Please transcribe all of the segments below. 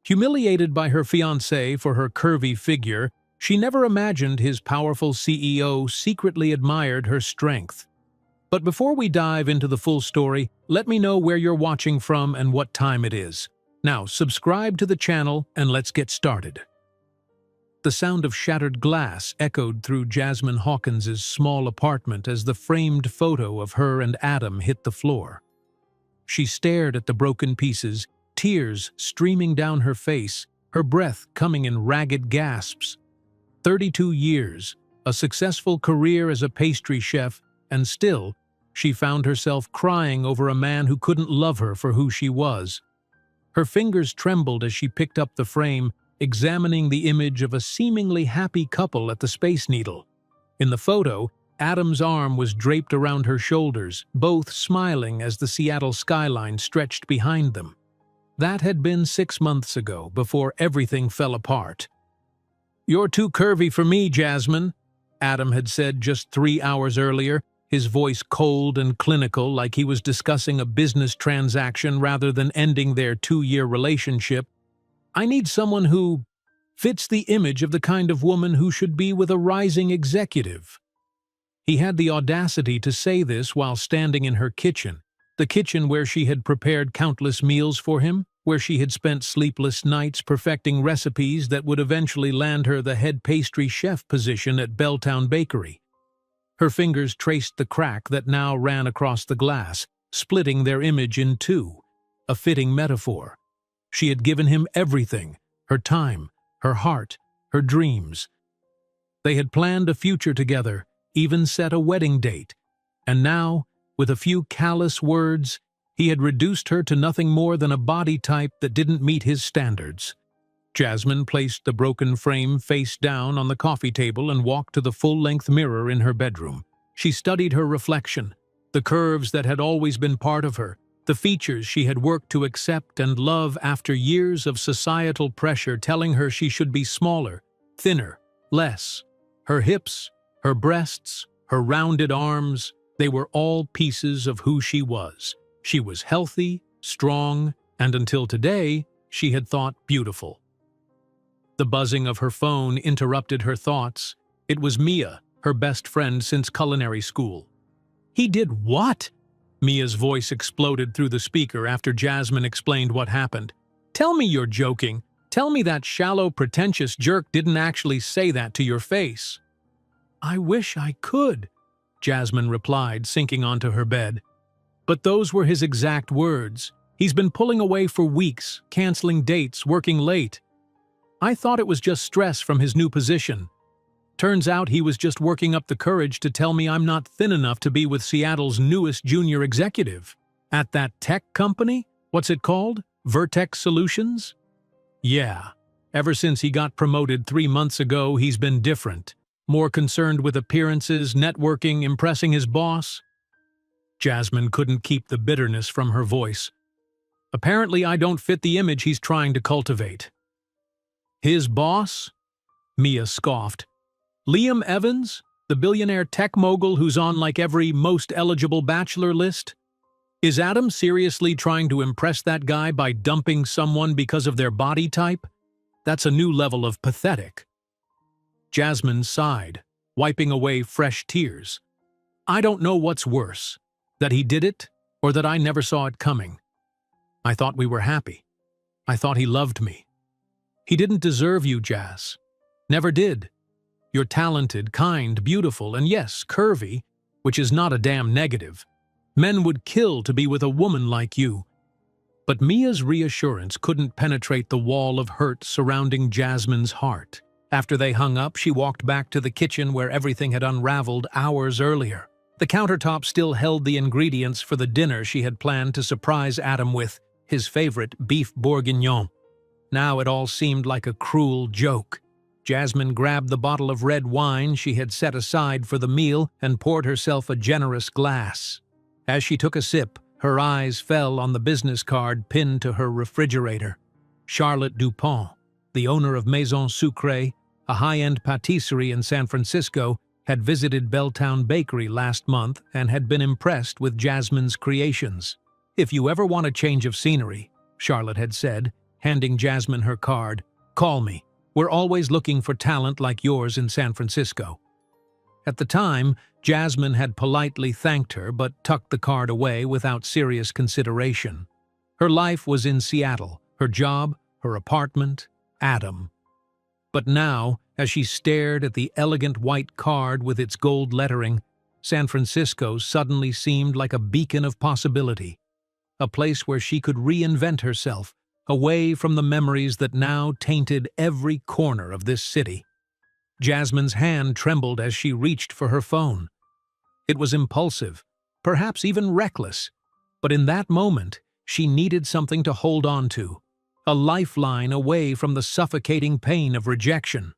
Humiliated by her fiancé for her curvy figure, she never imagined his powerful CEO secretly admired her strength. But before we dive into the full story, let me know where you're watching from and what time it is. Now, subscribe to the channel and let's get started. The sound of shattered glass echoed through Jasmine Hawkins's small apartment as the framed photo of her and Adam hit the floor. She stared at the broken pieces, tears streaming down her face, her breath coming in ragged gasps. 32 years, a successful career as a pastry chef, and still, she found herself crying over a man who couldn't love her for who she was. Her fingers trembled as she picked up the frame, examining the image of a seemingly happy couple at the Space Needle. In the photo, Adam's arm was draped around her shoulders, both smiling as the Seattle skyline stretched behind them. That had been 6 months ago, before everything fell apart. "You're too curvy for me, Jasmine," Adam had said just 3 hours earlier, his voice cold and clinical like he was discussing a business transaction rather than ending their 2-year relationship. "I need someone who fits the image of the kind of woman who should be with a rising executive." He had the audacity to say this while standing in her kitchen, the kitchen where she had prepared countless meals for him, where she had spent sleepless nights perfecting recipes that would eventually land her the head pastry chef position at Belltown Bakery. Her fingers traced the crack that now ran across the glass, splitting their image in two, a fitting metaphor. She had given him everything, her time, her heart, her dreams. They had planned a future together, even set a wedding date, and now, with a few callous words, he had reduced her to nothing more than a body type that didn't meet his standards. Jasmine placed the broken frame face down on the coffee table and walked to the full-length mirror in her bedroom. She studied her reflection, the curves that had always been part of her, the features she had worked to accept and love after years of societal pressure telling her she should be smaller, thinner, less. Her hips, her breasts, her rounded arms, they were all pieces of who she was. She was healthy, strong, and until today, she had thought beautiful. The buzzing of her phone interrupted her thoughts. It was Mia, her best friend since culinary school. "He did what?" Mia's voice exploded through the speaker after Jasmine explained what happened. "Tell me you're joking. Tell me that shallow, pretentious jerk didn't actually say that to your face." "I wish I could," Jasmine replied, sinking onto her bed. "But those were his exact words. He's been pulling away for weeks, canceling dates, working late. I thought it was just stress from his new position. Turns out he was just working up the courage to tell me I'm not thin enough to be with Seattle's newest junior executive. At that tech company? What's it called? Vertex Solutions? Yeah. Ever since he got promoted 3 months ago, he's been different. More concerned with appearances, networking, impressing his boss." Jasmine couldn't keep the bitterness from her voice. "Apparently I don't fit the image he's trying to cultivate." "His boss?" Mia scoffed. "Liam Evans, the billionaire tech mogul who's on like every most eligible bachelor list? Is Adam seriously trying to impress that guy by dumping someone because of their body type? That's a new level of pathetic." Jasmine sighed, wiping away fresh tears. "I don't know what's worse, that he did it or that I never saw it coming. I thought we were happy. I thought he loved me. He didn't deserve you, Jazz. Never did. You're talented, kind, beautiful, and yes, curvy, which is not a damn negative. Men would kill to be with a woman like you." But Mia's reassurance couldn't penetrate the wall of hurt surrounding Jasmine's heart. After they hung up, she walked back to the kitchen where everything had unraveled hours earlier. The countertop still held the ingredients for the dinner she had planned to surprise Adam with, his favorite beef bourguignon. Now it all seemed like a cruel joke. Jasmine grabbed the bottle of red wine she had set aside for the meal and poured herself a generous glass. As she took a sip, her eyes fell on the business card pinned to her refrigerator. Charlotte Dupont, the owner of Maison Sucrée, a high-end patisserie in San Francisco, had visited Belltown Bakery last month and had been impressed with Jasmine's creations. "If you ever want a change of scenery," Charlotte had said, handing Jasmine her card. "Call me. We're always looking for talent like yours in San Francisco." At the time, Jasmine had politely thanked her but tucked the card away without serious consideration. Her life was in Seattle, her job, her apartment, Adam. But now, as she stared at the elegant white card with its gold lettering, San Francisco suddenly seemed like a beacon of possibility, a place where she could reinvent herself, away from the memories that now tainted every corner of this city. Jasmine's hand trembled as she reached for her phone. It was impulsive, perhaps even reckless, but in that moment, she needed something to hold on to, a lifeline away from the suffocating pain of rejection.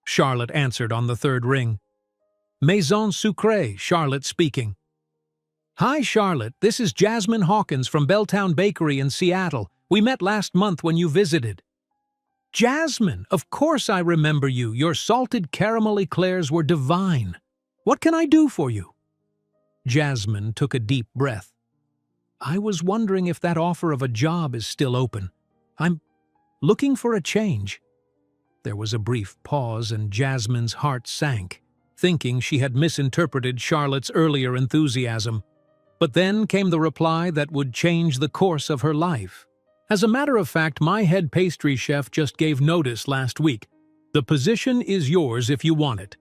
Charlotte answered on the third ring. "Maison Sucrée, Charlotte speaking." "Hi, Charlotte. This is Jasmine Hawkins from Belltown Bakery in Seattle. We met last month when you visited." "Jasmine, of course I remember you. Your salted caramel eclairs were divine. What can I do for you?" Jasmine took a deep breath. "I was wondering if that offer of a job is still open. I'm looking for a change." There was a brief pause and Jasmine's heart sank, thinking she had misinterpreted Charlotte's earlier enthusiasm. But then came the reply that would change the course of her life. "As a matter of fact, my head pastry chef just gave notice last week. The position is yours if you want it."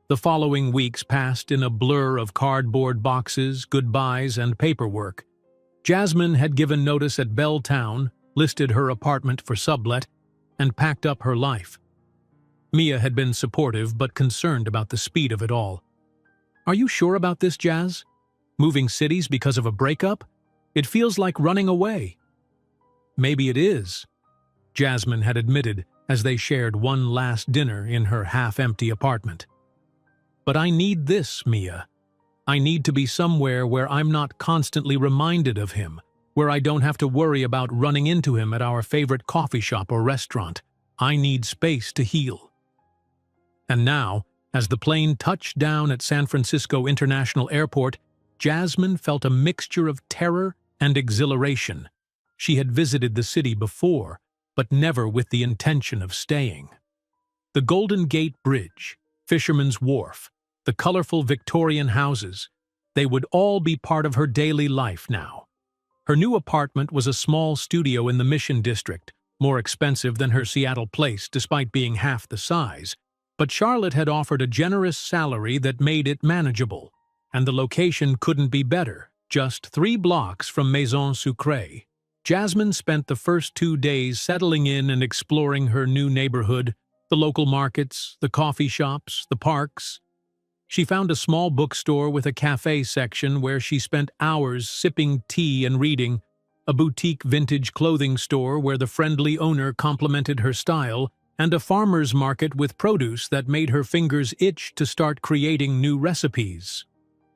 The following weeks passed in a blur of cardboard boxes, goodbyes, and paperwork. Jasmine had given notice at Belltown, listed her apartment for sublet, and packed up her life. Mia had been supportive but concerned about the speed of it all. "Are you sure about this, Jazz? Moving cities because of a breakup? It feels like running away." "Maybe it is," Jasmine had admitted as they shared one last dinner in her half-empty apartment. "But I need this, Mia. I need to be somewhere where I'm not constantly reminded of him, where I don't have to worry about running into him at our favorite coffee shop or restaurant. I need space to heal." And now, as the plane touched down at San Francisco International Airport, Jasmine felt a mixture of terror and exhilaration. She had visited the city before, but never with the intention of staying. The Golden Gate Bridge, Fisherman's Wharf, the colorful Victorian houses, they would all be part of her daily life now. Her new apartment was a small studio in the Mission District, more expensive than her Seattle place despite being half the size, but Charlotte had offered a generous salary that made it manageable, and the location couldn't be better, just 3 blocks from Maison Sucrée. Jasmine spent the first 2 days settling in and exploring her new neighborhood, the local markets, the coffee shops, the parks. She found a small bookstore with a cafe section where she spent hours sipping tea and reading, a boutique vintage clothing store where the friendly owner complimented her style, and a farmer's market with produce that made her fingers itch to start creating new recipes.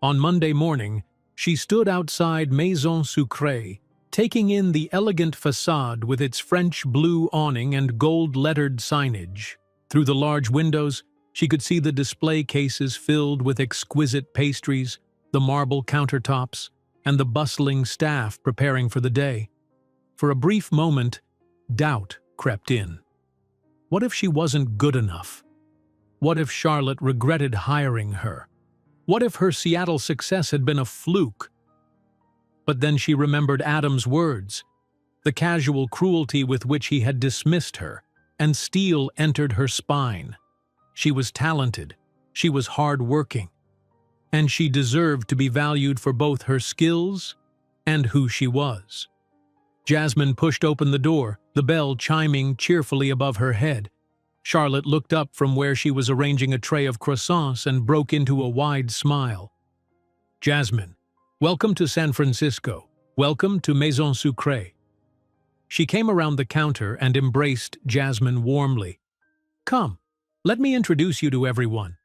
On Monday morning, she stood outside Maison Sucrée, taking in the elegant facade with its French blue awning and gold-lettered signage. Through the large windows, she could see the display cases filled with exquisite pastries, the marble countertops, and the bustling staff preparing for the day. For a brief moment, doubt crept in. What if she wasn't good enough? What if Charlotte regretted hiring her? What if her Seattle success had been a fluke? But then she remembered Adam's words, the casual cruelty with which he had dismissed her, and steel entered her spine. She was talented, she was hard-working, and she deserved to be valued for both her skills and who she was. Jasmine pushed open the door, the bell chiming cheerfully above her head. Charlotte looked up from where she was arranging a tray of croissants and broke into a wide smile. "Jasmine, welcome to San Francisco. Welcome to Maison Sucrée." She came around the counter and embraced Jasmine warmly. "Come, let me introduce you to everyone."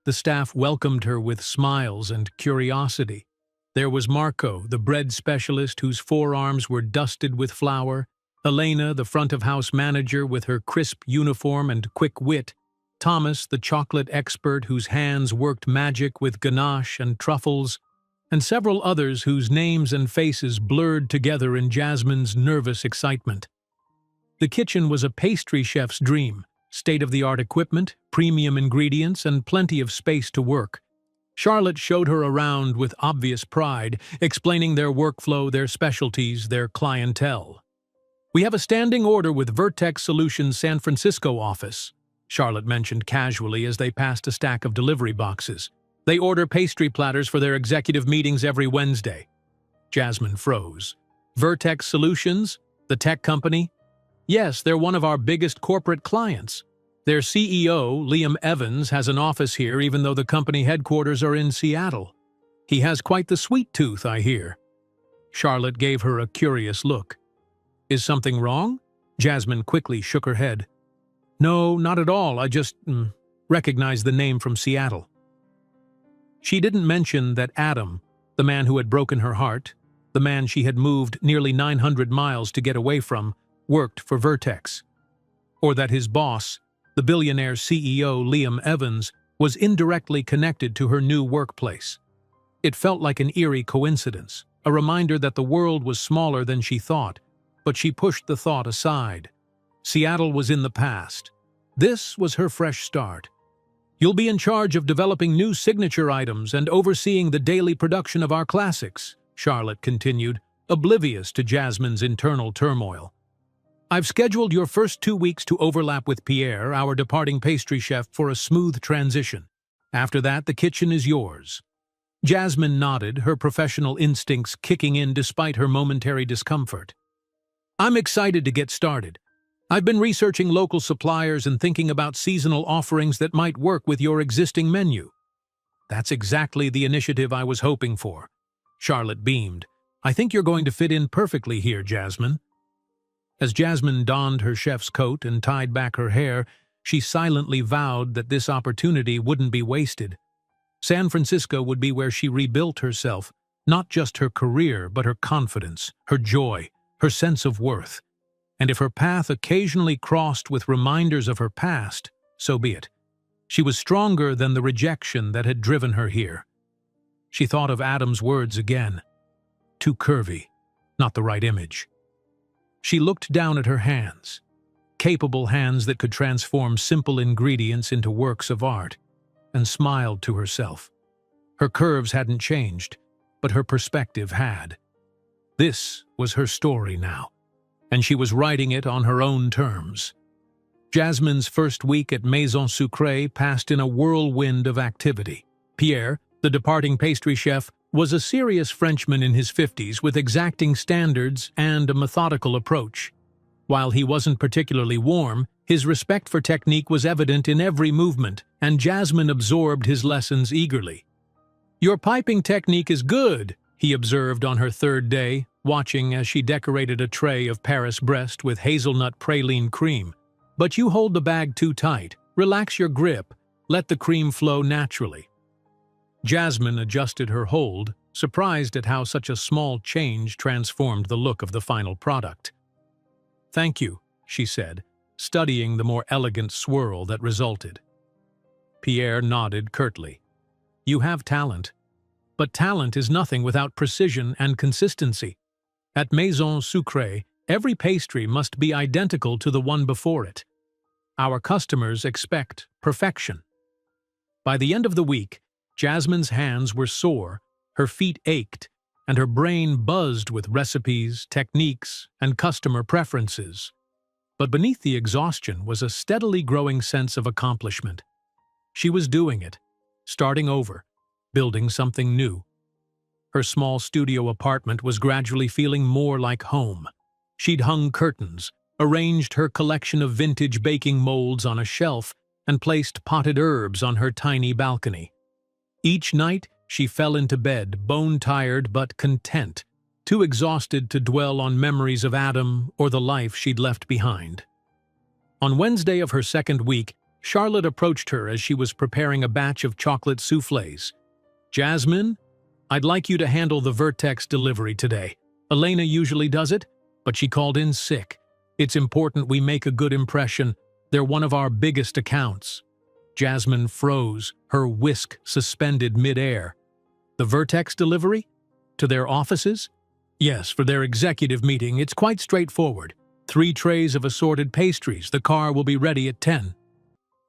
The staff welcomed her with smiles and curiosity. There was Marco, the bread specialist whose forearms were dusted with flour, Elena, the front-of-house manager with her crisp uniform and quick wit, Thomas, the chocolate expert whose hands worked magic with ganache and truffles, and several others whose names and faces blurred together in Jasmine's nervous excitement. The kitchen was a pastry chef's dream, state-of-the-art equipment, premium ingredients, and plenty of space to work. Charlotte showed her around with obvious pride, explaining their workflow, their specialties, their clientele. "We have a standing order with Vertex Solutions' San Francisco office," Charlotte mentioned casually as they passed a stack of delivery boxes. "They order pastry platters for their executive meetings every Wednesday." Jasmine froze. "Vertex Solutions? The tech company?" "Yes, they're one of our biggest corporate clients. Their CEO, Liam Evans, has an office here even though the company headquarters are in Seattle. He has quite the sweet tooth, I hear." Charlotte gave her a curious look. "Is something wrong?" Jasmine quickly shook her head. "No, not at all. I just recognized the name from Seattle." She didn't mention that Adam, the man who had broken her heart, the man she had moved nearly 900 miles to get away from, worked for Vertex. Or that his boss, the billionaire CEO Liam Evans, was indirectly connected to her new workplace. It felt like an eerie coincidence, a reminder that the world was smaller than she thought, but she pushed the thought aside. Seattle was in the past. This was her fresh start. "You'll be in charge of developing new signature items and overseeing the daily production of our classics," Charlotte continued, oblivious to Jasmine's internal turmoil. "I've scheduled your first 2 weeks to overlap with Pierre, our departing pastry chef, for a smooth transition. After that, the kitchen is yours." Jasmine nodded, her professional instincts kicking in despite her momentary discomfort. "I'm excited to get started. I've been researching local suppliers and thinking about seasonal offerings that might work with your existing menu." "That's exactly the initiative I was hoping for." Charlotte beamed. "I think you're going to fit in perfectly here, Jasmine." As Jasmine donned her chef's coat and tied back her hair, she silently vowed that this opportunity wouldn't be wasted. San Francisco would be where she rebuilt herself, not just her career, but her confidence, her joy, her sense of worth. And if her path occasionally crossed with reminders of her past, so be it. She was stronger than the rejection that had driven her here. She thought of Adam's words again. Too curvy, not the right image. She looked down at her hands, capable hands that could transform simple ingredients into works of art, and smiled to herself. Her curves hadn't changed, but her perspective had. This was her story now, and she was writing it on her own terms. Jasmine's first week at Maison Sucrée passed in a whirlwind of activity. Pierre, the departing pastry chef, was a serious Frenchman in his 50s with exacting standards and a methodical approach. While he wasn't particularly warm, his respect for technique was evident in every movement, and Jasmine absorbed his lessons eagerly. "Your piping technique is good," he observed on her third day, watching as she decorated a tray of Paris Brest with hazelnut praline cream. "But you hold the bag too tight. Relax your grip. Let the cream flow naturally." Jasmine adjusted her hold, surprised at how such a small change transformed the look of the final product. "Thank you," she said, studying the more elegant swirl that resulted. Pierre nodded curtly. "You have talent. But talent is nothing without precision and consistency. At Maison Sucrée, every pastry must be identical to the one before it. Our customers expect perfection." By the end of the week, Jasmine's hands were sore, her feet ached, and her brain buzzed with recipes, techniques, and customer preferences. But beneath the exhaustion was a steadily growing sense of accomplishment. She was doing it, starting over, building something new. Her small studio apartment was gradually feeling more like home. She'd hung curtains, arranged her collection of vintage baking molds on a shelf, and placed potted herbs on her tiny balcony. Each night, she fell into bed, bone-tired but content, too exhausted to dwell on memories of Adam or the life she'd left behind. On Wednesday of her second week, Charlotte approached her as she was preparing a batch of chocolate soufflés. "Jasmine, I'd like you to handle the Vertex delivery today. Elena usually does it, but she called in sick. It's important we make a good impression. They're one of our biggest accounts." Jasmine froze, her whisk suspended mid-air. The Vertex delivery? To their offices? Yes, for their executive meeting. It's quite straightforward. 3 trays of assorted pastries. The car will be ready at 10.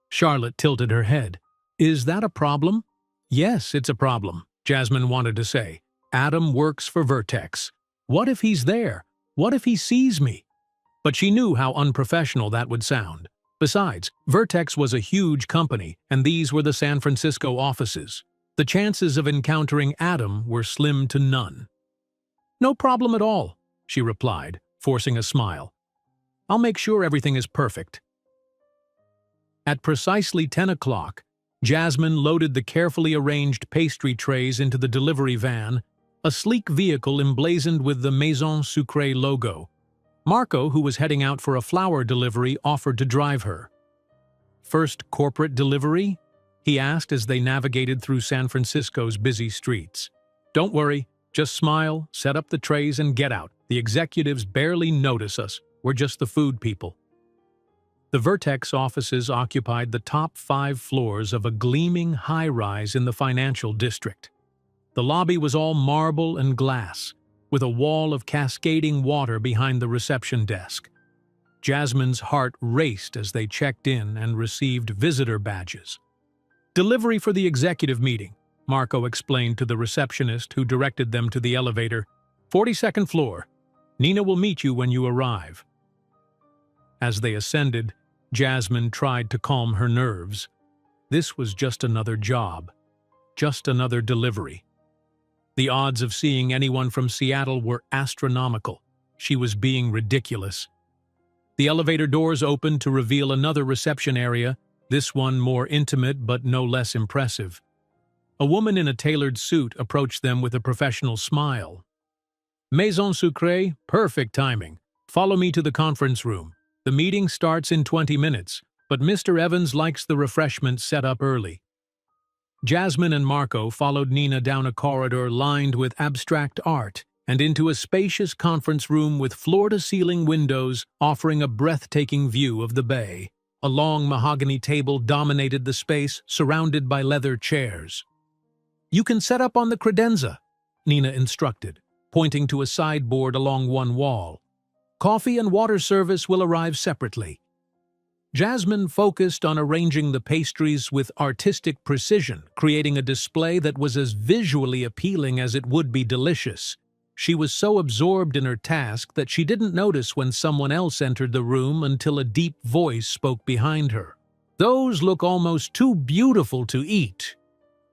Charlotte tilted her head. Is that a problem? Yes, it's a problem, Jasmine wanted to say. Adam works for Vertex. What if he's there? What if he sees me? But she knew how unprofessional that would sound. Besides, Vertex was a huge company, and these were the San Francisco offices. The chances of encountering Adam were slim to none. No problem at all, she replied, forcing a smile. I'll make sure everything is perfect. At precisely 10 o'clock, Jasmine loaded the carefully arranged pastry trays into the delivery van, a sleek vehicle emblazoned with the Maison Sucrée logo. Marco, who was heading out for a flower delivery, offered to drive her. First corporate delivery? He asked as they navigated through San Francisco's busy streets. Don't worry, just smile, set up the trays, and get out. The executives barely notice us. We're just the food people. The Vertex offices occupied the top 5 floors of a gleaming high-rise in the financial district. The lobby was all marble and glass, with a wall of cascading water behind the reception desk. Jasmine's heart raced as they checked in and received visitor badges. Delivery for the executive meeting, Marco explained to the receptionist who directed them to the elevator. 42nd floor. Nina will meet you when you arrive. As they ascended, Jasmine tried to calm her nerves. This was just another job, just another delivery. The odds of seeing anyone from Seattle were astronomical. She was being ridiculous. The elevator doors opened to reveal another reception area, this one more intimate but no less impressive. A woman in a tailored suit approached them with a professional smile. Maison Sucrée, perfect timing. Follow me to the conference room. The meeting starts in 20 minutes, but Mr. Evans likes the refreshments set up early. Jasmine and Marco followed Nina down a corridor lined with abstract art and into a spacious conference room with floor-to-ceiling windows offering a breathtaking view of the bay. A long mahogany table dominated the space, surrounded by leather chairs. You can set up on the credenza, Nina instructed, pointing to a sideboard along one wall. Coffee and water service will arrive separately. Jasmine focused on arranging the pastries with artistic precision, creating a display that was as visually appealing as it would be delicious. She was so absorbed in her task that she didn't notice when someone else entered the room until a deep voice spoke behind her. Those look almost too beautiful to eat.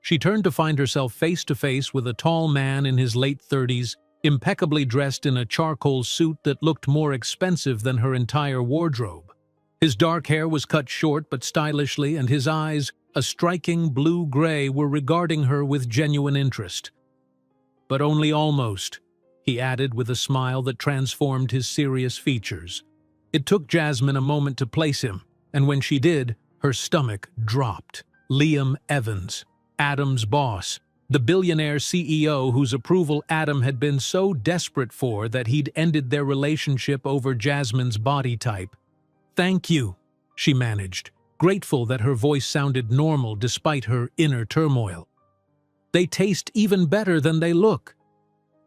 She turned to find herself face to face with a tall man in his late 30s, impeccably dressed in a charcoal suit that looked more expensive than her entire wardrobe. His dark hair was cut short but stylishly, and his eyes, a striking blue-gray, were regarding her with genuine interest. But only almost, he added with a smile that transformed his serious features. It took Jasmine a moment to place him, and when she did, her stomach dropped. Liam Evans, Adam's boss, the billionaire CEO whose approval Adam had been so desperate for that he'd ended their relationship over Jasmine's body type. Thank you, she managed, grateful that her voice sounded normal despite her inner turmoil. They taste even better than they look.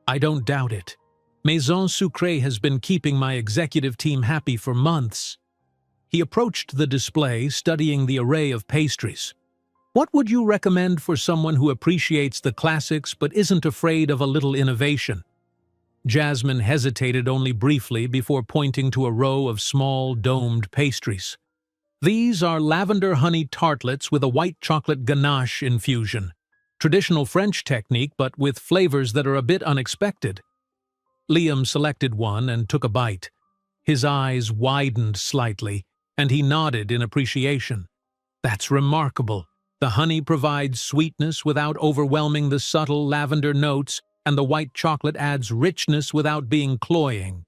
I don't doubt it. Maison Sucrée has been keeping my executive team happy for months. He approached the display, studying the array of pastries. What would you recommend for someone who appreciates the classics but isn't afraid of a little innovation? Jasmine hesitated only briefly before pointing to a row of small, domed pastries. These are lavender honey tartlets with a white chocolate ganache infusion. Traditional French technique, but with flavors that are a bit unexpected. Liam selected one and took a bite. His eyes widened slightly, and he nodded in appreciation. That's remarkable. The honey provides sweetness without overwhelming the subtle lavender notes, and the white chocolate adds richness without being cloying.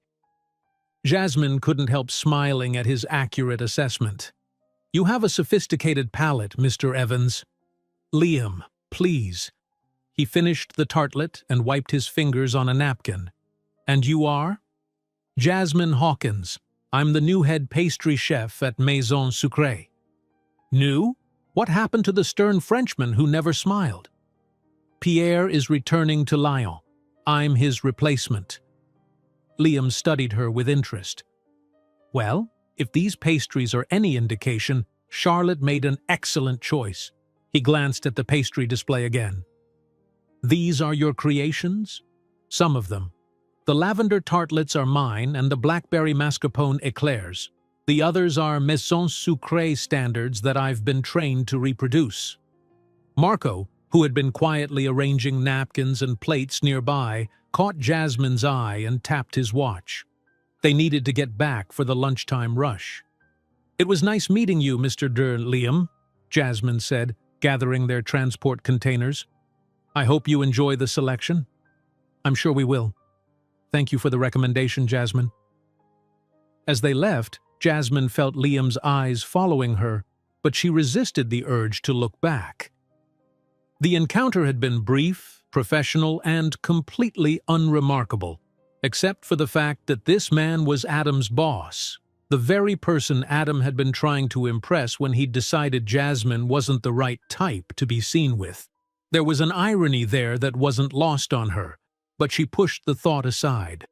Jasmine couldn't help smiling at his accurate assessment. You have a sophisticated palate, Mr. Evans. Liam, please. He finished the tartlet and wiped his fingers on a napkin. And you are? Jasmine Hawkins. I'm the new head pastry chef at Maison Sucrée. New? What happened to the stern Frenchman who never smiled? Pierre is returning to Lyon. I'm his replacement." Liam studied her with interest. "Well, if these pastries are any indication, Charlotte made an excellent choice." He glanced at the pastry display again. "These are your creations?" "Some of them. The lavender tartlets are mine and the blackberry mascarpone eclairs. The others are Maison Sucrée standards that I've been trained to reproduce." Marco, who had been quietly arranging napkins and plates nearby, caught Jasmine's eye and tapped his watch. They needed to get back for the lunchtime rush. "It was nice meeting you, Mr. Liam," Jasmine said, gathering their transport containers. "I hope you enjoy the selection." "I'm sure we will. Thank you for the recommendation, Jasmine." As they left, Jasmine felt Liam's eyes following her, but she resisted the urge to look back. The encounter had been brief, professional, and completely unremarkable, except for the fact that this man was Adam's boss, the very person Adam had been trying to impress when he'd decided Jasmine wasn't the right type to be seen with. There was an irony there that wasn't lost on her, but she pushed the thought aside.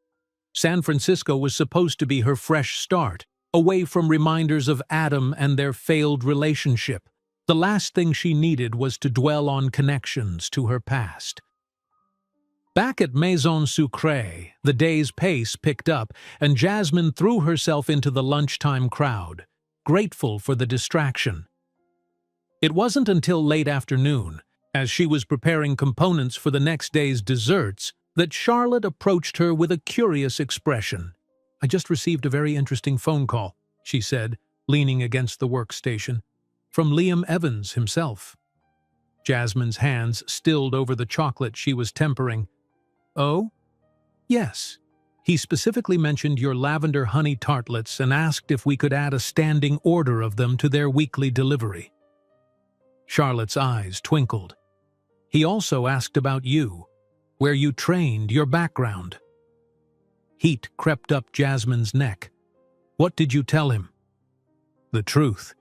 San Francisco was supposed to be her fresh start, away from reminders of Adam and their failed relationship. The last thing she needed was to dwell on connections to her past. Back at Maison Sucrée, the day's pace picked up, and Jasmine threw herself into the lunchtime crowd, grateful for the distraction. It wasn't until late afternoon, as she was preparing components for the next day's desserts, that Charlotte approached her with a curious expression. "I just received a very interesting phone call," she said, leaning against the workstation. "From Liam Evans himself." Jasmine's hands stilled over the chocolate she was tempering. "Oh? Yes. He specifically mentioned your lavender honey tartlets and asked if we could add a standing order of them to their weekly delivery." Charlotte's eyes twinkled. "He also asked about you, where you trained, your background." Heat crept up Jasmine's neck. "What did you tell him?" "The truth.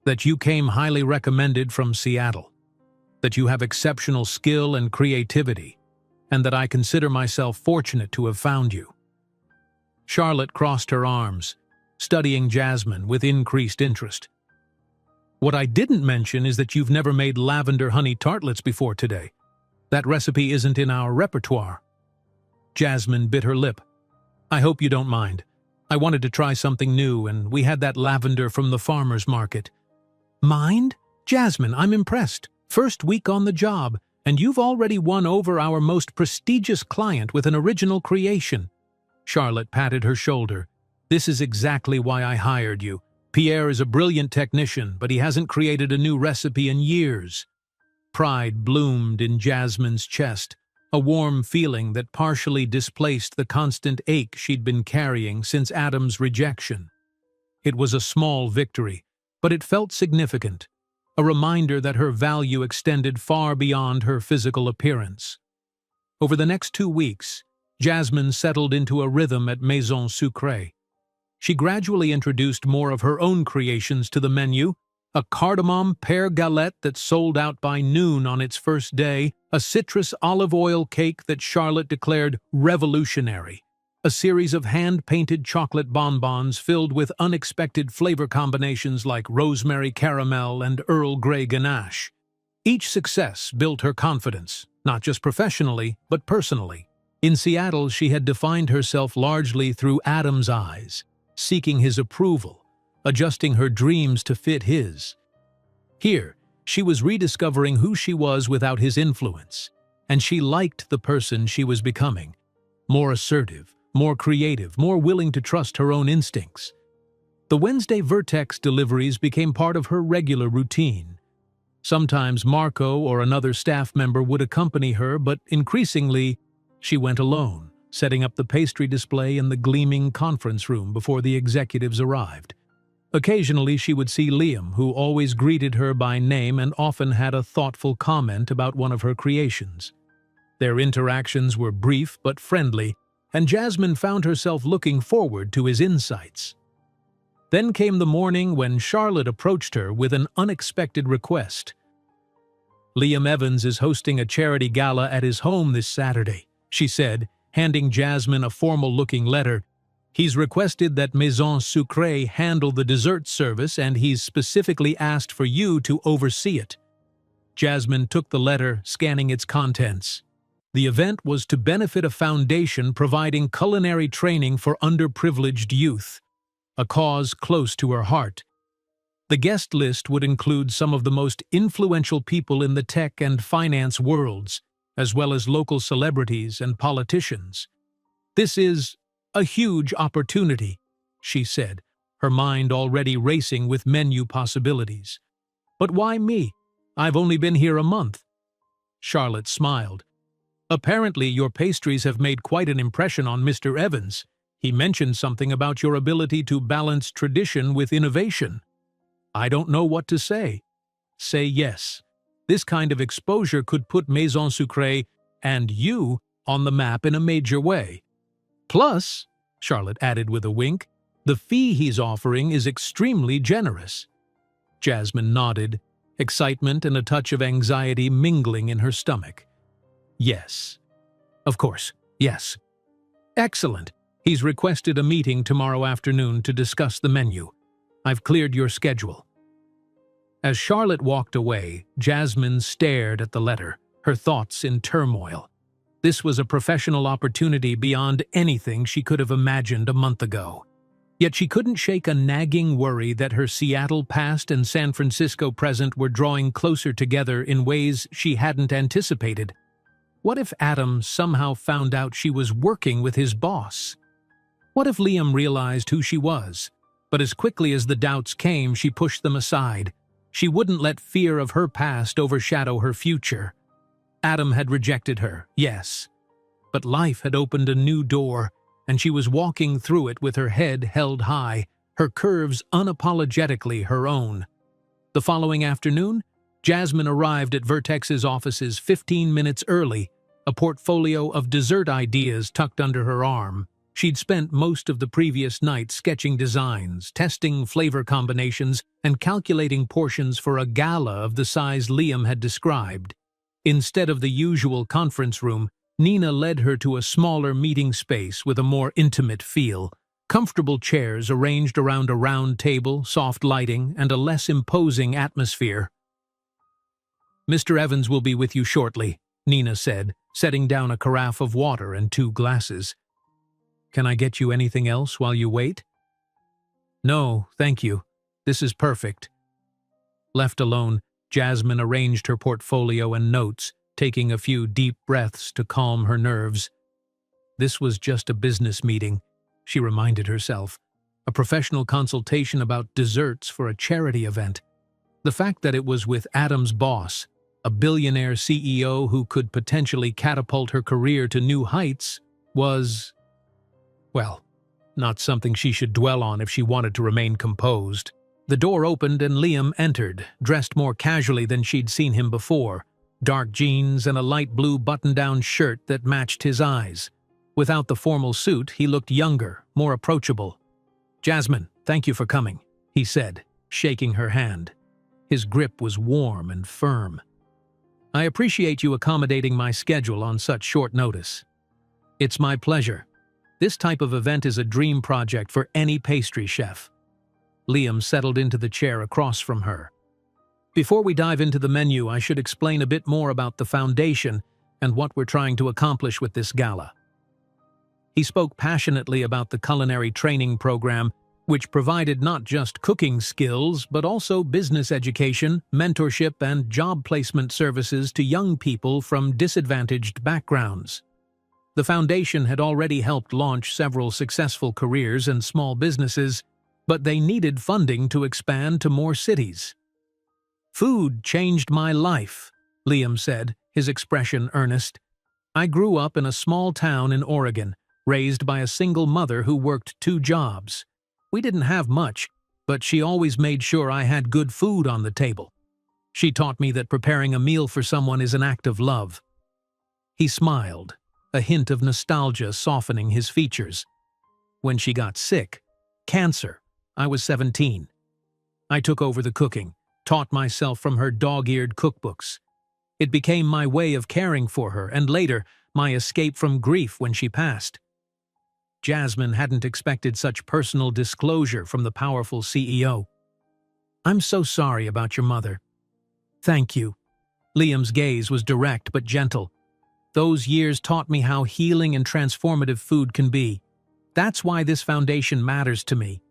That you came highly recommended from Seattle. That you have exceptional skill and creativity, and that I consider myself fortunate to have found you." Charlotte crossed her arms, studying Jasmine with increased interest. "What I didn't mention is that you've never made lavender honey tartlets before today. That recipe isn't in our repertoire." Jasmine bit her lip. "I hope you don't mind. I wanted to try something new, and we had that lavender from the farmer's market." "Mind? Jasmine, I'm impressed. First week on the job, and you've already won over our most prestigious client with an original creation." Charlotte patted her shoulder. "This is exactly why I hired you. Pierre is a brilliant technician, but he hasn't created a new recipe in years." Pride bloomed in Jasmine's chest, a warm feeling that partially displaced the constant ache she'd been carrying since Adam's rejection. It was a small victory, but it felt significant, a reminder that her value extended far beyond her physical appearance. Over the next 2 weeks, Jasmine settled into a rhythm at Maison Sucrée. She gradually introduced more of her own creations to the menu: a cardamom pear galette that sold out by noon on its first day, a citrus olive oil cake that Charlotte declared revolutionary, a series of hand-painted chocolate bonbons filled with unexpected flavor combinations like rosemary caramel and Earl Grey ganache. Each success built her confidence, not just professionally, but personally. In Seattle, she had defined herself largely through Adam's eyes, seeking his approval, adjusting her dreams to fit his. Here, she was rediscovering who she was without his influence, and she liked the person she was becoming. More assertive, more creative, more willing to trust her own instincts. The Wednesday Vertex deliveries became part of her regular routine. Sometimes Marco or another staff member would accompany her, but increasingly, she went alone, setting up the pastry display in the gleaming conference room before the executives arrived. Occasionally, she would see Liam, who always greeted her by name and often had a thoughtful comment about one of her creations. Their interactions were brief but friendly, and Jasmine found herself looking forward to his insights. Then came the morning when Charlotte approached her with an unexpected request. Liam Evans is hosting a charity gala at his home this Saturday, she said, handing Jasmine a formal-looking letter. He's requested that Maison Sucrée handle the dessert service, and he's specifically asked for you to oversee it. Jasmine took the letter, scanning its contents. The event was to benefit a foundation providing culinary training for underprivileged youth, a cause close to her heart. The guest list would include some of the most influential people in the tech and finance worlds, as well as local celebrities and politicians. "This is a huge opportunity," she said, her mind already racing with menu possibilities. "But why me? I've only been here a month." Charlotte smiled. "Apparently your pastries have made quite an impression on Mr. Evans. He mentioned something about your ability to balance tradition with innovation." "I don't know what to say." "Say yes. This kind of exposure could put Maison Sucrée and you on the map in a major way. Plus," Charlotte added with a wink, "the fee he's offering is extremely generous." Jasmine nodded, excitement and a touch of anxiety mingling in her stomach. "Yes. Of course, yes." "Excellent. He's requested a meeting tomorrow afternoon to discuss the menu. I've cleared your schedule." As Charlotte walked away, Jasmine stared at the letter, her thoughts in turmoil. This was a professional opportunity beyond anything she could have imagined a month ago. Yet she couldn't shake a nagging worry that her Seattle past and San Francisco present were drawing closer together in ways she hadn't anticipated. What if Adam somehow found out she was working with his boss? What if Liam realized who she was? But as quickly as the doubts came, she pushed them aside. She wouldn't let fear of her past overshadow her future. Adam had rejected her, yes. But life had opened a new door, and she was walking through it with her head held high, her curves unapologetically her own. The following afternoon, Jasmine arrived at Vertex's offices 15 minutes early, a portfolio of dessert ideas tucked under her arm. She'd spent most of the previous night sketching designs, testing flavor combinations, and calculating portions for a gala of the size Liam had described. Instead of the usual conference room, Nina led her to a smaller meeting space with a more intimate feel. Comfortable chairs arranged around a round table, soft lighting, and a less imposing atmosphere. "Mr. Evans will be with you shortly," Nina said, setting down a carafe of water and 2 glasses. "Can I get you anything else while you wait?" "No, thank you. This is perfect." Left alone, Jasmine arranged her portfolio and notes, taking a few deep breaths to calm her nerves. This was just a business meeting, she reminded herself. A professional consultation about desserts for a charity event. The fact that it was with Adam's boss, a billionaire CEO who could potentially catapult her career to new heights, was, well, not something she should dwell on if she wanted to remain composed. The door opened and Liam entered, dressed more casually than she'd seen him before. Dark jeans and a light blue button-down shirt that matched his eyes. Without the formal suit, he looked younger, more approachable. "Jasmine, thank you for coming," he said, shaking her hand. His grip was warm and firm. "I appreciate you accommodating my schedule on such short notice." "It's my pleasure. This type of event is a dream project for any pastry chef." Liam settled into the chair across from her. "Before we dive into the menu, I should explain a bit more about the foundation and what we're trying to accomplish with this gala." He spoke passionately about the culinary training program, which provided not just cooking skills, but also business education, mentorship, and job placement services to young people from disadvantaged backgrounds. The foundation had already helped launch several successful careers and small businesses, but they needed funding to expand to more cities. "Food changed my life," Liam said, his expression earnest. "I grew up in a small town in Oregon, raised by a single mother who worked 2 jobs. We didn't have much, but she always made sure I had good food on the table. She taught me that preparing a meal for someone is an act of love." He smiled, a hint of nostalgia softening his features. "When she got sick, cancer, I was 17. I took over the cooking, taught myself from her dog-eared cookbooks. It became my way of caring for her, and later, my escape from grief when she passed. Jasmine hadn't expected such personal disclosure from the powerful CEO. I'm so sorry about your mother. Thank you. Liam's gaze was direct but gentle. Those years taught me how healing and transformative food can be. That's why this foundation matters to me.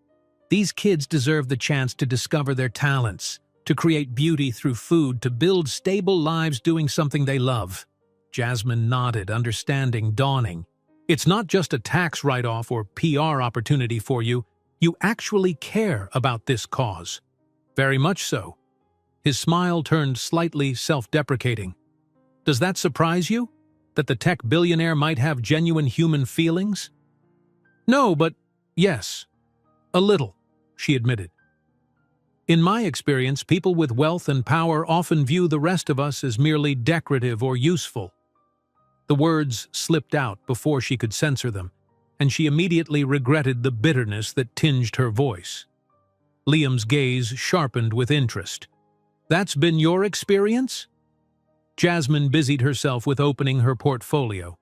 These kids deserve the chance to discover their talents, to create beauty through food, to build stable lives doing something they love. Jasmine nodded, understanding dawning. It's not just a tax write-off or PR opportunity for you. You actually care about this cause. Very much so. His smile turned slightly self-deprecating. Does that surprise you? That the tech billionaire might have genuine human feelings? No, but yes. A little, she admitted. In my experience, people with wealth and power often view the rest of us as merely decorative or useful. The words slipped out before she could censor them, and she immediately regretted the bitterness that tinged her voice. Liam's gaze sharpened with interest. That's been your experience? Jasmine busied herself with opening her portfolio.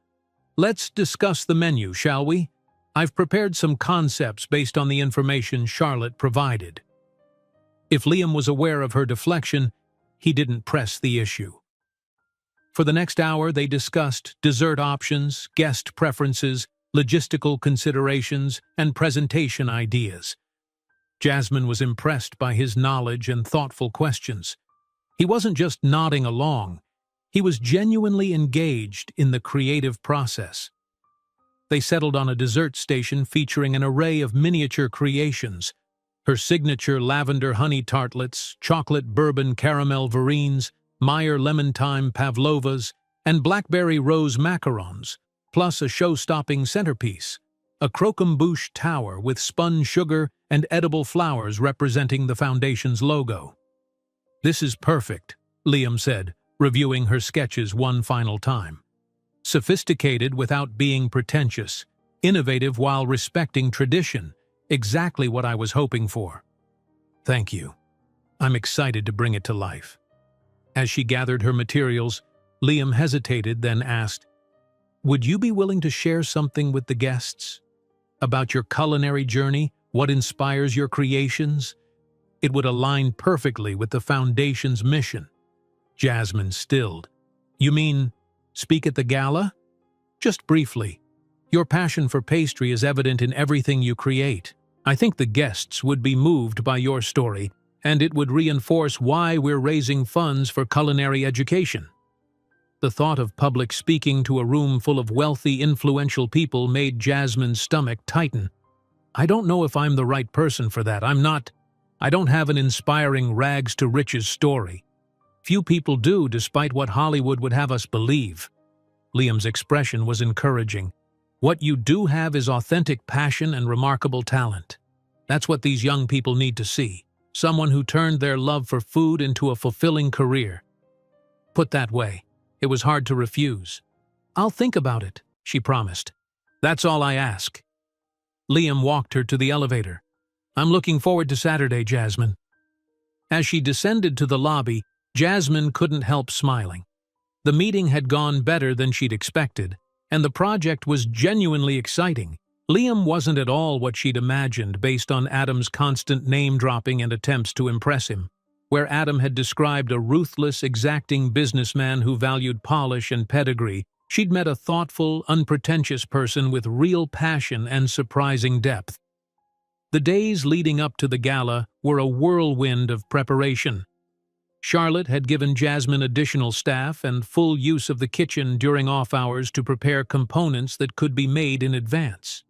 Let's discuss the menu, shall we? I've prepared some concepts based on the information Charlotte provided. If Liam was aware of her deflection, he didn't press the issue. For the next hour, they discussed dessert options, guest preferences, logistical considerations, and presentation ideas. Jasmine was impressed by his knowledge and thoughtful questions. He wasn't just nodding along. He was genuinely engaged in the creative process. They settled on a dessert station featuring an array of miniature creations. Her signature lavender honey tartlets, chocolate bourbon caramel verines, Meyer lemon thyme pavlovas, and blackberry rose macarons, plus a show-stopping centerpiece, a croquembouche tower with spun sugar and edible flowers representing the foundation's logo. This is perfect, Liam said, reviewing her sketches one final time. Sophisticated without being pretentious, innovative while respecting tradition, exactly what I was hoping for. Thank you. I'm excited to bring it to life. As she gathered her materials, Liam hesitated, then asked, Would you be willing to share something with the guests? About your culinary journey, what inspires your creations? It would align perfectly with the Foundation's mission. Jasmine stilled. You mean, speak at the gala? Just briefly. Your passion for pastry is evident in everything you create. I think the guests would be moved by your story, and it would reinforce why we're raising funds for culinary education. The thought of public speaking to a room full of wealthy, influential people made Jasmine's stomach tighten. I don't know if I'm the right person for that. I don't have an inspiring rags-to-riches story. Few people do, despite what Hollywood would have us believe. Liam's expression was encouraging. What you do have is authentic passion and remarkable talent. That's what these young people need to see. Someone who turned their love for food into a fulfilling career. Put that way, it was hard to refuse. I'll think about it, she promised. That's all I ask. Liam walked her to the elevator. I'm looking forward to Saturday, Jasmine. As she descended to the lobby, Jasmine couldn't help smiling. The meeting had gone better than she'd expected, and the project was genuinely exciting. Liam wasn't at all what she'd imagined based on Adam's constant name-dropping and attempts to impress him. Where Adam had described a ruthless, exacting businessman who valued polish and pedigree, she'd met a thoughtful, unpretentious person with real passion and surprising depth. The days leading up to the gala were a whirlwind of preparation. Charlotte had given Jasmine additional staff and full use of the kitchen during off hours to prepare components that could be made in advance.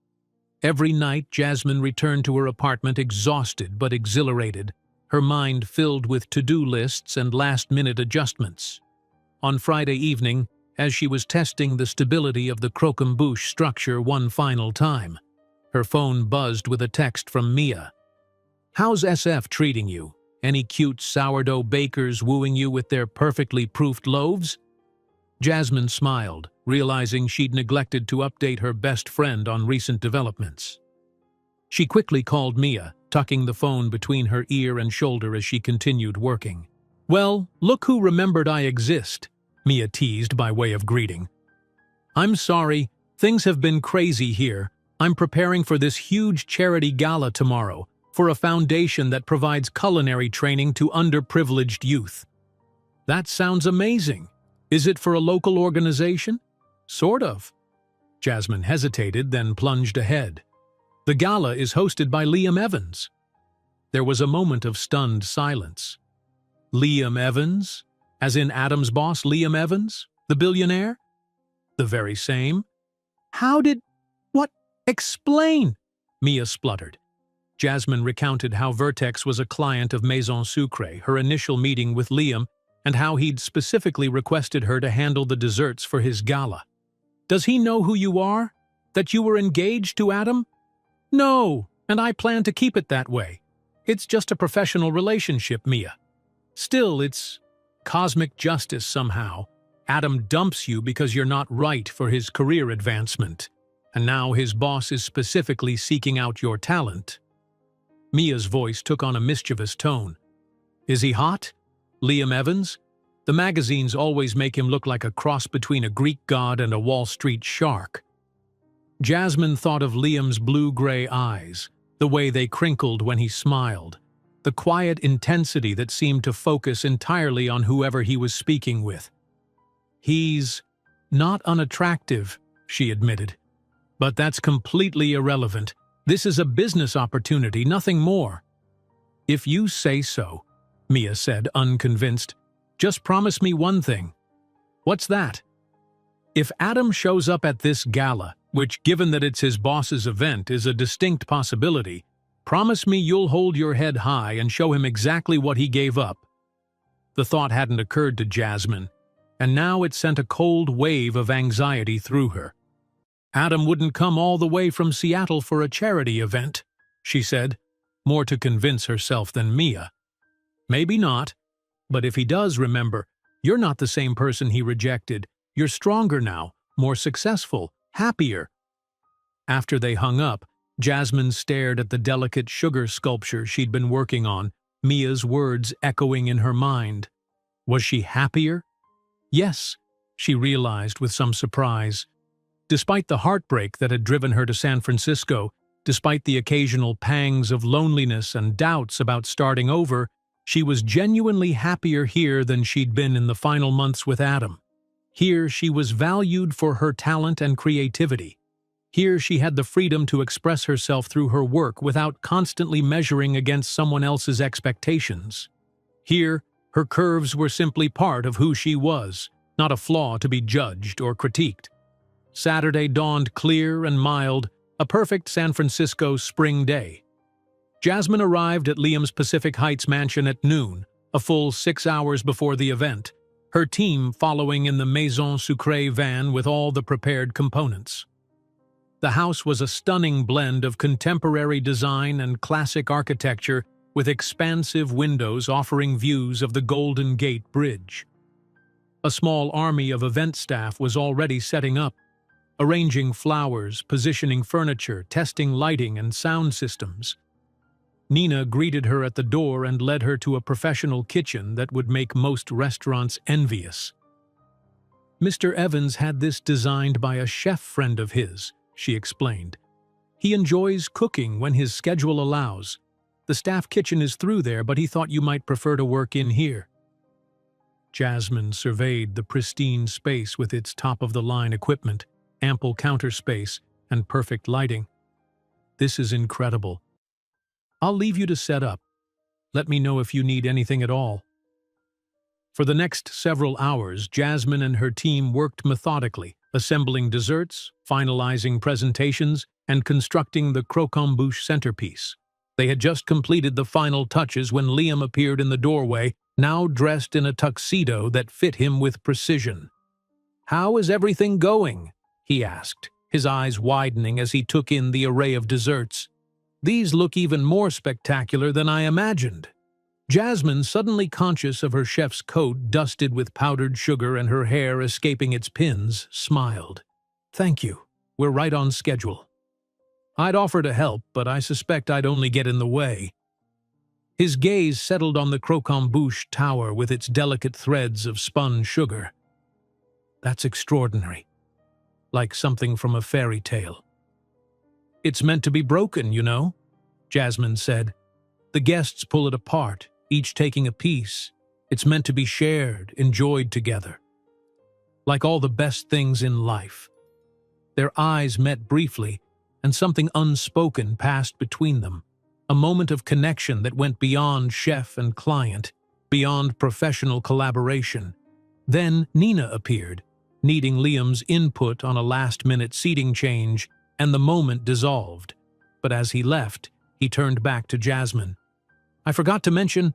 Every night, Jasmine returned to her apartment exhausted but exhilarated, her mind filled with to-do lists and last-minute adjustments. On Friday evening, as she was testing the stability of the croquembouche structure one final time, her phone buzzed with a text from Mia. How's SF treating you? Any cute sourdough bakers wooing you with their perfectly proofed loaves? Jasmine smiled, realizing she'd neglected to update her best friend on recent developments. She quickly called Mia, tucking the phone between her ear and shoulder as she continued working. Well, look who remembered I exist. Mia teased by way of greeting. "I'm sorry, things have been crazy here. I'm preparing for this huge charity gala tomorrow for a foundation that provides culinary training to underprivileged youth." "That sounds amazing. Is it for a local organization?" "Sort of." Jasmine hesitated, then plunged ahead. "The gala is hosted by Liam Evans." There was a moment of stunned silence. Liam Evans? As in Adam's boss, Liam Evans? The billionaire? The very same? "How did— what? Explain!" Mia spluttered. Jasmine recounted how Vertex was a client of Maison Sucre, her initial meeting with Liam, and how he'd specifically requested her to handle the desserts for his gala. "Does he know who you are? That you were engaged to Adam?" "No, and I plan to keep it that way. It's just a professional relationship, Mia. Still, it's cosmic justice somehow. Adam dumps you because you're not right for his career advancement, and now his boss is specifically seeking out your talent." Mia's voice took on a mischievous tone. "Is he hot? Liam Evans? The magazines always make him look like a cross between a Greek god and a Wall Street shark." Jasmine thought of Liam's blue-gray eyes, the way they crinkled when he smiled, the quiet intensity that seemed to focus entirely on whoever he was speaking with. "He's not unattractive," she admitted. "But that's completely irrelevant. This is a business opportunity, nothing more." "If you say so," Mia said, unconvinced. "Just promise me one thing." "What's that?" "If Adam shows up at this gala, which, given that it's his boss's event, is a distinct possibility, promise me you'll hold your head high and show him exactly what he gave up." The thought hadn't occurred to Jasmine, and now it sent a cold wave of anxiety through her. "Adam wouldn't come all the way from Seattle for a charity event," she said, more to convince herself than Mia. "Maybe not, but if he does, remember, you're not the same person he rejected. You're stronger now, more successful, happier." After they hung up, Jasmine stared at the delicate sugar sculpture she'd been working on, Mia's words echoing in her mind. Was she happier? Yes, she realized with some surprise. Despite the heartbreak that had driven her to San Francisco, despite the occasional pangs of loneliness and doubts about starting over, she was genuinely happier here than she'd been in the final months with Adam. Here she was valued for her talent and creativity. Here she had the freedom to express herself through her work without constantly measuring against someone else's expectations. Here, her curves were simply part of who she was, not a flaw to be judged or critiqued. Saturday dawned clear and mild, a perfect San Francisco spring day. Jasmine arrived at Liam's Pacific Heights mansion at noon, a full 6 hours before the event, her team following in the Maison Sucre van with all the prepared components. The house was a stunning blend of contemporary design and classic architecture, with expansive windows offering views of the Golden Gate Bridge. A small army of event staff was already setting up, arranging flowers, positioning furniture, testing lighting and sound systems. Nina greeted her at the door and led her to a professional kitchen that would make most restaurants envious. "Mr. Evans had this designed by a chef friend of his," she explained. "He enjoys cooking when his schedule allows. The staff kitchen is through there, but he thought you might prefer to work in here." Jasmine surveyed the pristine space with its top-of-the-line equipment, ample counter space, and perfect lighting. "This is incredible. I'll leave you to set up. Let me know if you need anything at all." For the next several hours, Jasmine and her team worked methodically, assembling desserts, finalizing presentations, and constructing the croquembouche centerpiece. They had just completed the final touches when Liam appeared in the doorway, now dressed in a tuxedo that fit him with precision. "How is everything going?" he asked, his eyes widening as he took in the array of desserts. "These look even more spectacular than I imagined." Jasmine, suddenly conscious of her chef's coat dusted with powdered sugar and her hair escaping its pins, smiled. "Thank you. We're right on schedule." "I'd offer to help, but I suspect I'd only get in the way." His gaze settled on the croquembouche tower with its delicate threads of spun sugar. That's extraordinary. Like something from a fairy tale. It's meant to be broken, you know, Jasmine said. The guests pull it apart, each taking a piece. It's meant to be shared, enjoyed together. Like all the best things in life. Their eyes met briefly, and something unspoken passed between them. A moment of connection that went beyond chef and client, beyond professional collaboration. Then Nina appeared, needing Liam's input on a last-minute seating change, and the moment dissolved. But as he left, he turned back to Jasmine. I forgot to mention,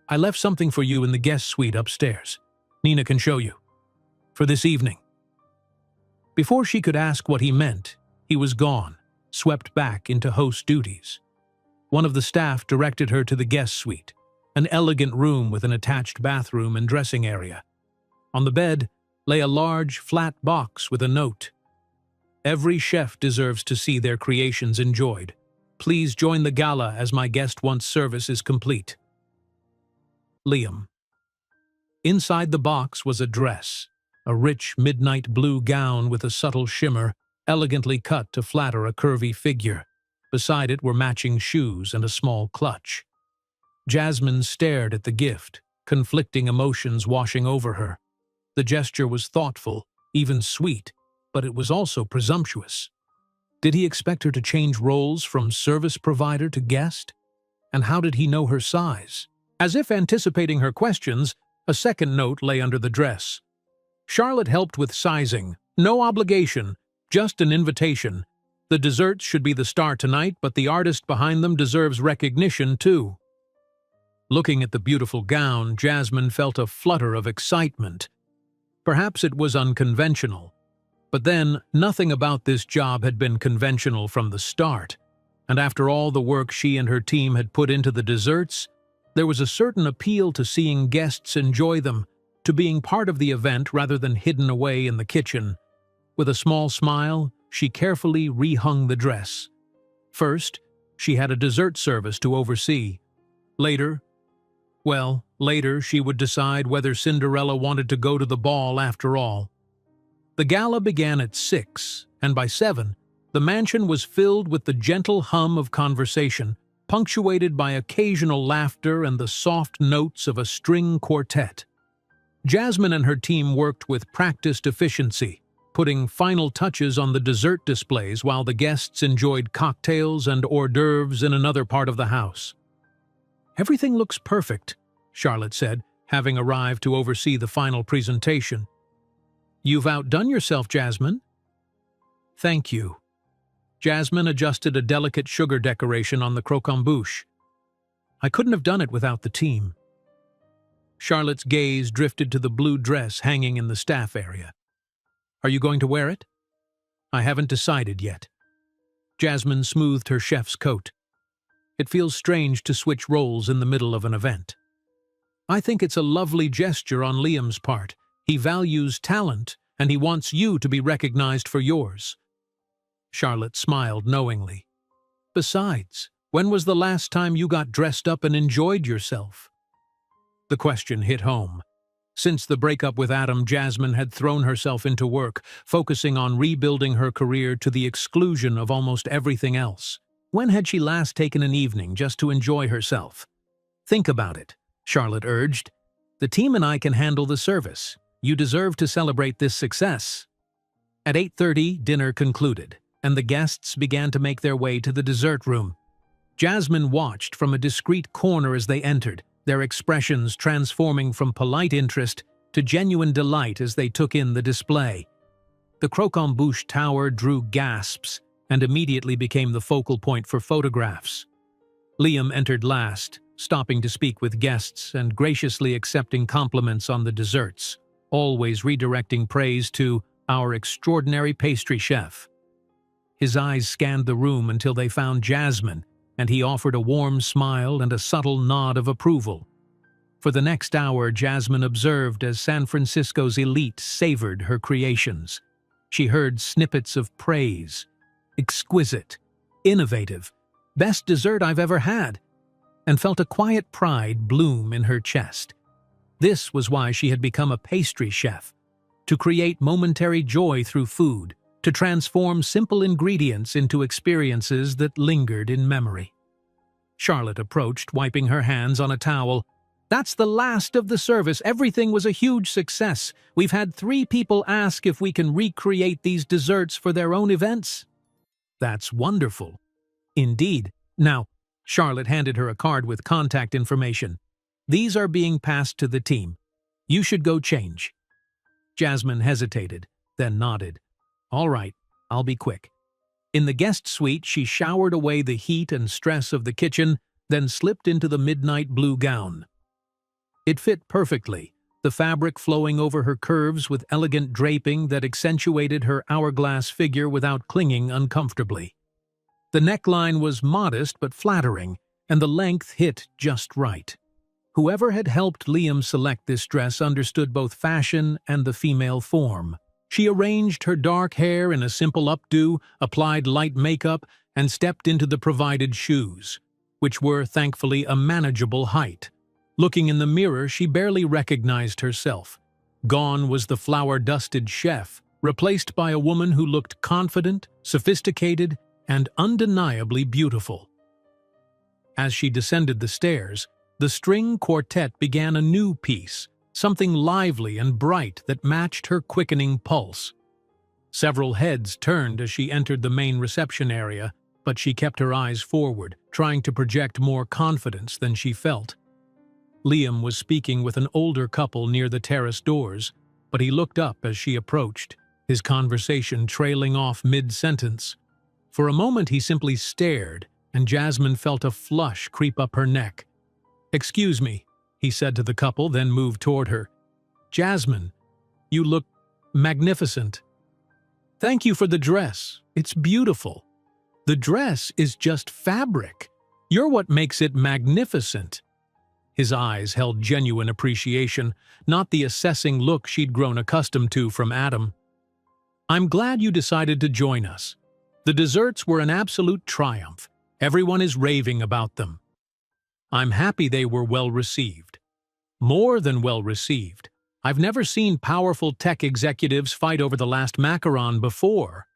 I left something for you in the guest suite upstairs. Nina can show you. For this evening. Before she could ask what he meant, he was gone, swept back into host duties. One of the staff directed her to the guest suite, an elegant room with an attached bathroom and dressing area. On the bed lay a large, flat box with a note. Every chef deserves to see their creations enjoyed. Please join the gala as my guest wants service is complete. Liam. Inside the box was a dress, a rich midnight blue gown with a subtle shimmer, elegantly cut to flatter a curvy figure. Beside it were matching shoes and a small clutch. Jasmine stared at the gift, conflicting emotions washing over her. The gesture was thoughtful, even sweet, but it was also presumptuous. Did he expect her to change roles from service provider to guest? And how did he know her size? As if anticipating her questions, a second note lay under the dress. Charlotte helped with sizing. No obligation, just an invitation. The desserts should be the star tonight, but the artist behind them deserves recognition too. Looking at the beautiful gown, Jasmine felt a flutter of excitement. Perhaps it was unconventional. But then, nothing about this job had been conventional from the start. And after all the work she and her team had put into the desserts, there was a certain appeal to seeing guests enjoy them, to being part of the event rather than hidden away in the kitchen. With a small smile, she carefully rehung the dress. First, she had a dessert service to oversee. Later, she would decide whether Cinderella wanted to go to the ball after all. The gala began at 6, and by 7, the mansion was filled with the gentle hum of conversation, punctuated by occasional laughter and the soft notes of a string quartet. Jasmine and her team worked with practiced efficiency, putting final touches on the dessert displays while the guests enjoyed cocktails and hors d'oeuvres in another part of the house. Everything looks perfect, Charlotte said, having arrived to oversee the final presentation. You've outdone yourself, Jasmine. Thank you. Jasmine adjusted a delicate sugar decoration on the croquembouche. I couldn't have done it without the team. Charlotte's gaze drifted to the blue dress hanging in the staff area. Are you going to wear it? I haven't decided yet. Jasmine smoothed her chef's coat. It feels strange to switch roles in the middle of an event. I think it's a lovely gesture on Liam's part. He values talent, and he wants you to be recognized for yours. Charlotte smiled knowingly. Besides, when was the last time you got dressed up and enjoyed yourself? The question hit home. Since the breakup with Adam, Jasmine had thrown herself into work, focusing on rebuilding her career to the exclusion of almost everything else. When had she last taken an evening just to enjoy herself? Think about it, Charlotte urged. The team and I can handle the service. You deserve to celebrate this success. At 8:30, dinner concluded, and the guests began to make their way to the dessert room. Jasmine watched from a discreet corner as they entered, their expressions transforming from polite interest to genuine delight as they took in the display. The croquembouche tower drew gasps and immediately became the focal point for photographs. Liam entered last, stopping to speak with guests and graciously accepting compliments on the desserts, always redirecting praise to our extraordinary pastry chef. His eyes scanned the room until they found Jasmine, and he offered a warm smile and a subtle nod of approval. For the next hour, Jasmine observed as San Francisco's elite savored her creations. She heard snippets of praise. Exquisite, innovative, best dessert I've ever had, and felt a quiet pride bloom in her chest. This was why she had become a pastry chef, to create momentary joy through food, to transform simple ingredients into experiences that lingered in memory. Charlotte approached, wiping her hands on a towel. "That's the last of the service. Everything was a huge success. We've had 3 people ask if we can recreate these desserts for their own events." "That's wonderful." "Indeed. Now," Charlotte handed her a card with contact information. "These are being passed to the team. You should go change." Jasmine hesitated, then nodded. "All right, I'll be quick." In the guest suite, she showered away the heat and stress of the kitchen, then slipped into the midnight blue gown. It fit perfectly, the fabric flowing over her curves with elegant draping that accentuated her hourglass figure without clinging uncomfortably. The neckline was modest but flattering, and the length hit just right. Whoever had helped Liam select this dress understood both fashion and the female form. She arranged her dark hair in a simple updo, applied light makeup, and stepped into the provided shoes, which were, thankfully, a manageable height. Looking in the mirror, she barely recognized herself. Gone was the flour-dusted chef, replaced by a woman who looked confident, sophisticated, and undeniably beautiful. As she descended the stairs, the string quartet began a new piece, something lively and bright that matched her quickening pulse. Several heads turned as she entered the main reception area, but she kept her eyes forward, trying to project more confidence than she felt. Liam was speaking with an older couple near the terrace doors, but he looked up as she approached, his conversation trailing off mid-sentence. For a moment he simply stared, and Jasmine felt a flush creep up her neck. "Excuse me," he said to the couple, then moved toward her. "Jasmine, you look magnificent." "Thank you for the dress. It's beautiful." "The dress is just fabric. You're what makes it magnificent." His eyes held genuine appreciation, not the assessing look she'd grown accustomed to from Adam. "I'm glad you decided to join us. The desserts were an absolute triumph. Everyone is raving about them." "I'm happy they were well received." "More than well received. I've never seen powerful tech executives fight over the last macaron before."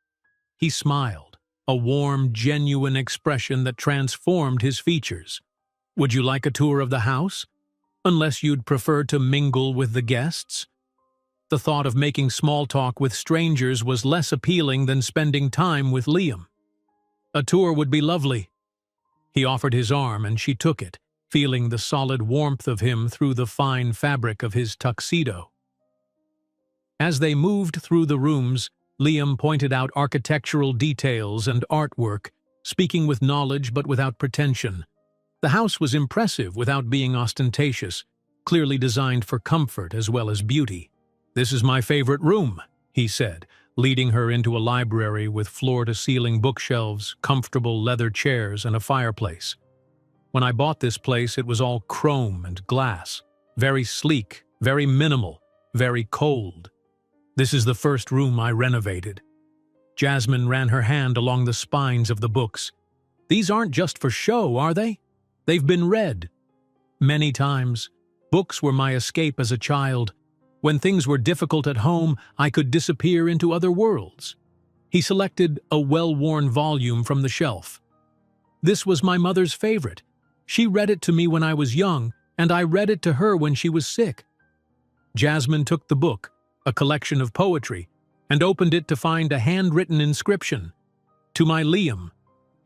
He smiled, a warm, genuine expression that transformed his features. "Would you like a tour of the house? Unless you'd prefer to mingle with the guests?" The thought of making small talk with strangers was less appealing than spending time with Liam. "A tour would be lovely." He offered his arm and she took it, feeling the solid warmth of him through the fine fabric of his tuxedo. As they moved through the rooms, Liam pointed out architectural details and artwork, speaking with knowledge but without pretension. The house was impressive without being ostentatious, clearly designed for comfort as well as beauty. "This is my favorite room," he said, leading her into a library with floor-to-ceiling bookshelves, comfortable leather chairs, and a fireplace. "When I bought this place, it was all chrome and glass. Very sleek, very minimal, very cold. This is the first room I renovated." Jasmine ran her hand along the spines of the books. "These aren't just for show, are they? They've been read." "Many times. Books were my escape as a child. When things were difficult at home, I could disappear into other worlds." He selected a well-worn volume from the shelf. "This was my mother's favorite. She read it to me when I was young, and I read it to her when she was sick." Jasmine took the book, a collection of poetry, and opened it to find a handwritten inscription. "To my Liam,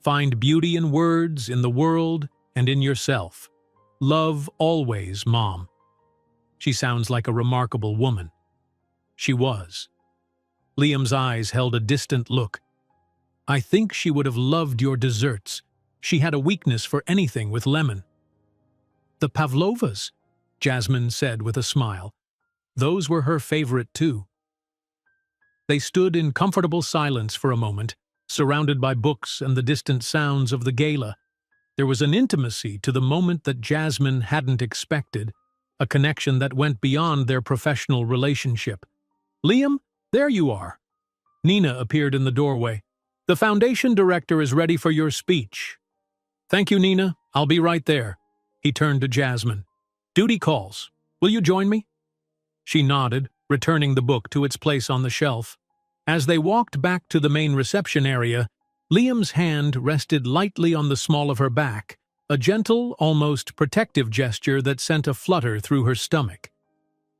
find beauty in words, in the world, and in yourself. Love always, Mom." She sounds like a remarkable woman. She was. Liam's eyes held a distant look. "I think she would have loved your desserts. She had a weakness for anything with lemon." "The pavlovas," Jasmine said with a smile. "Those were her favorite too." They stood in comfortable silence for a moment, surrounded by books and the distant sounds of the gala. There was an intimacy to the moment that Jasmine hadn't expected, a connection that went beyond their professional relationship. "Liam, there you are." Nina appeared in the doorway. "The foundation director is ready for your speech." "Thank you, Nina. I'll be right there." He turned to Jasmine. "Duty calls. Will you join me?" She nodded, returning the book to its place on the shelf. As they walked back to the main reception area, Liam's hand rested lightly on the small of her back, a gentle, almost protective gesture that sent a flutter through her stomach.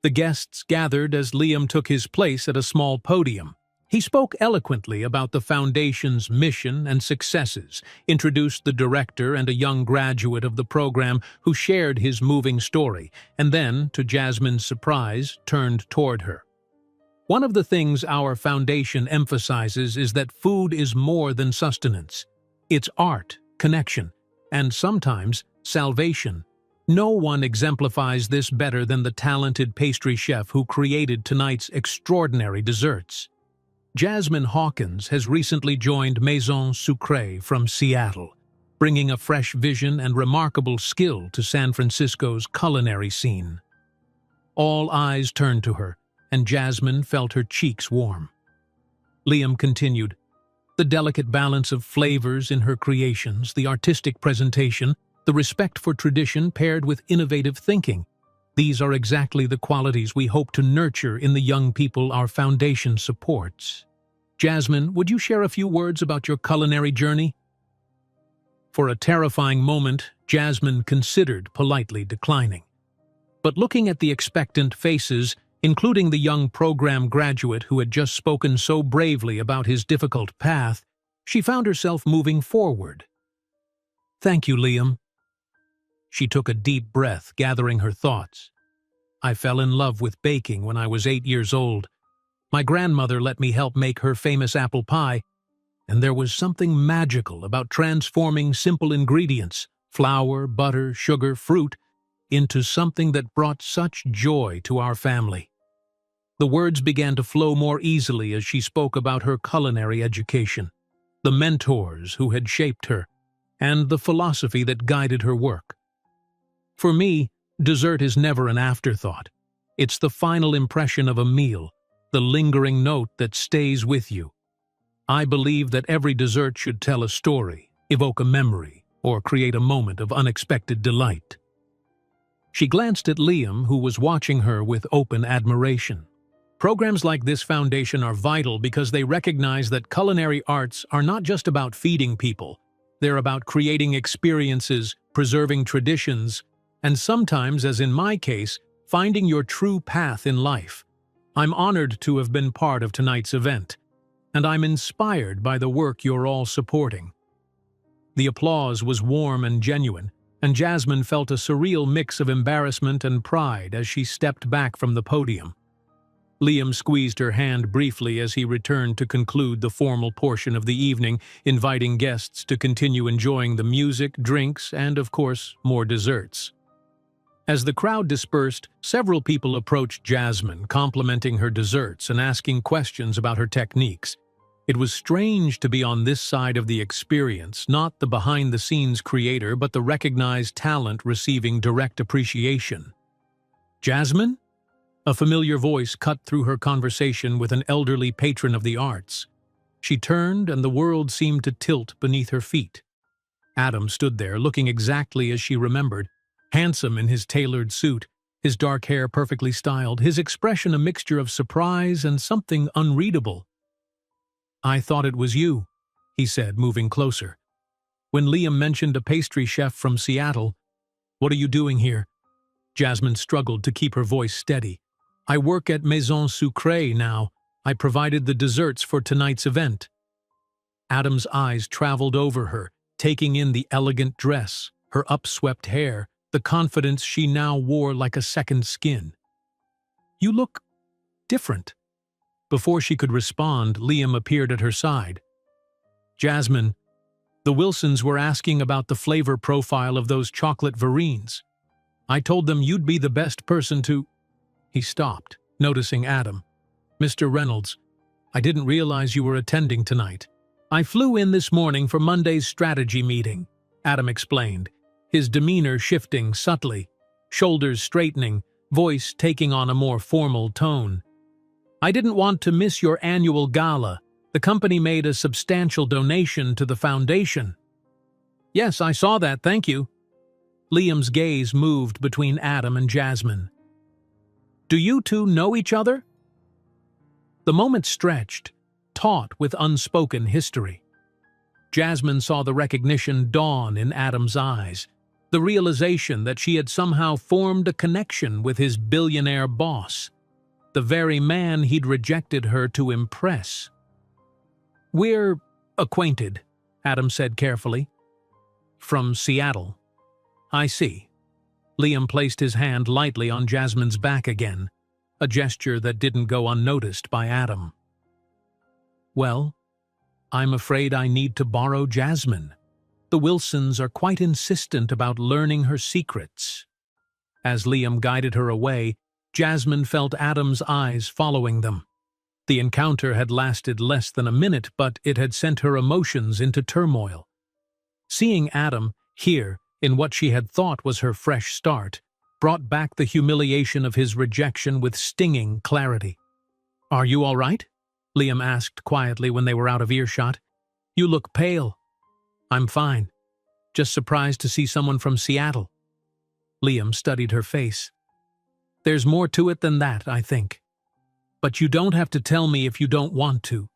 The guests gathered as Liam took his place at a small podium. He spoke eloquently about the foundation's mission and successes, introduced the director and a young graduate of the program who shared his moving story, and then, to Jasmine's surprise, turned toward her. One of the things our foundation emphasizes is that food is more than sustenance. It's art, connection, and sometimes salvation. No one exemplifies this better than the talented pastry chef who created tonight's extraordinary desserts. Jasmine Hawkins has recently joined Maison Sucrée from Seattle, bringing a fresh vision and remarkable skill to San Francisco's culinary scene. All eyes turned to her, and Jasmine felt her cheeks warm. Liam continued, "The delicate balance of flavors in her creations, the artistic presentation, the respect for tradition paired with innovative thinking. These are exactly the qualities we hope to nurture in the young people our foundation supports. Jasmine, would you share a few words about your culinary journey?" For a terrifying moment, Jasmine considered politely declining. But looking at the expectant faces, including the young program graduate who had just spoken so bravely about his difficult path, she found herself moving forward. "Thank you, Liam." She took a deep breath, gathering her thoughts. "I fell in love with baking when I was 8 years old. My grandmother let me help make her famous apple pie, and there was something magical about transforming simple ingredients, flour, butter, sugar, fruit, into something that brought such joy to our family." The words began to flow more easily as she spoke about her culinary education, the mentors who had shaped her, and the philosophy that guided her work. "For me, dessert is never an afterthought. It's the final impression of a meal, the lingering note that stays with you. I believe that every dessert should tell a story, evoke a memory, or create a moment of unexpected delight." She glanced at Liam, who was watching her with open admiration. Programs like this foundation are vital because they recognize that culinary arts are not just about feeding people. They're about creating experiences, preserving traditions, and sometimes, as in my case, finding your true path in life. I'm honored to have been part of tonight's event, and I'm inspired by the work you're all supporting. The applause was warm and genuine, and Jasmine felt a surreal mix of embarrassment and pride as she stepped back from the podium. Liam squeezed her hand briefly as he returned to conclude the formal portion of the evening, inviting guests to continue enjoying the music, drinks, and, of course, more desserts. As the crowd dispersed, several people approached Jasmine, complimenting her desserts and asking questions about her techniques. It was strange to be on this side of the experience, not the behind-the-scenes creator, but the recognized talent receiving direct appreciation. "Jasmine?" A familiar voice cut through her conversation with an elderly patron of the arts. She turned, and the world seemed to tilt beneath her feet. Adam stood there, looking exactly as she remembered, handsome in his tailored suit, his dark hair perfectly styled, his expression a mixture of surprise and something unreadable. "I thought it was you," he said, moving closer. When Liam mentioned a pastry chef from Seattle, "What are you doing here?" Jasmine struggled to keep her voice steady. "I work at Maison Sucrée now. I provided the desserts for tonight's event." Adam's eyes traveled over her, taking in the elegant dress, her upswept hair, the confidence she now wore like a second skin. "You look different." Before she could respond, Liam appeared at her side. "Jasmine, the Wilsons were asking about the flavor profile of those chocolate verines. I told them you'd be the best person to—" He stopped, noticing Adam. "Mr. Reynolds, I didn't realize you were attending tonight. I flew in this morning for Monday's strategy meeting," Adam explained, his demeanor shifting subtly, shoulders straightening, voice taking on a more formal tone. "I didn't want to miss your annual gala. The company made a substantial donation to the foundation." "Yes, I saw that, thank you." Liam's gaze moved between Adam and Jasmine. "Do you two know each other?" The moment stretched, taut with unspoken history. Jasmine saw the recognition dawn in Adam's eyes, the realization that she had somehow formed a connection with his billionaire boss, the very man he'd rejected her to impress. "We're acquainted," Adam said carefully. "From Seattle." "I see." Liam placed his hand lightly on Jasmine's back again, a gesture that didn't go unnoticed by Adam. "Well, I'm afraid I need to borrow Jasmine. The Wilsons are quite insistent about learning her secrets." As Liam guided her away, Jasmine felt Adam's eyes following them. The encounter had lasted less than a minute, but it had sent her emotions into turmoil. Seeing Adam here, in what she had thought was her fresh start, brought back the humiliation of his rejection with stinging clarity. "Are you all right?" Liam asked quietly when they were out of earshot. "You look pale." "I'm fine. Just surprised to see someone from Seattle." Liam studied her face. "There's more to it than that, I think. But you don't have to tell me if you don't want to."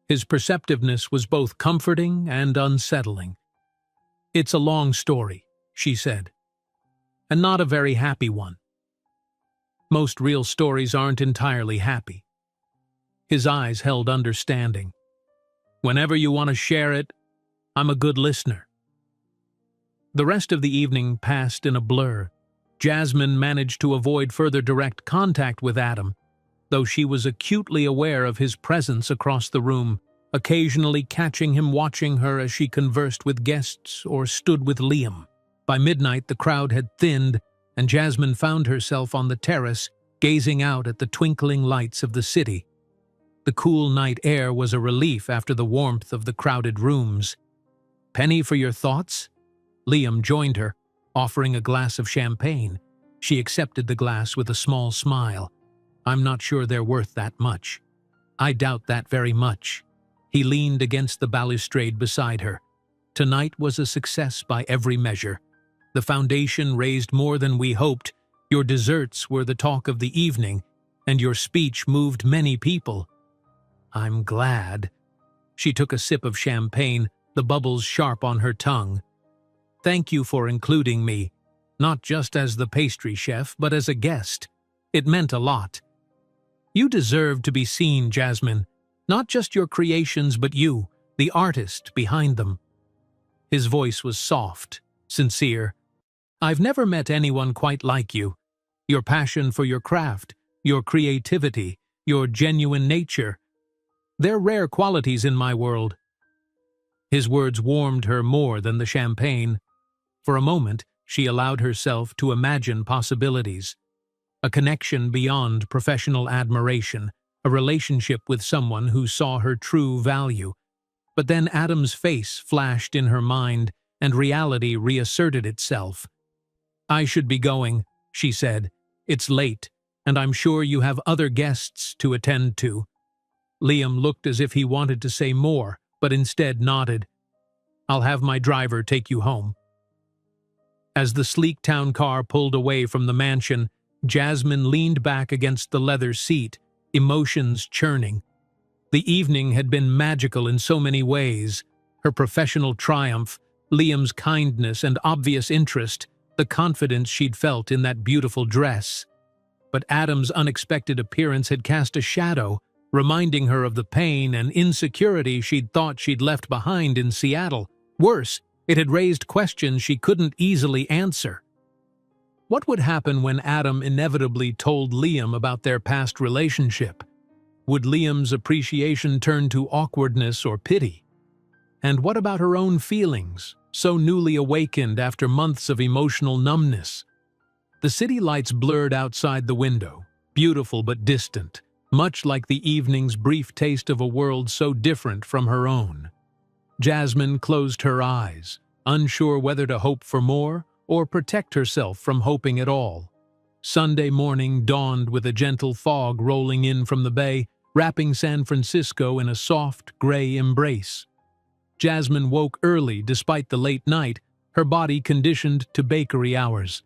His perceptiveness was both comforting and unsettling. "It's a long story," she said, "and not a very happy one. Most real stories aren't entirely happy." His eyes held understanding. "Whenever you want to share it, I'm a good listener." The rest of the evening passed in a blur. Jasmine managed to avoid further direct contact with Adam, though she was acutely aware of his presence across the room, occasionally catching him watching her as she conversed with guests or stood with Liam. By midnight, the crowd had thinned, and Jasmine found herself on the terrace, gazing out at the twinkling lights of the city. The cool night air was a relief after the warmth of the crowded rooms. "Penny for your thoughts?" Liam joined her, offering a glass of champagne. She accepted the glass with a small smile. "I'm not sure they're worth that much." "I doubt that very much." He leaned against the balustrade beside her. "Tonight was a success by every measure. The foundation raised more than we hoped. Your desserts were the talk of the evening, and your speech moved many people." "I'm glad." She took a sip of champagne, the bubbles sharp on her tongue. "Thank you for including me, not just as the pastry chef, but as a guest. It meant a lot." "You deserve to be seen, Jasmine. Not just your creations, but you, the artist behind them." His voice was soft, sincere. "I've never met anyone quite like you. Your passion for your craft, your creativity, your genuine nature. They're rare qualities in my world." His words warmed her more than the champagne. For a moment, she allowed herself to imagine possibilities. A connection beyond professional admiration, a relationship with someone who saw her true value. But then Adam's face flashed in her mind, and reality reasserted itself. "I should be going," she said. "It's late, and I'm sure you have other guests to attend to." Liam looked as if he wanted to say more, but instead nodded. "I'll have my driver take you home." As the sleek town car pulled away from the mansion, Jasmine leaned back against the leather seat, emotions churning. The evening had been magical in so many ways. Her professional triumph, Liam's kindness and obvious interest, the confidence she'd felt in that beautiful dress. But Adam's unexpected appearance had cast a shadow, reminding her of the pain and insecurity she'd thought she'd left behind in Seattle. Worse, it had raised questions she couldn't easily answer. What would happen when Adam inevitably told Liam about their past relationship? Would Liam's appreciation turn to awkwardness or pity? And what about her own feelings, so newly awakened after months of emotional numbness? The city lights blurred outside the window, beautiful but distant, much like the evening's brief taste of a world so different from her own. Jasmine closed her eyes, unsure whether to hope for more or protect herself from hoping at all. Sunday morning dawned with a gentle fog rolling in from the bay, wrapping San Francisco in a soft, gray embrace. Jasmine woke early despite the late night, her body conditioned to bakery hours.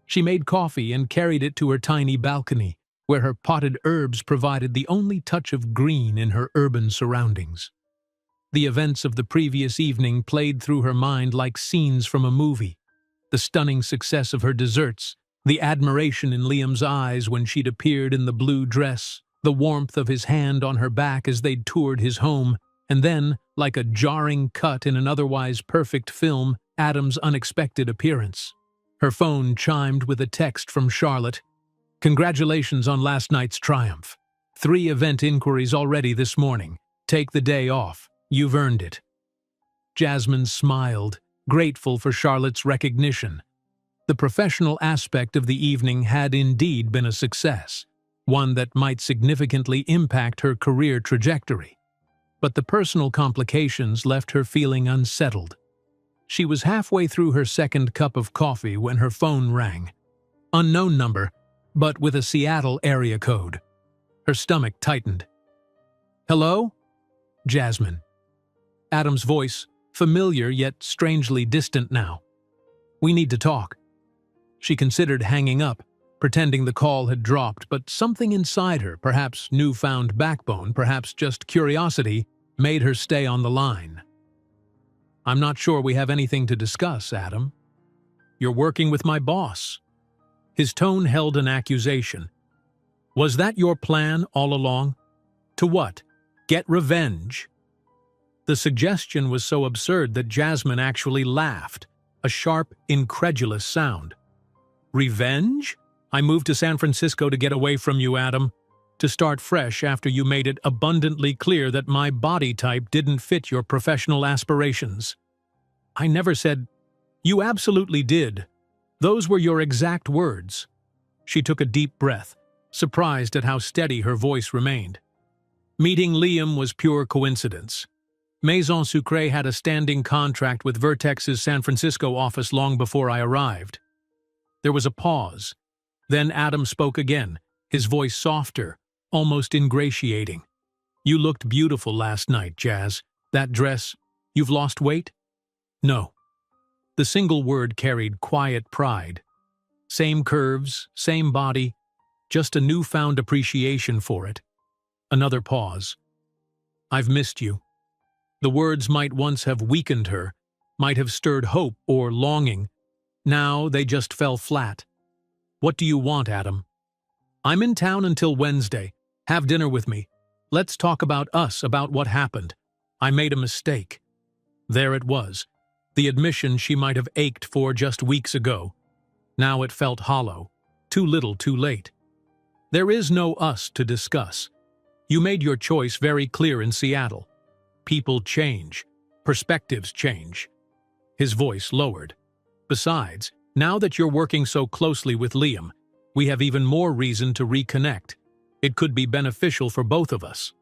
She made coffee and carried it to her tiny balcony, where her potted herbs provided the only touch of green in her urban surroundings. The events of the previous evening played through her mind like scenes from a movie. The stunning success of her desserts, the admiration in Liam's eyes when she'd appeared in the blue dress, the warmth of his hand on her back as they'd toured his home, and then, like a jarring cut in an otherwise perfect film, Adam's unexpected appearance. Her phone chimed with a text from Charlotte. "Congratulations on last night's triumph. 3 event inquiries already this morning. Take the day off. You've earned it." Jasmine smiled, grateful for Charlotte's recognition. The professional aspect of the evening had indeed been a success, one that might significantly impact her career trajectory. But the personal complications left her feeling unsettled. She was halfway through her second cup of coffee when her phone rang. Unknown number, but with a Seattle area code. Her stomach tightened. "Hello?" Jasmine. Adam's voice, familiar yet strangely distant now. "We need to talk." She considered hanging up, pretending the call had dropped, but something inside her, perhaps newfound backbone, perhaps just curiosity, made her stay on the line. "I'm not sure we have anything to discuss, Adam. You're working with my boss." His tone held an accusation. "Was that your plan all along? To what? Get revenge?" The suggestion was so absurd that Jasmine actually laughed, a sharp, incredulous sound. "Revenge? I moved to San Francisco to get away from you, Adam. To start fresh after you made it abundantly clear that my body type didn't fit your professional aspirations." "I never said—" "You absolutely did. Those were your exact words." She took a deep breath, surprised at how steady her voice remained. "Meeting Liam was pure coincidence. Maison Sucré had a standing contract with Vertex's San Francisco office long before I arrived." There was a pause. Then Adam spoke again, his voice softer, almost ingratiating. "You looked beautiful last night, Jazz. That dress— You've lost weight?" "No." The single word carried quiet pride. Same curves, same body, just a newfound appreciation for it. Another pause. "I've missed you." The words might once have weakened her, might have stirred hope or longing. Now they just fell flat. "What do you want, Adam?" "I'm in town until Wednesday. Have dinner with me. Let's talk about us, about what happened. I made a mistake." There it was, the admission she might have ached for just weeks ago. Now it felt hollow, too little too late. "There is no us to discuss. You made your choice very clear in Seattle. People change. Perspectives change." His voice lowered. "Besides, now that you're working so closely with Liam, we have even more reason to reconnect. It could be beneficial for both of us."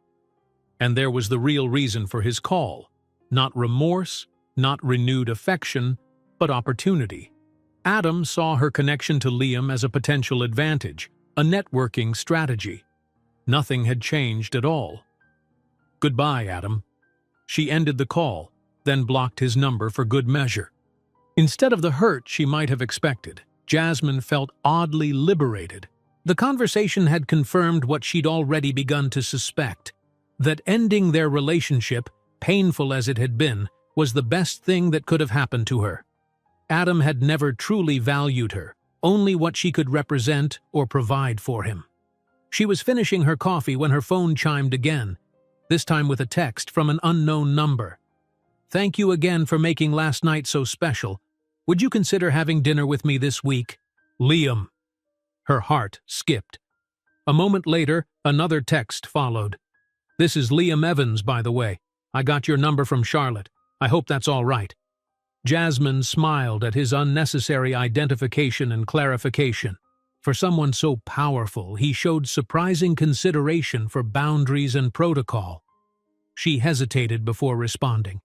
And there was the real reason for his call. Not remorse, not renewed affection, but opportunity. Adam saw her connection to Liam as a potential advantage, a networking strategy. Nothing had changed at all. "Goodbye, Adam." She ended the call, then blocked his number for good measure. Instead of the hurt she might have expected, Jasmine felt oddly liberated. The conversation had confirmed what she'd already begun to suspect, that ending their relationship, painful as it had been, was the best thing that could have happened to her. Adam had never truly valued her, only what she could represent or provide for him. She was finishing her coffee when her phone chimed again, this time with a text from an unknown number. "Thank you again for making last night so special. Would you consider having dinner with me this week? Liam." Her heart skipped. A moment later, another text followed. "This is Liam Evans, by the way. I got your number from Charlotte. I hope that's all right." Jasmine smiled at his unnecessary identification and clarification. For someone so powerful, he showed surprising consideration for boundaries and protocol. She hesitated before responding.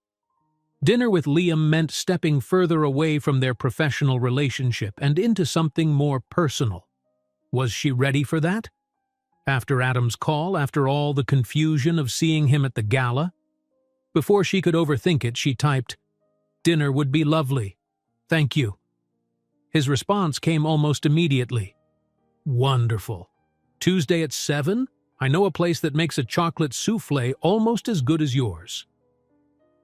Dinner with Liam meant stepping further away from their professional relationship and into something more personal. Was she ready for that? After Adam's call, after all the confusion of seeing him at the gala? Before she could overthink it, she typed, "Dinner would be lovely. Thank you." His response came almost immediately. "Wonderful." Tuesday at 7? I know a place that makes a chocolate soufflé almost as good as yours.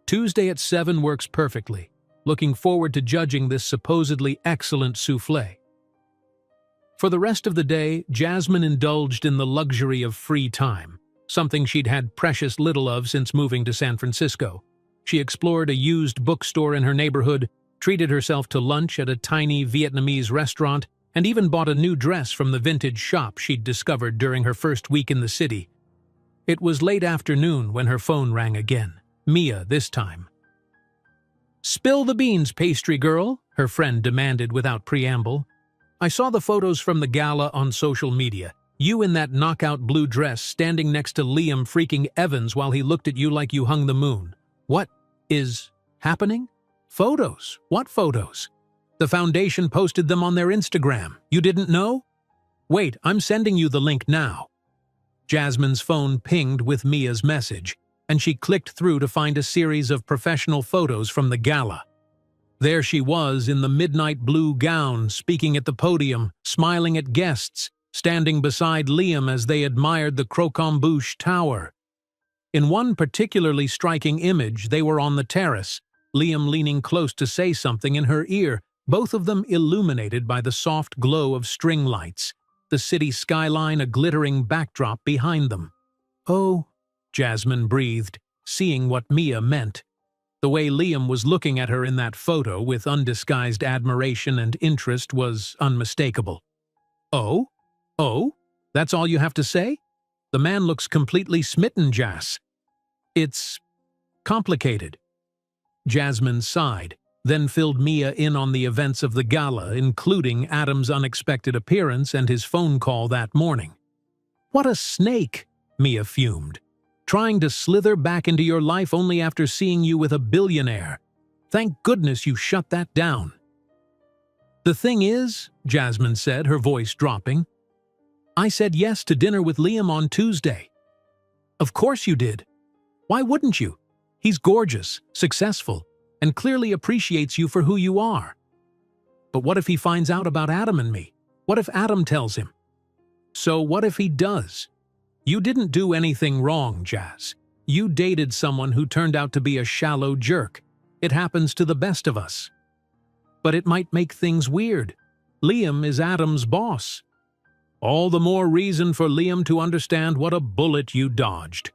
Tuesday at 7 works perfectly. Looking forward to judging this supposedly excellent soufflé. For the rest of the day, Jasmine indulged in the luxury of free time, something she'd had precious little of since moving to San Francisco. She explored a used bookstore in her neighborhood, treated herself to lunch at a tiny Vietnamese restaurant, and even bought a new dress from the vintage shop she'd discovered during her first week in the city. It was late afternoon when her phone rang again. Mia this time. "Spill the beans, pastry girl," her friend demanded without preamble. "I saw the photos from the gala on social media. You in that knockout blue dress standing next to Liam freaking Evans while he looked at you like you hung the moon. What is happening? Photos? What photos? The foundation posted them on their Instagram. You didn't know? Wait, I'm sending you the link now." Jasmine's phone pinged with Mia's message, and she clicked through to find a series of professional photos from the gala. There she was in the midnight blue gown, speaking at the podium, smiling at guests, standing beside Liam as they admired the Croquembouche Tower. In one particularly striking image, they were on the terrace, Liam leaning close to say something in her ear, both of them illuminated by the soft glow of string lights, the city skyline a glittering backdrop behind them. "Oh," Jasmine breathed, seeing what Mia meant. The way Liam was looking at her in that photo with undisguised admiration and interest was unmistakable. "Oh? Oh? That's all you have to say? The man looks completely smitten, Jas. It's complicated." Jasmine sighed, then filled Mia in on the events of the gala, including Adam's unexpected appearance and his phone call that morning. "What a snake," Mia fumed. "Trying to slither back into your life only after seeing you with a billionaire. Thank goodness you shut that down." "The thing is," Jasmine said, her voice dropping, "I said yes to dinner with Liam on Tuesday." "Of course you did. Why wouldn't you? He's gorgeous, successful, and clearly appreciates you for who you are. But what if he finds out about Adam and me? What if Adam tells him? So what if he does? You didn't do anything wrong, Jas. You dated someone who turned out to be a shallow jerk. It happens to the best of us. But it might make things weird. Liam is Adam's boss. All the more reason for Liam to understand what a bullet you dodged.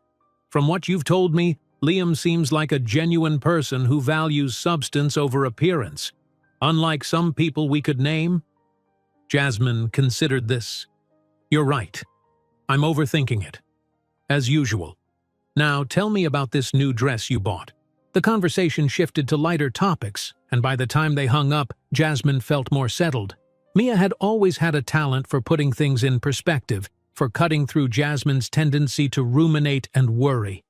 From what you've told me, Liam seems like a genuine person who values substance over appearance, unlike some people we could name." Jasmine considered this. "You're right. I'm overthinking it. As usual. Now tell me about this new dress you bought." The conversation shifted to lighter topics, and by the time they hung up, Jasmine felt more settled. Mia had always had a talent for putting things in perspective, for cutting through Jasmine's tendency to ruminate and worry.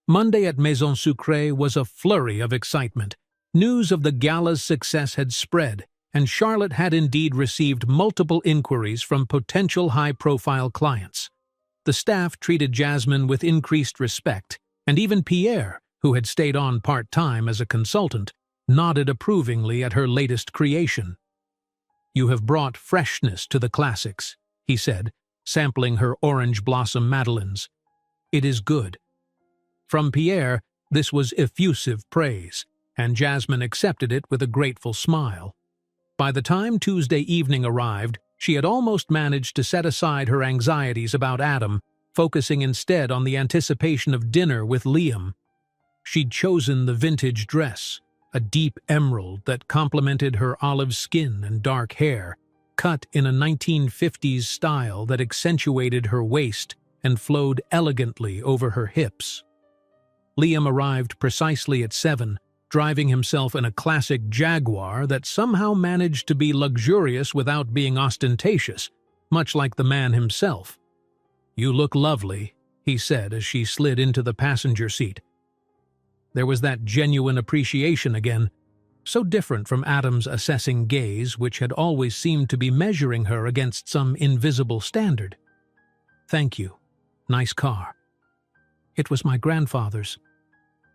Monday at Maison Sucrée was a flurry of excitement. News of the gala's success had spread, and Charlotte had indeed received multiple inquiries from potential high-profile clients. The staff treated Jasmine with increased respect, and even Pierre, who had stayed on part-time as a consultant, nodded approvingly at her latest creation. "You have brought freshness to the classics," he said, sampling her orange blossom madeleines. "It is good." From Pierre, this was effusive praise, and Jasmine accepted it with a grateful smile. By the time Tuesday evening arrived, she had almost managed to set aside her anxieties about Adam, focusing instead on the anticipation of dinner with Liam. She'd chosen the vintage dress, a deep emerald that complemented her olive skin and dark hair, cut in a 1950s style that accentuated her waist and flowed elegantly over her hips. Liam arrived precisely at 7, driving himself in a classic Jaguar that somehow managed to be luxurious without being ostentatious, much like the man himself. "You look lovely," he said as she slid into the passenger seat. There was that genuine appreciation again, so different from Adam's assessing gaze, which had always seemed to be measuring her against some invisible standard. "Thank you. Nice car." "It was my grandfather's.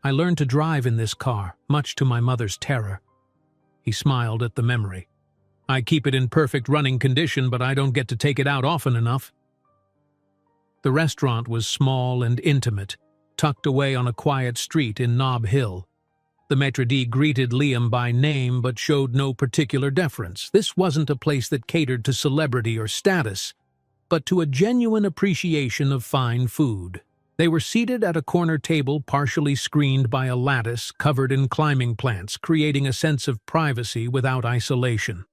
I learned to drive in this car, much to my mother's terror." He smiled at the memory. "I keep it in perfect running condition, but I don't get to take it out often enough." The restaurant was small and intimate, tucked away on a quiet street in Nob Hill. The maitre d' greeted Liam by name but showed no particular deference. This wasn't a place that catered to celebrity or status, but to a genuine appreciation of fine food. They were seated at a corner table partially screened by a lattice covered in climbing plants, creating a sense of privacy without isolation.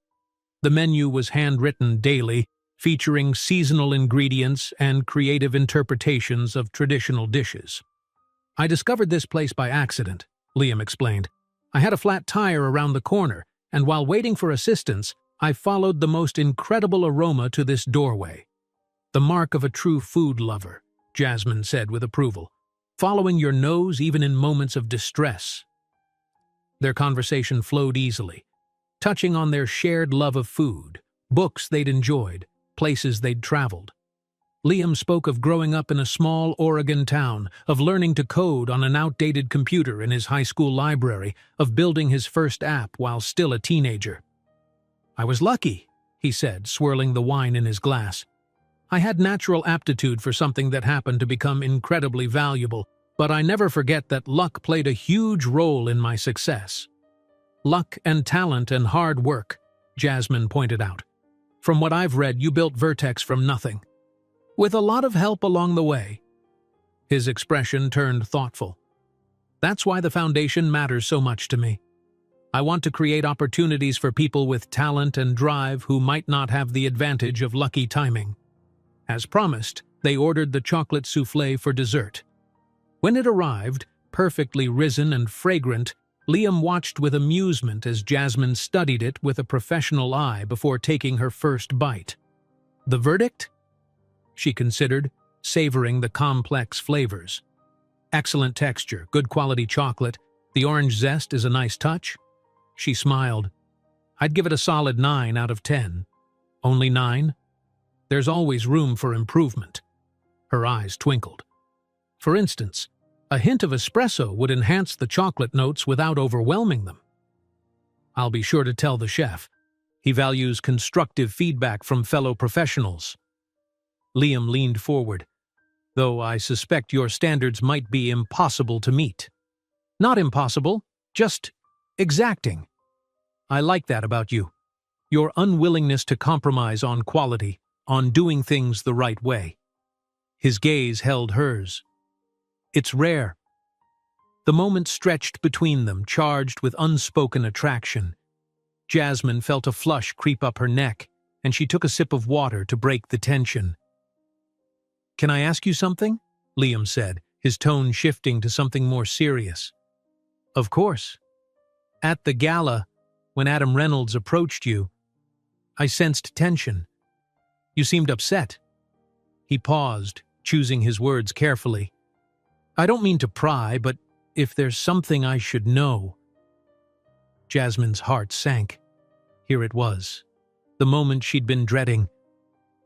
The menu was handwritten daily, featuring seasonal ingredients and creative interpretations of traditional dishes. "I discovered this place by accident," Liam explained. "I had a flat tire around the corner, and while waiting for assistance, I followed the most incredible aroma to this doorway." "The mark of a true food lover," Jasmine said with approval. "Following your nose even in moments of distress." Their conversation flowed easily, touching on their shared love of food, books they'd enjoyed, places they'd traveled. Liam spoke of growing up in a small Oregon town, of learning to code on an outdated computer in his high school library, of building his first app while still a teenager. "I was lucky," he said, swirling the wine in his glass. "I had natural aptitude for something that happened to become incredibly valuable, but I never forget that luck played a huge role in my success." "Luck and talent and hard work," Jasmine pointed out. "From what I've read, you built Vertex from nothing. With a lot of help along the way." His expression turned thoughtful. "That's why the foundation matters so much to me. I want to create opportunities for people with talent and drive who might not have the advantage of lucky timing." As promised, they ordered the chocolate soufflé for dessert. When it arrived, perfectly risen and fragrant, Liam watched with amusement as Jasmine studied it with a professional eye before taking her first bite. "The verdict?" she considered, savoring the complex flavors. "Excellent texture, good quality chocolate. The orange zest is a nice touch." She smiled. "I'd give it a solid 9 out of 10. "Only 9? There's always room for improvement." Her eyes twinkled. "For instance, a hint of espresso would enhance the chocolate notes without overwhelming them." "I'll be sure to tell the chef. He values constructive feedback from fellow professionals." Liam leaned forward. "Though I suspect your standards might be impossible to meet." "Not impossible, just exacting. I like that about you. Your unwillingness to compromise on quality, on doing things the right way." His gaze held hers. "It's rare." The moment stretched between them, charged with unspoken attraction. Jasmine felt a flush creep up her neck, and she took a sip of water to break the tension. "Can I ask you something?" Liam said, his tone shifting to something more serious. "Of course. At the gala, when Adam Reynolds approached you, I sensed tension. You seemed upset." He paused, choosing his words carefully. "I don't mean to pry, but if there's something I should know." Jasmine's heart sank. Here it was, the moment she'd been dreading.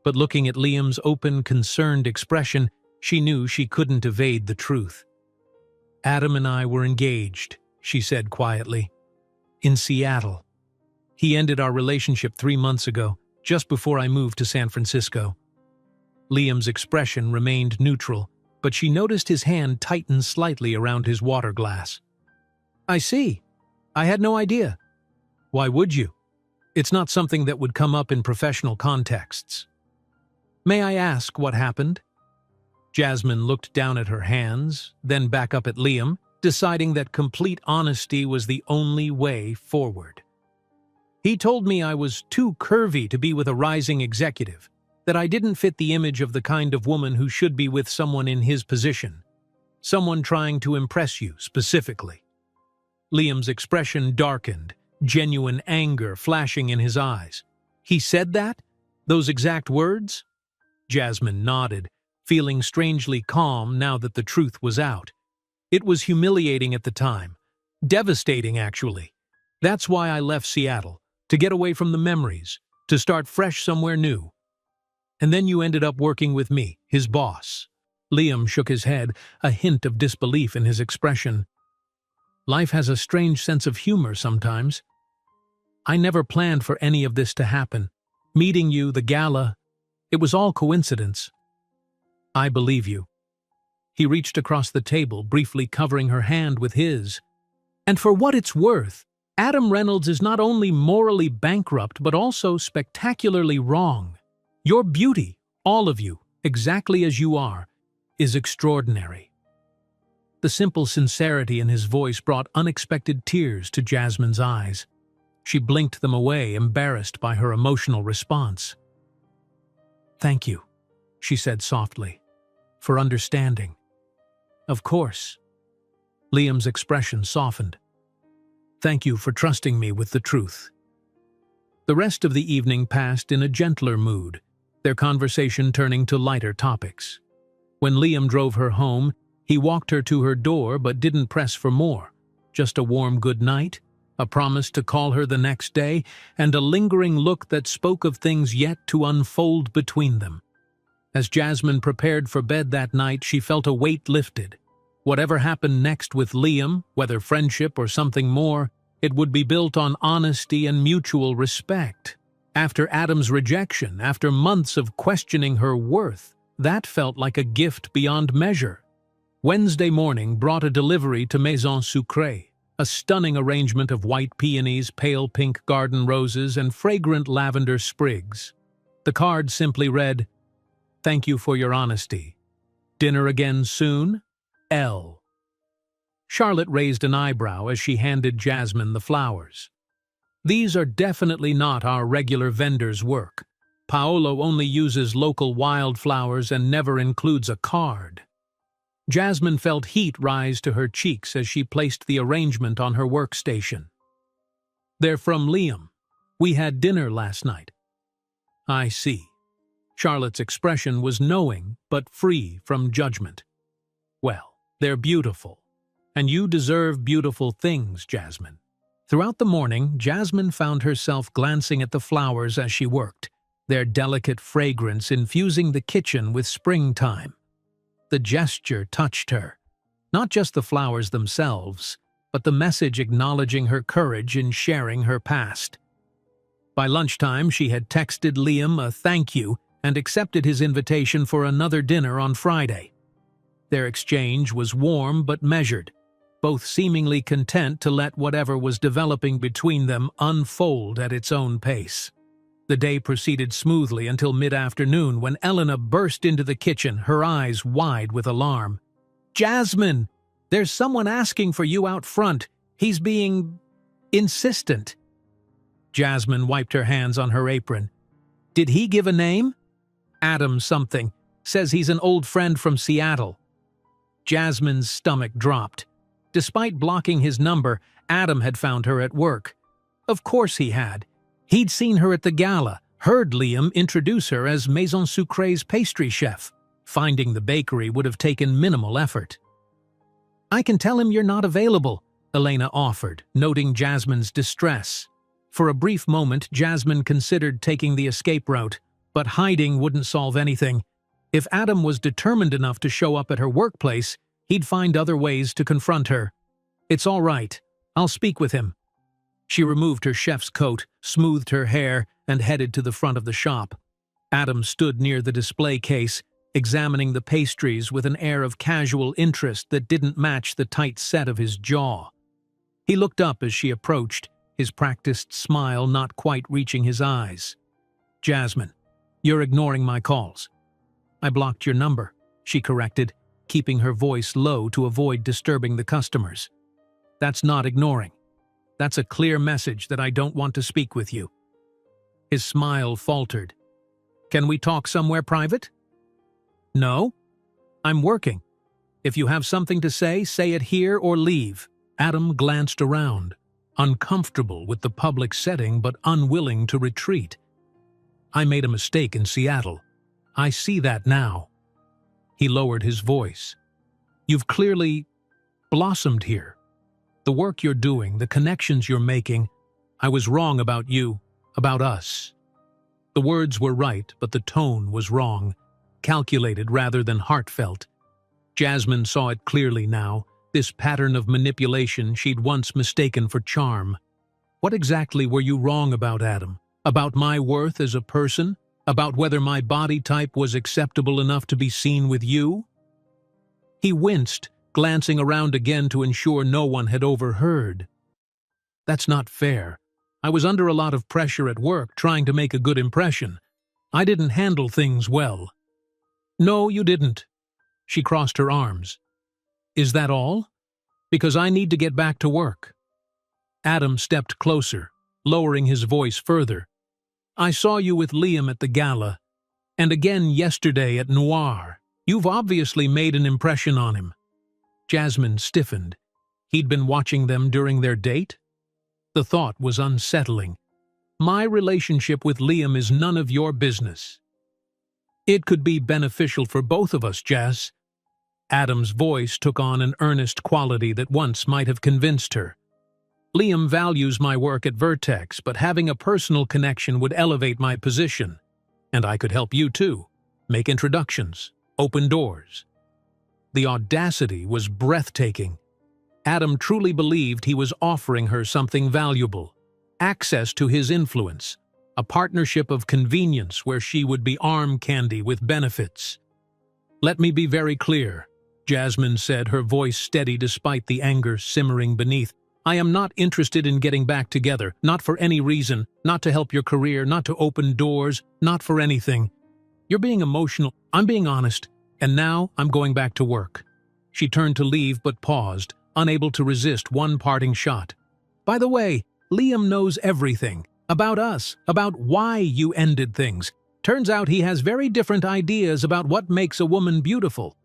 But looking at Liam's open, concerned expression, she knew she couldn't evade the truth. "Adam and I were engaged," she said quietly. "In Seattle. He ended our relationship 3 months ago, just before I moved to San Francisco." Liam's expression remained neutral, but she noticed his hand tighten slightly around his water glass. "I see. I had no idea." "Why would you? It's not something that would come up in professional contexts." "May I ask what happened?" Jasmine looked down at her hands, then back up at Liam, deciding that complete honesty was the only way forward. "He told me I was too curvy to be with a rising executive, that I didn't fit the image of the kind of woman who should be with someone in his position, someone trying to impress you specifically." Liam's expression darkened, genuine anger flashing in his eyes. "He said that? Those exact words?" Jasmine nodded, feeling strangely calm now that the truth was out. "It was humiliating at the time. Devastating, actually. That's why I left Seattle, to get away from the memories, to start fresh somewhere new. And then you ended up working with me, his boss." Liam shook his head, a hint of disbelief in his expression. "Life has a strange sense of humor sometimes. I never planned for any of this to happen. Meeting you, the gala, it was all coincidence." I believe you. He reached across the table, briefly covering her hand with his. And for what it's worth, Adam Reynolds is not only morally bankrupt but also spectacularly wrong. Your beauty, all of you, exactly as you are, is extraordinary. The simple sincerity in his voice brought unexpected tears to Jasmine's eyes. She blinked them away, embarrassed by her emotional response. "Thank you," she said softly, "for understanding." "Of course." Liam's expression softened. "Thank you for trusting me with the truth." The rest of the evening passed in a gentler mood, their conversation turning to lighter topics. When Liam drove her home, he walked her to her door but didn't press for more. Just a warm good night, a promise to call her the next day, and a lingering look that spoke of things yet to unfold between them. As Jasmine prepared for bed that night, she felt a weight lifted. Whatever happened next with Liam, whether friendship or something more, it would be built on honesty and mutual respect. After Adam's rejection, after months of questioning her worth, that felt like a gift beyond measure. Wednesday morning brought a delivery to Maison Sucrée, a stunning arrangement of white peonies, pale pink garden roses, and fragrant lavender sprigs. The card simply read, "Thank you for your honesty. Dinner again soon? L." Charlotte raised an eyebrow as she handed Jasmine the flowers. "These are definitely not our regular vendor's work. Paolo only uses local wildflowers and never includes a card." Jasmine felt heat rise to her cheeks as she placed the arrangement on her workstation. "They're from Liam. We had dinner last night." "I see." Charlotte's expression was knowing but free from judgment. "Well, they're beautiful. And you deserve beautiful things, Jasmine." Throughout the morning, Jasmine found herself glancing at the flowers as she worked, their delicate fragrance infusing the kitchen with springtime. The gesture touched her, not just the flowers themselves, but the message acknowledging her courage in sharing her past. By lunchtime, she had texted Liam a thank you and accepted his invitation for another dinner on Friday. Their exchange was warm but measured, both seemingly content to let whatever was developing between them unfold at its own pace. The day proceeded smoothly until mid-afternoon when Elena burst into the kitchen, her eyes wide with alarm. "Jasmine, there's someone asking for you out front. He's being insistent." Jasmine wiped her hands on her apron. "Did he give a name?" "Adam something. Says he's an old friend from Seattle." Jasmine's stomach dropped. Despite blocking his number, Adam had found her at work. Of course he had. He'd seen her at the gala, heard Liam introduce her as Maison Sucré's pastry chef. Finding the bakery would have taken minimal effort. "I can tell him you're not available," Elena offered, noting Jasmine's distress. For a brief moment, Jasmine considered taking the escape route, but hiding wouldn't solve anything. If Adam was determined enough to show up at her workplace, he'd find other ways to confront her. "It's all right. I'll speak with him." She removed her chef's coat, smoothed her hair, and headed to the front of the shop. Adam stood near the display case, examining the pastries with an air of casual interest that didn't match the tight set of his jaw. He looked up as she approached, his practiced smile not quite reaching his eyes. "Jasmine, you're ignoring my calls." "I blocked your number," she corrected, keeping her voice low to avoid disturbing the customers. "That's not ignoring. That's a clear message that I don't want to speak with you." His smile faltered. "Can we talk somewhere private?" "No. I'm working. If you have something to say it here or leave." Adam glanced around, uncomfortable with the public setting but unwilling to retreat. "I made a mistake in Seattle. I see that now." He lowered his voice. "You've clearly blossomed here. The work you're doing, the connections you're making, I was wrong about you, about us." The words were right, but the tone was wrong, calculated rather than heartfelt. Jasmine saw it clearly now, this pattern of manipulation she'd once mistaken for charm. "What exactly were you wrong about, Adam? About my worth as a person? About whether my body type was acceptable enough to be seen with you? He winced, glancing around again to ensure no one had overheard. That's not fair. I was under a lot of pressure at work trying to make a good impression. I didn't handle things well. No, you didn't. She crossed her arms. Is that all? Because I need to get back to work. Adam stepped closer, lowering his voice further. I saw you with Liam at the gala, and again yesterday at Noir. You've obviously made an impression on him. Jasmine stiffened. He'd been watching them during their date? The thought was unsettling. My relationship with Liam is none of your business. It could be beneficial for both of us, Jazz. Adam's voice took on an earnest quality that once might have convinced her. Liam values my work at Vertex, but having a personal connection would elevate my position. And I could help you too. Make introductions. Open doors. The audacity was breathtaking. Adam truly believed he was offering her something valuable. Access to his influence. A partnership of convenience where she would be arm candy with benefits. Let me be very clear, Jasmine said, her voice steady despite the anger simmering beneath. I am not interested in getting back together, not for any reason, not to help your career, not to open doors, not for anything. You're being emotional, I'm being honest, and now I'm going back to work. She turned to leave but paused, unable to resist one parting shot. By the way, Liam knows everything. About us, about why you ended things. Turns out he has very different ideas about what makes a woman beautiful.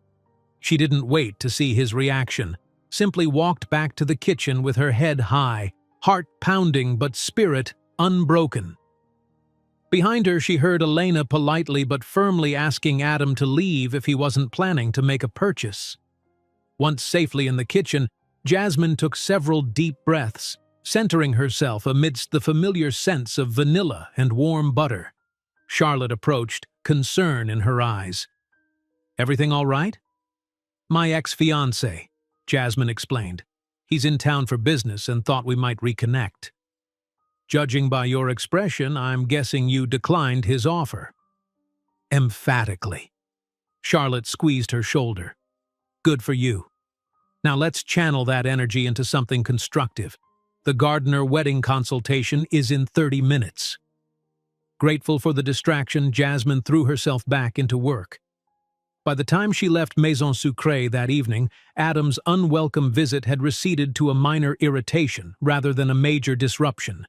She didn't wait to see his reaction, simply walked back to the kitchen with her head high, heart pounding but spirit unbroken. Behind her she heard Elena politely but firmly asking Adam to leave if he wasn't planning to make a purchase. Once safely in the kitchen, Jasmine took several deep breaths, centering herself amidst the familiar scents of vanilla and warm butter. Charlotte approached, concern in her eyes. Everything all right? My ex-fiancé, Jasmine explained. He's in town for business and thought we might reconnect. Judging by your expression, I'm guessing you declined his offer. Emphatically. Charlotte squeezed her shoulder. Good for you. Now let's channel that energy into something constructive. The Gardner wedding consultation is in 30 minutes. Grateful for the distraction, Jasmine threw herself back into work. By the time she left Maison Sucrée that evening, Adam's unwelcome visit had receded to a minor irritation rather than a major disruption.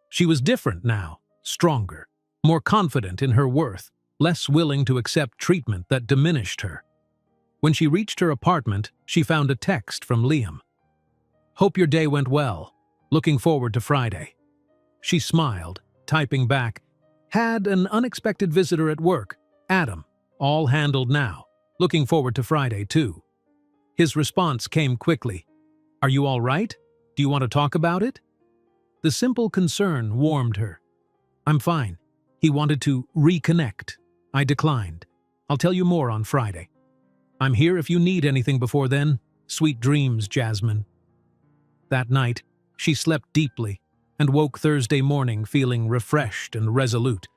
She was different now, stronger, more confident in her worth, less willing to accept treatment that diminished her. When she reached her apartment, she found a text from Liam. Hope your day went well. Looking forward to Friday. She smiled, typing back, had an unexpected visitor at work, Adam, all handled now. Looking forward to Friday too. His response came quickly. Are you all right? Do you want to talk about it? The simple concern warmed her. I'm fine. He wanted to reconnect. I declined. I'll tell you more on Friday. I'm here if you need anything before then. Sweet dreams, Jasmine. That night, she slept deeply and woke Thursday morning feeling refreshed and resolute.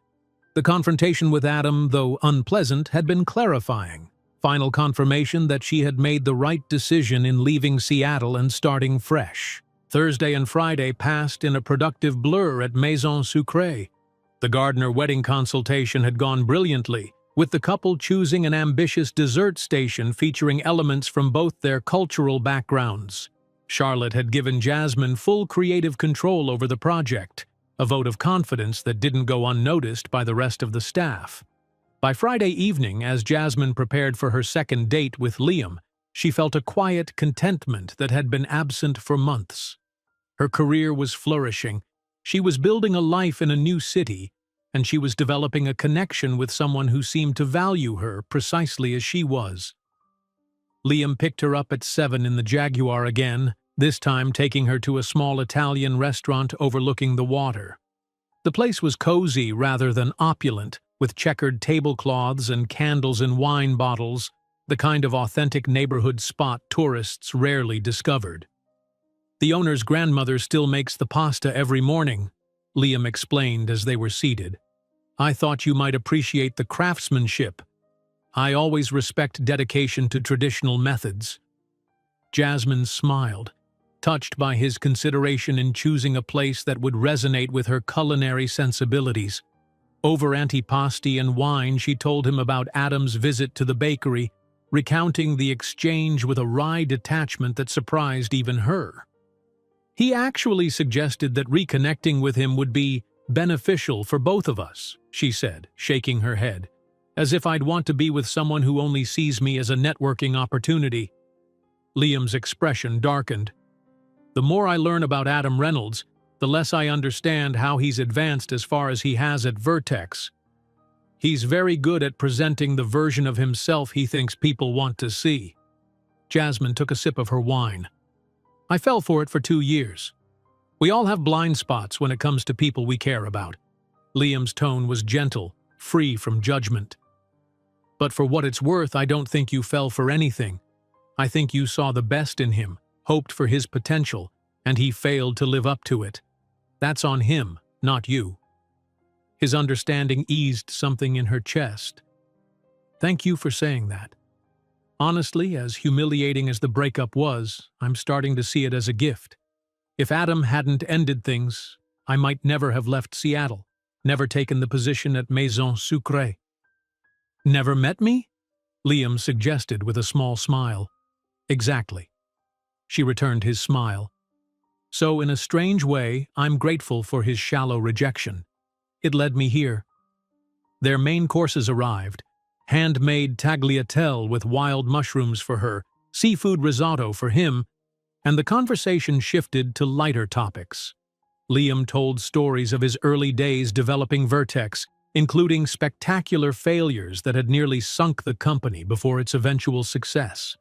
The confrontation with Adam, though unpleasant, had been clarifying. Final confirmation that she had made the right decision in leaving Seattle and starting fresh. Thursday and Friday passed in a productive blur at Maison Sucrée. The Gardner wedding consultation had gone brilliantly, with the couple choosing an ambitious dessert station featuring elements from both their cultural backgrounds. Charlotte had given Jasmine full creative control over the project, a vote of confidence that didn't go unnoticed by the rest of the staff. By Friday evening, as Jasmine prepared for her second date with Liam, she felt a quiet contentment that had been absent for months. Her career was flourishing. She was building a life in a new city, and she was developing a connection with someone who seemed to value her precisely as she was. Liam picked her up at 7 in the Jaguar again, this time taking her to a small Italian restaurant overlooking the water. The place was cozy rather than opulent, with checkered tablecloths and candles in wine bottles, the kind of authentic neighborhood spot tourists rarely discovered. The owner's grandmother still makes the pasta every morning, Liam explained as they were seated. I thought you might appreciate the craftsmanship. I always respect dedication to traditional methods." Jasmine smiled, touched by his consideration in choosing a place that would resonate with her culinary sensibilities. Over antipasti and wine, she told him about Adam's visit to the bakery, recounting the exchange with a wry detachment that surprised even her. "He actually suggested that reconnecting with him would be beneficial for both of us," she said, shaking her head, "as if I'd want to be with someone who only sees me as a networking opportunity." Liam's expression darkened. "The more I learn about Adam Reynolds, the less I understand how he's advanced as far as he has at Vertex. He's very good at presenting the version of himself he thinks people want to see." Jasmine took a sip of her wine. "I fell for it for 2 years. We all have blind spots when it comes to people we care about." Liam's tone was gentle, free from judgment. "But for what it's worth, I don't think you fell for anything. I think you saw the best in him, hoped for his potential, and he failed to live up to it. That's on him, not you." His understanding eased something in her chest. "Thank you for saying that. Honestly, as humiliating as the breakup was, I'm starting to see it as a gift. If Adam hadn't ended things, I might never have left Seattle, never taken the position at Maison Sucrée." "Never met me?" Liam suggested with a small smile. "Exactly." She returned his smile. "So in a strange way, I'm grateful for his shallow rejection. It led me here." Their main courses arrived. Handmade tagliatelle with wild mushrooms for her, seafood risotto for him, and the conversation shifted to lighter topics. Liam told stories of his early days developing Vertex, including spectacular failures that had nearly sunk the company before its eventual success.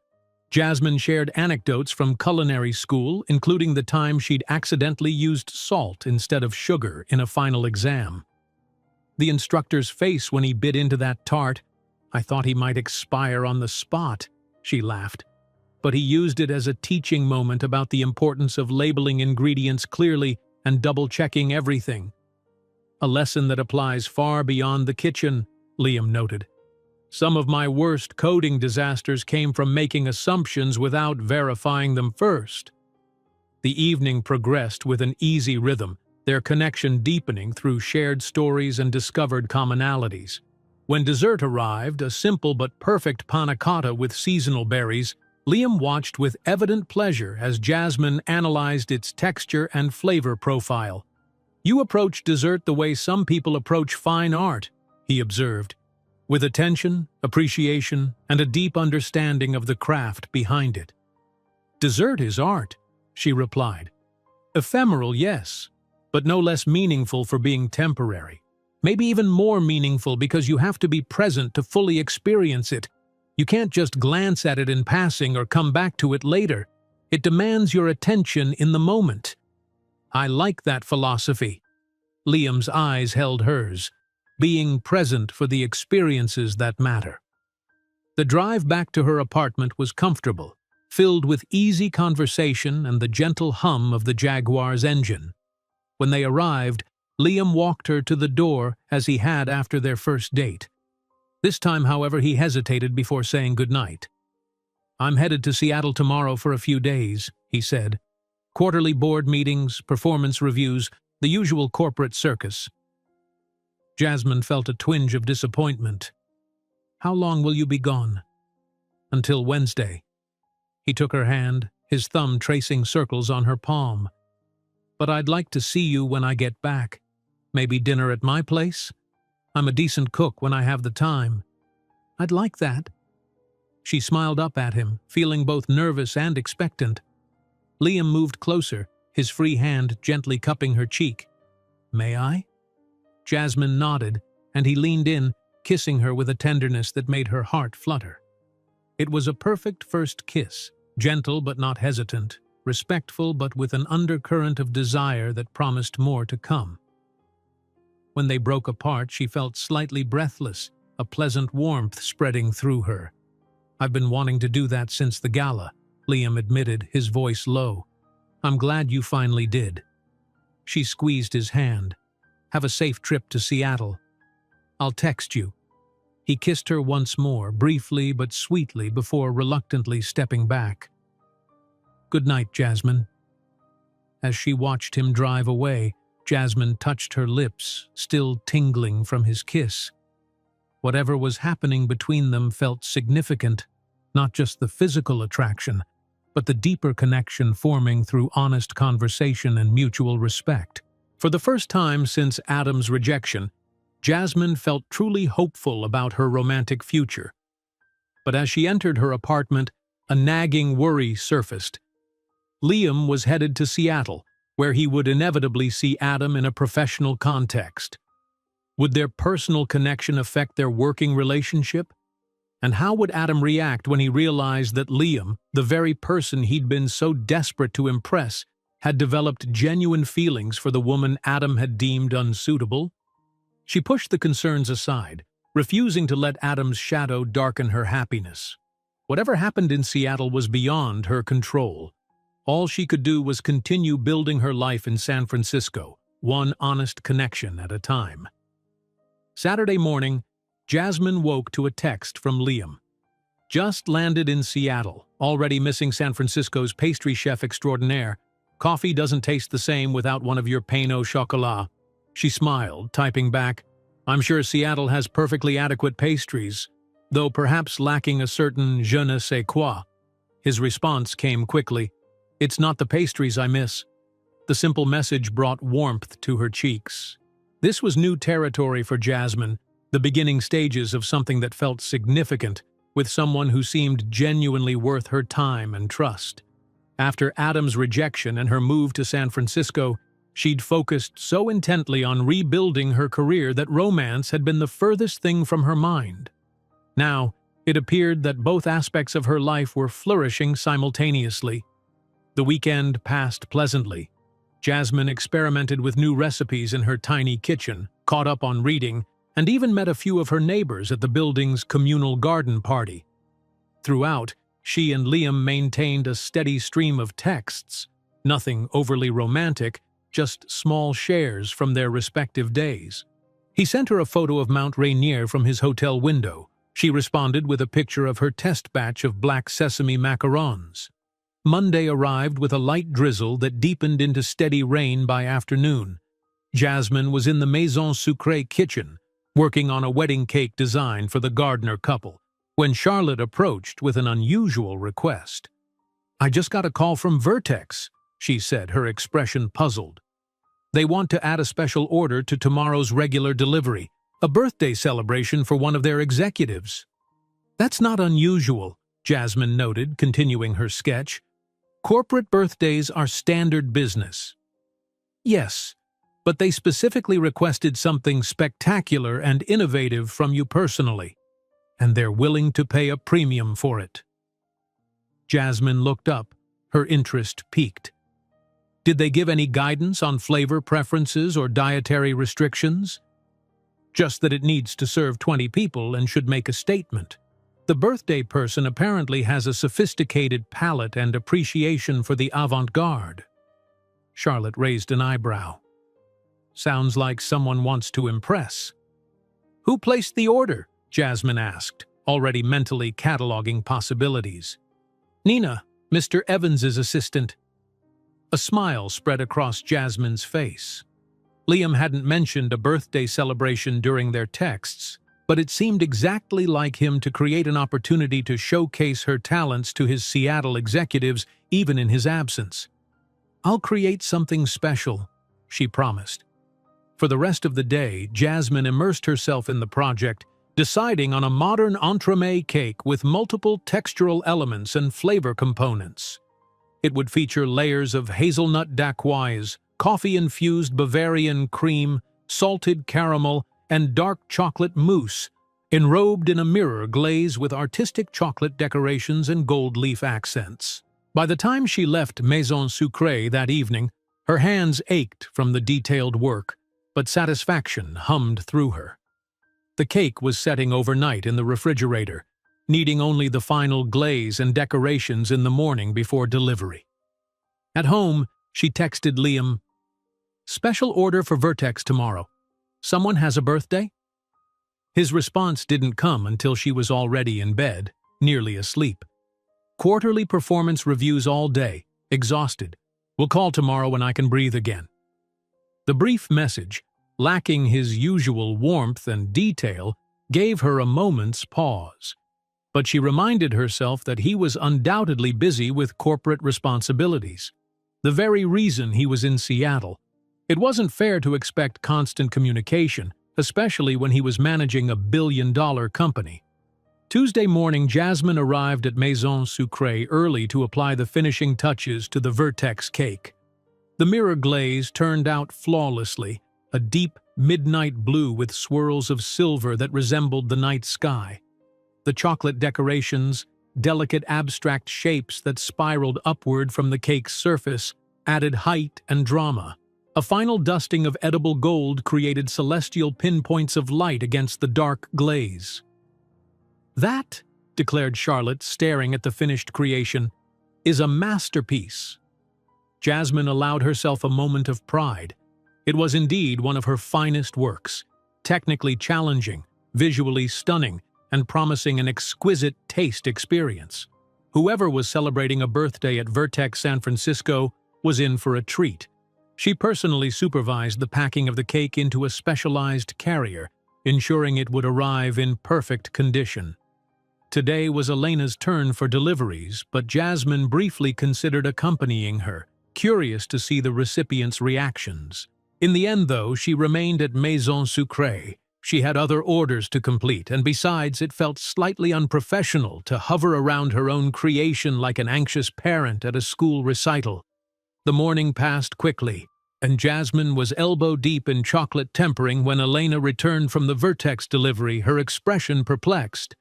Jasmine shared anecdotes from culinary school, including the time she'd accidentally used salt instead of sugar in a final exam. The instructor's face when he bit into that tart, "I thought he might expire on the spot," she laughed. But he used it as a teaching moment about the importance of labeling ingredients clearly and double-checking everything. "A lesson that applies far beyond the kitchen," Liam noted. "Some of my worst coding disasters came from making assumptions without verifying them first." The evening progressed with an easy rhythm, their connection deepening through shared stories and discovered commonalities. When dessert arrived, a simple but perfect panna cotta with seasonal berries, Liam watched with evident pleasure as Jasmine analyzed its texture and flavor profile. "You approach dessert the way some people approach fine art," he observed, "with attention, appreciation, and a deep understanding of the craft behind it." "Dessert is art," she replied. "Ephemeral, yes, but no less meaningful for being temporary. Maybe even more meaningful because you have to be present to fully experience it. You can't just glance at it in passing or come back to it later. It demands your attention in the moment." "I like that philosophy." Liam's eyes held hers, being present for the experiences that matter. The drive back to her apartment was comfortable, filled with easy conversation and the gentle hum of the Jaguar's engine. When they arrived, Liam walked her to the door as he had after their first date. This time, however, he hesitated before saying goodnight. "I'm headed to Seattle tomorrow for a few days," he said. "Quarterly board meetings, performance reviews, the usual corporate circus." Jasmine felt a twinge of disappointment. "How long will you be gone?" "Until Wednesday." He took her hand, his thumb tracing circles on her palm. "But I'd like to see you when I get back. Maybe dinner at my place? I'm a decent cook when I have the time." "I'd like that." She smiled up at him, feeling both nervous and expectant. Liam moved closer, his free hand gently cupping her cheek. "May I?" Jasmine nodded, and he leaned in, kissing her with a tenderness that made her heart flutter. It was a perfect first kiss, gentle but not hesitant, respectful but with an undercurrent of desire that promised more to come. When they broke apart, she felt slightly breathless, a pleasant warmth spreading through her. "I've been wanting to do that since the gala," Liam admitted, his voice low. "I'm glad you finally did." She squeezed his hand. "Have a safe trip to Seattle." I'll text you." He kissed her once more, briefly but sweetly, before reluctantly stepping back. "Good night, Jasmine." As she watched him drive away, Jasmine touched her lips, still tingling from his kiss. Whatever was happening between them felt significant, not just the physical attraction, but the deeper connection forming through honest conversation and mutual respect. For the first time since Adam's rejection, Jasmine felt truly hopeful about her romantic future. But as she entered her apartment, a nagging worry surfaced. Liam was headed to Seattle, where he would inevitably see Adam in a professional context. Would their personal connection affect their working relationship? And how would Adam react when he realized that Liam, the very person he'd been so desperate to impress, had developed genuine feelings for the woman Adam had deemed unsuitable? She pushed the concerns aside, refusing to let Adam's shadow darken her happiness. Whatever happened in Seattle was beyond her control. All she could do was continue building her life in San Francisco, one honest connection at a time. Saturday morning, Jasmine woke to a text from Liam. "Just landed in Seattle, already missing San Francisco's pastry chef extraordinaire. Coffee doesn't taste the same without one of your pain au chocolat." She smiled, typing back, "I'm sure Seattle has perfectly adequate pastries, though perhaps lacking a certain je ne sais quoi." His response came quickly, "It's not the pastries I miss." The simple message brought warmth to her cheeks. This was new territory for Jasmine, the beginning stages of something that felt significant, with someone who seemed genuinely worth her time and trust. After Adam's rejection and her move to San Francisco, she'd focused so intently on rebuilding her career that romance had been the furthest thing from her mind. Now, it appeared that both aspects of her life were flourishing simultaneously. The weekend passed pleasantly. Jasmine experimented with new recipes in her tiny kitchen, caught up on reading, and even met a few of her neighbors at the building's communal garden party. Throughout, she and Liam maintained a steady stream of texts, nothing overly romantic, just small shares from their respective days. He sent her a photo of Mount Rainier from his hotel window. She responded with a picture of her test batch of black sesame macarons. Monday arrived with a light drizzle that deepened into steady rain by afternoon. Jasmine was in the Maison Sucrée kitchen, working on a wedding cake design for the Gardner couple, when Charlotte approached with an unusual request. "I just got a call from Vertex," she said, her expression puzzled. "They want to add a special order to tomorrow's regular delivery, a birthday celebration for one of their executives." "That's not unusual," Jasmine noted, continuing her sketch. "Corporate birthdays are standard business." "Yes, but they specifically requested something spectacular and innovative from you personally, and they're willing to pay a premium for it." Jasmine looked up, her interest piqued. "Did they give any guidance on flavor preferences or dietary restrictions?" "Just that it needs to serve 20 people and should make a statement. The birthday person apparently has a sophisticated palate and appreciation for the avant-garde." Charlotte raised an eyebrow. "Sounds like someone wants to impress." "Who placed the order?" Jasmine asked, already mentally cataloging possibilities. "Nina, Mr. Evans's assistant." A smile spread across Jasmine's face. Liam hadn't mentioned a birthday celebration during their texts, but it seemed exactly like him to create an opportunity to showcase her talents to his Seattle executives even in his absence. "I'll create something special," she promised. For the rest of the day, Jasmine immersed herself in the project, deciding on a modern entremet cake with multiple textural elements and flavor components. It would feature layers of hazelnut dacquoise, coffee-infused Bavarian cream, salted caramel, and dark chocolate mousse, enrobed in a mirror glaze with artistic chocolate decorations and gold leaf accents. By the time she left Maison Sucrée that evening, her hands ached from the detailed work, but satisfaction hummed through her. The cake was setting overnight in the refrigerator, needing only the final glaze and decorations in the morning before delivery. At home, she texted Liam, "Special order for Vertex tomorrow. Someone has a birthday?" His response didn't come until she was already in bed, nearly asleep. Quarterly performance reviews all day, exhausted. We'll call tomorrow when I can breathe again. The brief message, lacking his usual warmth and detail, gave her a moment's pause. But she reminded herself that he was undoubtedly busy with corporate responsibilities. The very reason he was in Seattle. It wasn't fair to expect constant communication, especially when he was managing a billion-dollar company. Tuesday morning, Jasmine arrived at Maison Sucrée early to apply the finishing touches to the Vertex cake. The mirror glaze turned out flawlessly, a deep midnight blue with swirls of silver that resembled the night sky. The chocolate decorations, delicate abstract shapes that spiraled upward from the cake's surface, added height and drama. A final dusting of edible gold created celestial pinpoints of light against the dark glaze. "That," declared Charlotte, staring at the finished creation, "is a masterpiece." Jasmine allowed herself a moment of pride. It was indeed one of her finest works, technically challenging, visually stunning, and promising an exquisite taste experience. Whoever was celebrating a birthday at Vertex San Francisco was in for a treat. She personally supervised the packing of the cake into a specialized carrier, ensuring it would arrive in perfect condition. Today was Elena's turn for deliveries, but Jasmine briefly considered accompanying her, curious to see the recipient's reactions. In the end, though, she remained at Maison Sucrée. She had other orders to complete, and besides, it felt slightly unprofessional to hover around her own creation like an anxious parent at a school recital. The morning passed quickly, and Jasmine was elbow-deep in chocolate tempering when Elena returned from the Vertex delivery, her expression perplexed.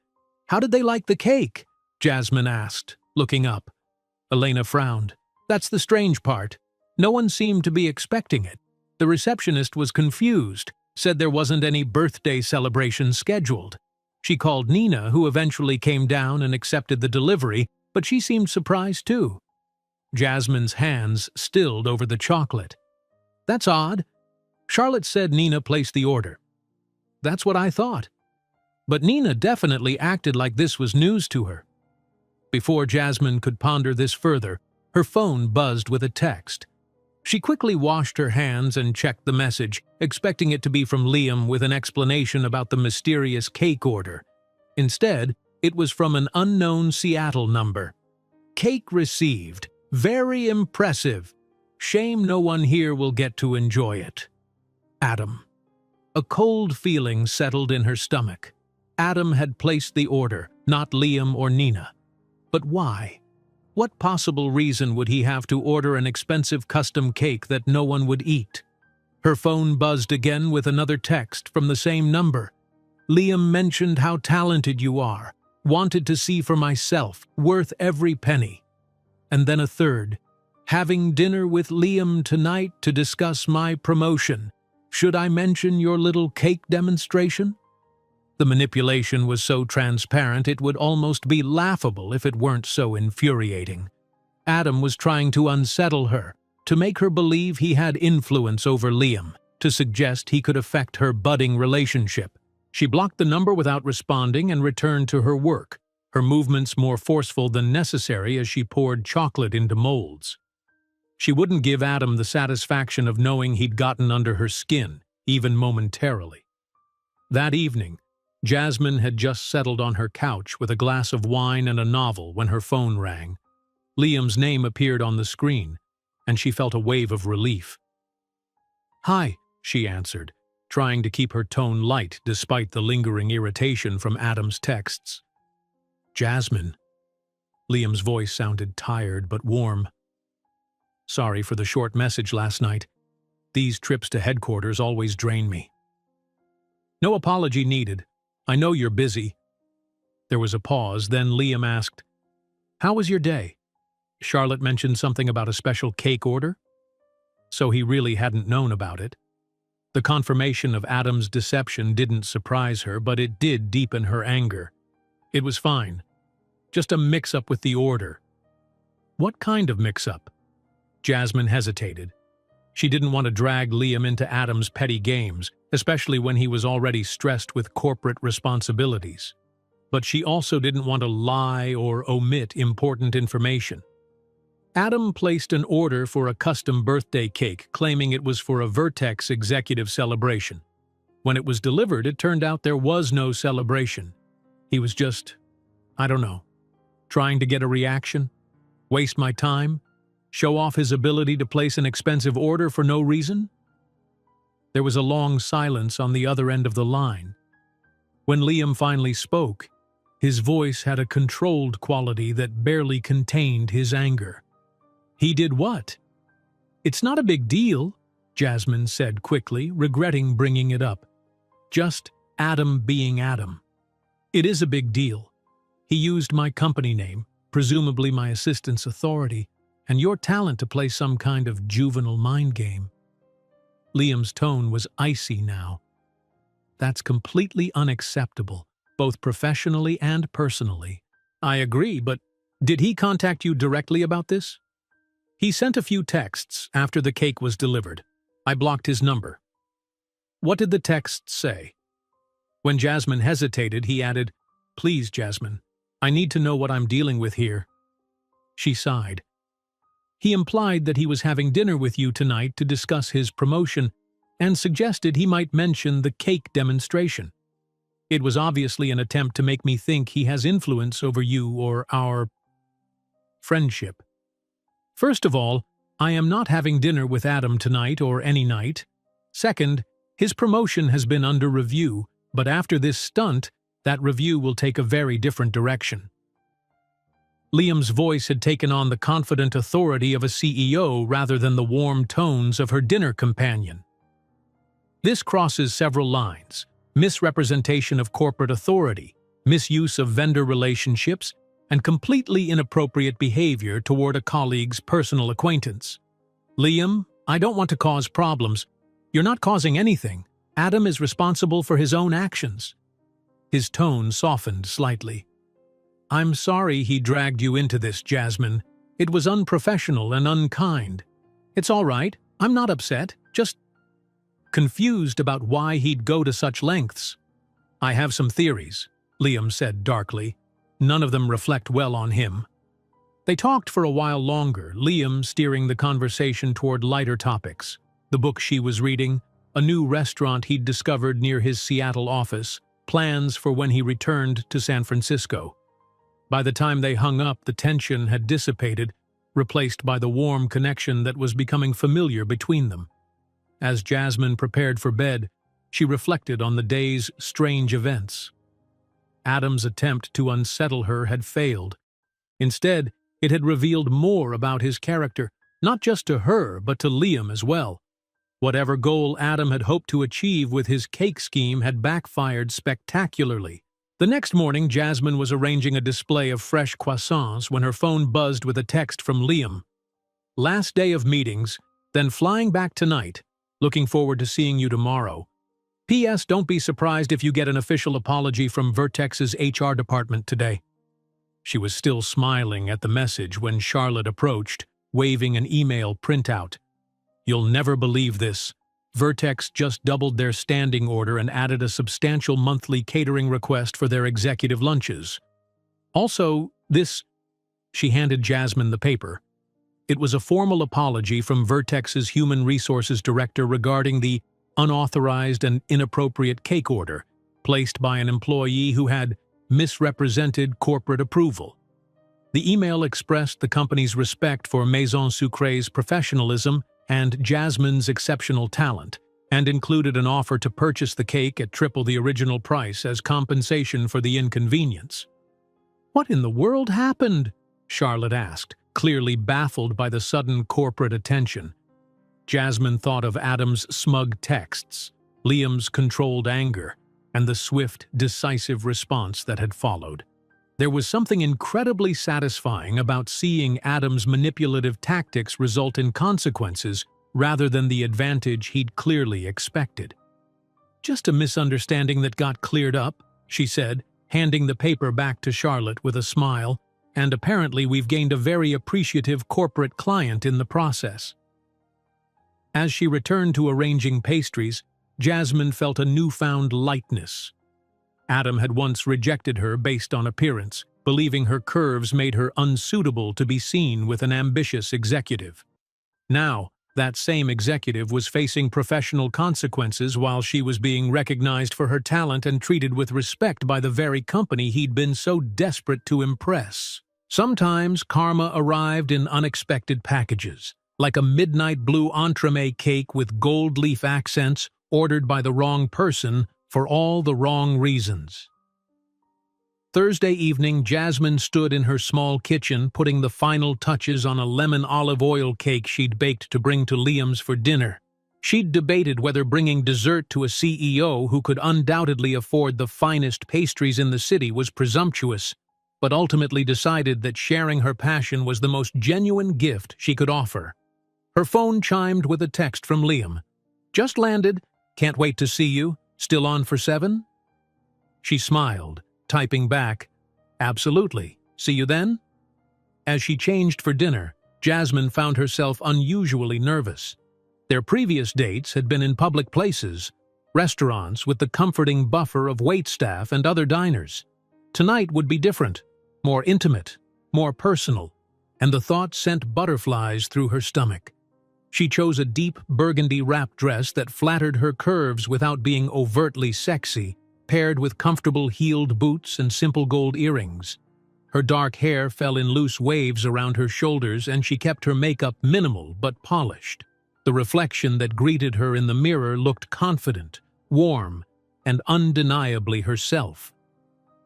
"How did they like the cake?" Jasmine asked, looking up. Elena frowned. "That's the strange part. No one seemed to be expecting it. The receptionist was confused, said there wasn't any birthday celebration scheduled. She called Nina, who eventually came down and accepted the delivery, but she seemed surprised too." Jasmine's hands stilled over the chocolate. "That's odd. Charlotte said Nina placed the order." "That's what I thought. But Nina definitely acted like this was news to her." Before Jasmine could ponder this further, her phone buzzed with a text. She quickly washed her hands and checked the message, expecting it to be from Liam with an explanation about the mysterious cake order. Instead, it was from an unknown Seattle number. "Cake received. Very impressive. Shame no one here will get to enjoy it. Adam." A cold feeling settled in her stomach. Adam had placed the order, not Liam or Nina. But why? What possible reason would he have to order an expensive custom cake that no one would eat? Her phone buzzed again with another text from the same number. "Liam mentioned how talented you are. Wanted to see for myself. Worth every penny." And then a third. "Having dinner with Liam tonight to discuss my promotion. Should I mention your little cake demonstration?" The manipulation was so transparent it would almost be laughable if it weren't so infuriating. Adam was trying to unsettle her, to make her believe he had influence over Liam, to suggest he could affect her budding relationship. She blocked the number without responding and returned to her work, her movements more forceful than necessary as she poured chocolate into molds. She wouldn't give Adam the satisfaction of knowing he'd gotten under her skin, even momentarily. That evening, Jasmine had just settled on her couch with a glass of wine and a novel when her phone rang. Liam's name appeared on the screen, and she felt a wave of relief. "Hi," she answered, trying to keep her tone light despite the lingering irritation from Adam's texts. "Jasmine." Liam's voice sounded tired but warm. "Sorry for the short message last night. These trips to headquarters always drain me." "No apology needed. I know you're busy." There was a pause, then Liam asked, "How was your day?" Charlotte mentioned something about a special cake order. So he really hadn't known about it. The confirmation of Adam's deception didn't surprise her, but it did deepen her anger. It was fine. Just a mix-up with the order. What kind of mix-up? Jasmine hesitated. She didn't want to drag Liam into Adam's petty games, especially when he was already stressed with corporate responsibilities. But she also didn't want to lie or omit important information. Adam placed an order for a custom birthday cake, claiming it was for a Vertex executive celebration. When it was delivered, it turned out there was no celebration. He was just, I don't know, trying to get a reaction, waste my time, show off his ability to place an expensive order for no reason? There was a long silence on the other end of the line. When Liam finally spoke, his voice had a controlled quality that barely contained his anger. He did what? It's not a big deal, Jasmine said quickly, regretting bringing it up. Just Adam being Adam. It is a big deal. He used my company name, presumably my assistant's authority, and your talent to play some kind of juvenile mind game. Liam's tone was icy now. That's completely unacceptable, both professionally and personally. I agree, but did he contact you directly about this? He sent a few texts after the cake was delivered. I blocked his number. What did the texts say? When Jasmine hesitated, he added, Please, Jasmine, I need to know what I'm dealing with here. She sighed. He implied that he was having dinner with you tonight to discuss his promotion and suggested he might mention the cake demonstration. It was obviously an attempt to make me think he has influence over you or our friendship. First of all, I am not having dinner with Adam tonight or any night. Second, his promotion has been under review, but after this stunt, that review will take a very different direction. Liam's voice had taken on the confident authority of a CEO rather than the warm tones of her dinner companion. This crosses several lines: misrepresentation of corporate authority, misuse of vendor relationships, and completely inappropriate behavior toward a colleague's personal acquaintance. Liam, I don't want to cause problems. You're not causing anything. Adam is responsible for his own actions. His tone softened slightly. I'm sorry he dragged you into this, Jasmine. It was unprofessional and unkind. It's all right. I'm not upset, just confused about why he'd go to such lengths. I have some theories, Liam said darkly. None of them reflect well on him. They talked for a while longer, Liam steering the conversation toward lighter topics. The book she was reading, a new restaurant he'd discovered near his Seattle office, plans for when he returned to San Francisco. By the time they hung up, the tension had dissipated, replaced by the warm connection that was becoming familiar between them. As Jasmine prepared for bed, she reflected on the day's strange events. Adam's attempt to unsettle her had failed. Instead, it had revealed more about his character, not just to her, but to Liam as well. Whatever goal Adam had hoped to achieve with his cake scheme had backfired spectacularly. The next morning, Jasmine was arranging a display of fresh croissants when her phone buzzed with a text from Liam. Last day of meetings, then flying back tonight. Looking forward to seeing you tomorrow. P.S. Don't be surprised if you get an official apology from Vertex's HR department today. She was still smiling at the message when Charlotte approached, waving an email printout. You'll never believe this. Vertex just doubled their standing order and added a substantial monthly catering request for their executive lunches. Also, she handed Jasmine the paper. It was a formal apology from Vertex's Human Resources Director regarding the unauthorized and inappropriate cake order placed by an employee who had misrepresented corporate approval. The email expressed the company's respect for Maison Sucré's professionalism and Jasmine's exceptional talent, and included an offer to purchase the cake at triple the original price as compensation for the inconvenience. What in the world happened? Charlotte asked, clearly baffled by the sudden corporate attention. Jasmine thought of Adam's smug texts, Liam's controlled anger, and the swift, decisive response that had followed. There was something incredibly satisfying about seeing Adam's manipulative tactics result in consequences rather than the advantage he'd clearly expected. Just a misunderstanding that got cleared up, she said, handing the paper back to Charlotte with a smile, and apparently we've gained a very appreciative corporate client in the process. As she returned to arranging pastries, Jasmine felt a newfound lightness. Adam had once rejected her based on appearance, believing her curves made her unsuitable to be seen with an ambitious executive. Now, that same executive was facing professional consequences while she was being recognized for her talent and treated with respect by the very company he'd been so desperate to impress. Sometimes karma arrived in unexpected packages, like a midnight blue entremet cake with gold leaf accents ordered by the wrong person for all the wrong reasons. Thursday evening, Jasmine stood in her small kitchen putting the final touches on a lemon olive oil cake she'd baked to bring to Liam's for dinner. She'd debated whether bringing dessert to a CEO who could undoubtedly afford the finest pastries in the city was presumptuous, but ultimately decided that sharing her passion was the most genuine gift she could offer. Her phone chimed with a text from Liam. "Just landed. Can't wait to see you. Still on for 7?" She smiled, typing back, "Absolutely. See you then?" As she changed for dinner, Jasmine found herself unusually nervous. Their previous dates had been in public places, restaurants with the comforting buffer of waitstaff and other diners. Tonight would be different, more intimate, more personal, and the thought sent butterflies through her stomach. She chose a deep burgundy wrap dress that flattered her curves without being overtly sexy, paired with comfortable heeled boots and simple gold earrings. Her dark hair fell in loose waves around her shoulders, and she kept her makeup minimal but polished. The reflection that greeted her in the mirror looked confident, warm, and undeniably herself.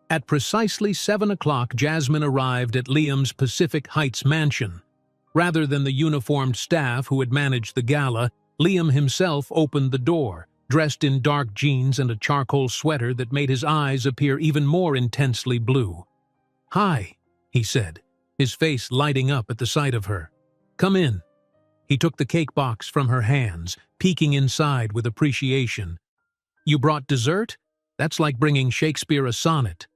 At precisely 7 o'clock, Jasmine arrived at Liam's Pacific Heights mansion. Rather than the uniformed staff who had managed the gala, Liam himself opened the door, dressed in dark jeans and a charcoal sweater that made his eyes appear even more intensely blue. "Hi," he said, his face lighting up at the sight of her. "Come in." He took the cake box from her hands, peeking inside with appreciation. "You brought dessert? That's like bringing Shakespeare a sonnet."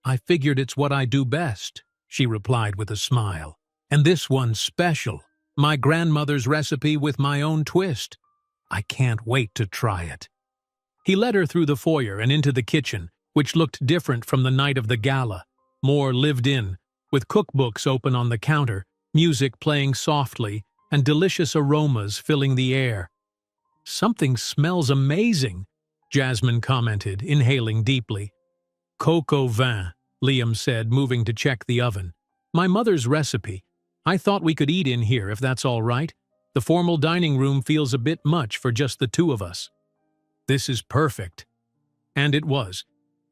"I figured it's what I do best," she replied with a smile. "And this one's special. My grandmother's recipe with my own twist. I can't wait to try it." He led her through the foyer and into the kitchen, which looked different from the night of the gala, more lived in, with cookbooks open on the counter, music playing softly, and delicious aromas filling the air. "Something smells amazing," Jasmine commented, inhaling deeply. "Coco vin," Liam said, moving to check the oven. "My mother's recipe. I thought we could eat in here if that's all right. The formal dining room feels a bit much for just the two of us." "This is perfect." And it was.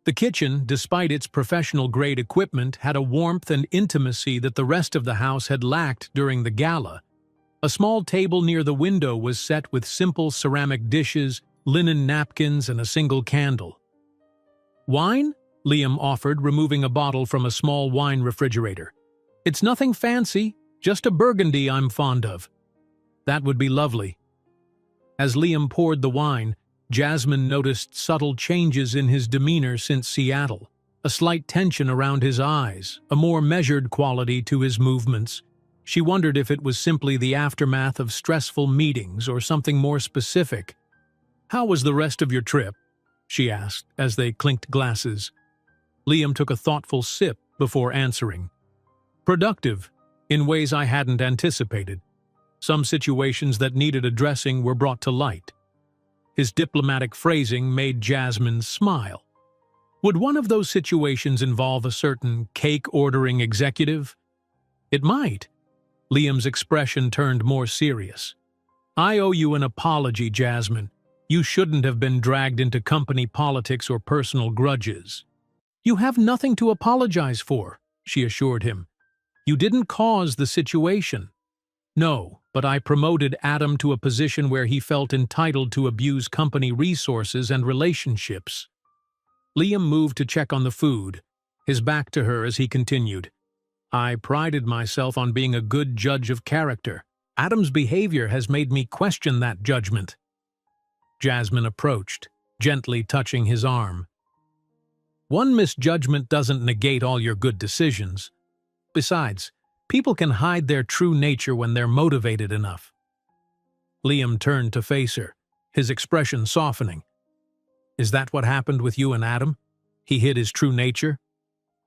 The kitchen, despite its professional-grade equipment, had a warmth and intimacy that the rest of the house had lacked during the gala. A small table near the window was set with simple ceramic dishes, linen napkins, and a single candle. "Wine?" Liam offered, removing a bottle from a small wine refrigerator. "It's nothing fancy, just a burgundy I'm fond of." "That would be lovely." As Liam poured the wine, Jasmine noticed subtle changes in his demeanor since Seattle, a slight tension around his eyes, a more measured quality to his movements. She wondered if it was simply the aftermath of stressful meetings or something more specific. "How was the rest of your trip?" she asked as they clinked glasses. Liam took a thoughtful sip before answering. "Productive, in ways I hadn't anticipated. Some situations that needed addressing were brought to light." His diplomatic phrasing made Jasmine smile. Would one of those situations involve a certain cake-ordering executive? It might. Liam's expression turned more serious. "I owe you an apology, Jasmine. You shouldn't have been dragged into company politics or personal grudges." "You have nothing to apologize for," she assured him. "You didn't cause the situation." "No, but I promoted Adam to a position where he felt entitled to abuse company resources and relationships." Liam moved to check on the food, his back to her as he continued. "I prided myself on being a good judge of character. Adam's behavior has made me question that judgment." Jasmine approached, gently touching his arm. "One misjudgment doesn't negate all your good decisions. Besides, people can hide their true nature when they're motivated enough." Liam turned to face her, his expression softening. Is that what happened with you and Adam? He hid his true nature?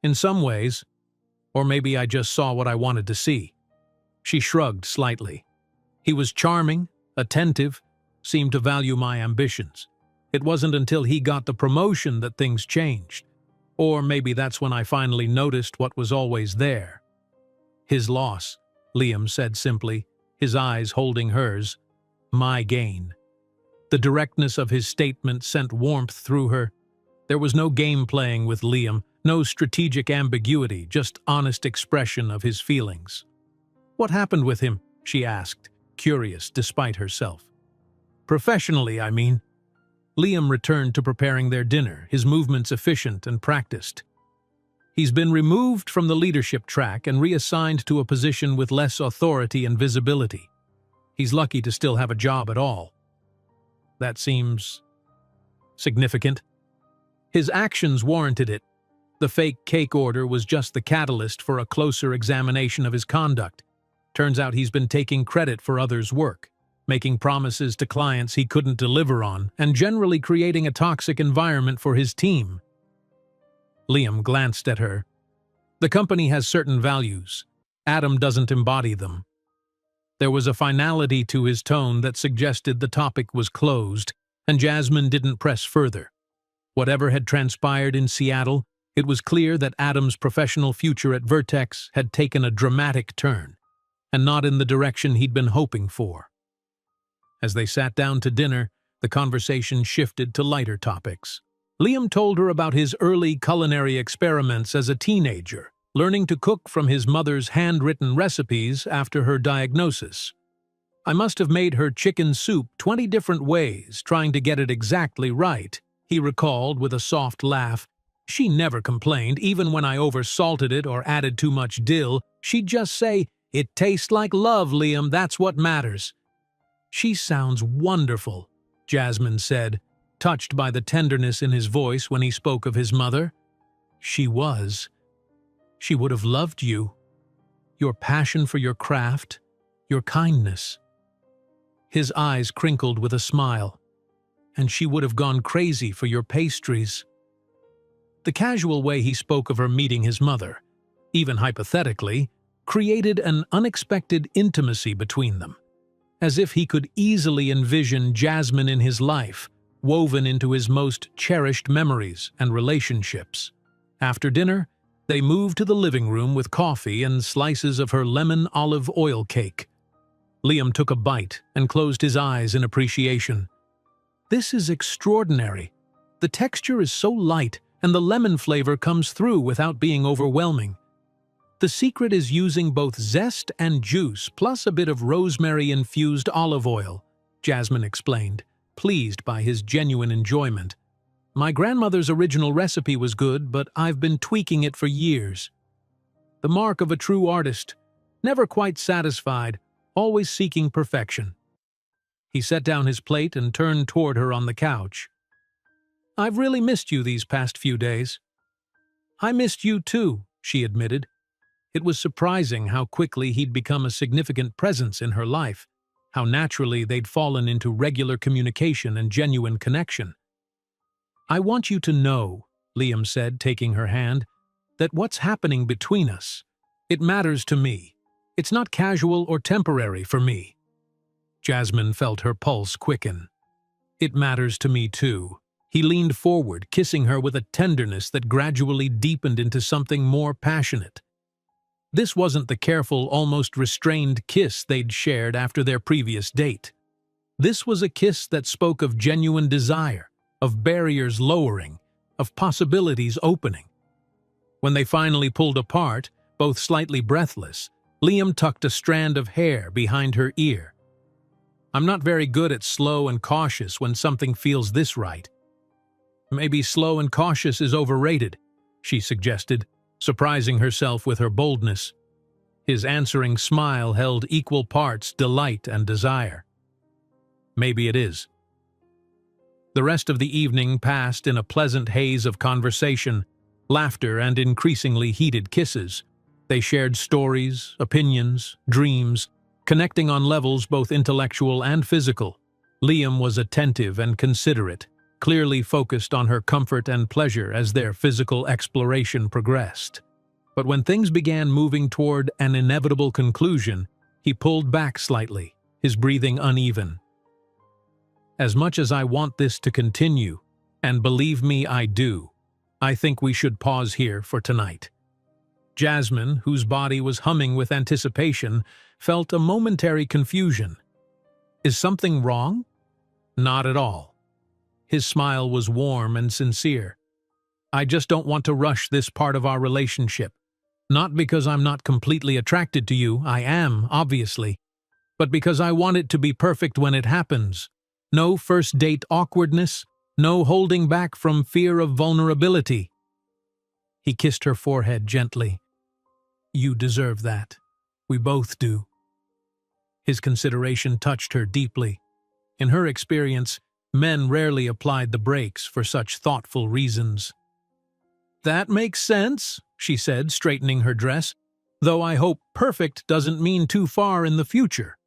In some ways. Or maybe I just saw what I wanted to see. She shrugged slightly. He was charming, attentive, seemed to value my ambitions. It wasn't until he got the promotion that things changed. Or maybe that's when I finally noticed what was always there. His loss, Liam said simply, his eyes holding hers. My gain. The directness of his statement sent warmth through her. There was no game playing with Liam, no strategic ambiguity, just honest expression of his feelings. What happened with him? She asked, curious despite herself. Professionally, I mean. Liam returned to preparing their dinner, his movements efficient and practiced. He's been removed from the leadership track and reassigned to a position with less authority and visibility. He's lucky to still have a job at all. That seems significant. His actions warranted it. The fake cake order was just the catalyst for a closer examination of his conduct. Turns out he's been taking credit for others' work, making promises to clients he couldn't deliver on, and generally creating a toxic environment for his team. Liam glanced at her. The company has certain values. Adam doesn't embody them. There was a finality to his tone that suggested the topic was closed, and Jasmine didn't press further. Whatever had transpired in Seattle, it was clear that Adam's professional future at Vertex had taken a dramatic turn, and not in the direction he'd been hoping for. As they sat down to dinner, the conversation shifted to lighter topics. Liam told her about his early culinary experiments as a teenager, learning to cook from his mother's handwritten recipes after her diagnosis. I must have made her chicken soup 20 different ways, trying to get it exactly right, he recalled with a soft laugh. She never complained, even when I oversalted it or added too much dill. She'd just say, "It tastes like love, Liam, that's what matters." She sounds wonderful, Jasmine said, touched by the tenderness in his voice when he spoke of his mother. She was. She would have loved you. Your passion for your craft, your kindness. His eyes crinkled with a smile. And she would have gone crazy for your pastries. The casual way he spoke of her meeting his mother, even hypothetically, created an unexpected intimacy between them, as if he could easily envision Jasmine in his life, woven into his most cherished memories and relationships. After dinner, they moved to the living room with coffee and slices of her lemon olive oil cake. Liam took a bite and closed his eyes in appreciation. This is extraordinary. The texture is so light, and the lemon flavor comes through without being overwhelming. The secret is using both zest and juice, plus a bit of rosemary-infused olive oil, Jasmine explained, pleased by his genuine enjoyment. My grandmother's original recipe was good, but I've been tweaking it for years. The mark of a true artist, never quite satisfied, always seeking perfection. He set down his plate and turned toward her on the couch. I've really missed you these past few days. I missed you too, she admitted. It was surprising how quickly he'd become a significant presence in her life, how naturally they'd fallen into regular communication and genuine connection. I want you to know, Liam said, taking her hand, that what's happening between us, it matters to me. It's not casual or temporary for me. Jasmine felt her pulse quicken. It matters to me too. He leaned forward, kissing her with a tenderness that gradually deepened into something more passionate. This wasn't the careful, almost restrained kiss they'd shared after their previous date. This was a kiss that spoke of genuine desire, of barriers lowering, of possibilities opening. When they finally pulled apart, both slightly breathless, Liam tucked a strand of hair behind her ear. I'm not very good at slow and cautious when something feels this right. Maybe slow and cautious is overrated, she suggested, surprising herself with her boldness. His answering smile held equal parts delight and desire. Maybe it is. The rest of the evening passed in a pleasant haze of conversation, laughter, and increasingly heated kisses. They shared stories, opinions, dreams, connecting on levels both intellectual and physical. Liam was attentive and considerate, clearly focused on her comfort and pleasure as their physical exploration progressed. But when things began moving toward an inevitable conclusion, he pulled back slightly, his breathing uneven. "As much as I want this to continue, and believe me, I do, I think we should pause here for tonight." Jasmine, whose body was humming with anticipation, felt a momentary confusion. "Is something wrong?" "Not at all." His smile was warm and sincere. "I just don't want to rush this part of our relationship. Not because I'm not completely attracted to you, I am, obviously, but because I want it to be perfect when it happens. No first date awkwardness, no holding back from fear of vulnerability." He kissed her forehead gently. "You deserve that. We both do." His consideration touched her deeply. In her experience, men rarely applied the brakes for such thoughtful reasons. "That makes sense," she said, straightening her dress, "though I hope perfect doesn't mean too far in the future."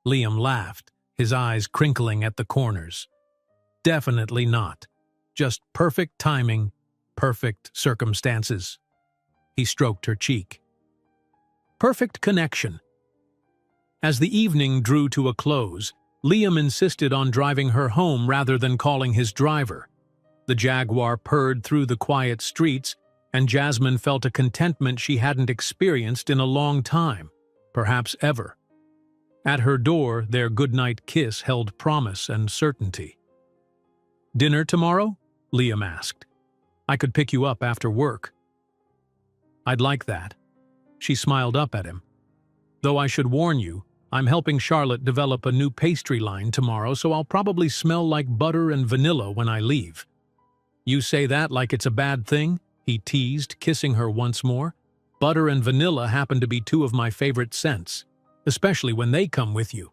Liam laughed, his eyes crinkling at the corners. "Definitely not. Just perfect timing, perfect circumstances." He stroked her cheek. Perfect connection. As the evening drew to a close, Liam insisted on driving her home rather than calling his driver. The Jaguar purred through the quiet streets, and Jasmine felt a contentment she hadn't experienced in a long time, perhaps ever. At her door, their goodnight kiss held promise and certainty. "Dinner tomorrow?" Liam asked. "I could pick you up after work." "I'd like that." She smiled up at him. "Though I should warn you, I'm helping Charlotte develop a new pastry line tomorrow, so I'll probably smell like butter and vanilla when I leave." "You say that like it's a bad thing?" he teased, kissing her once more. "Butter and vanilla happen to be two of my favorite scents, especially when they come with you."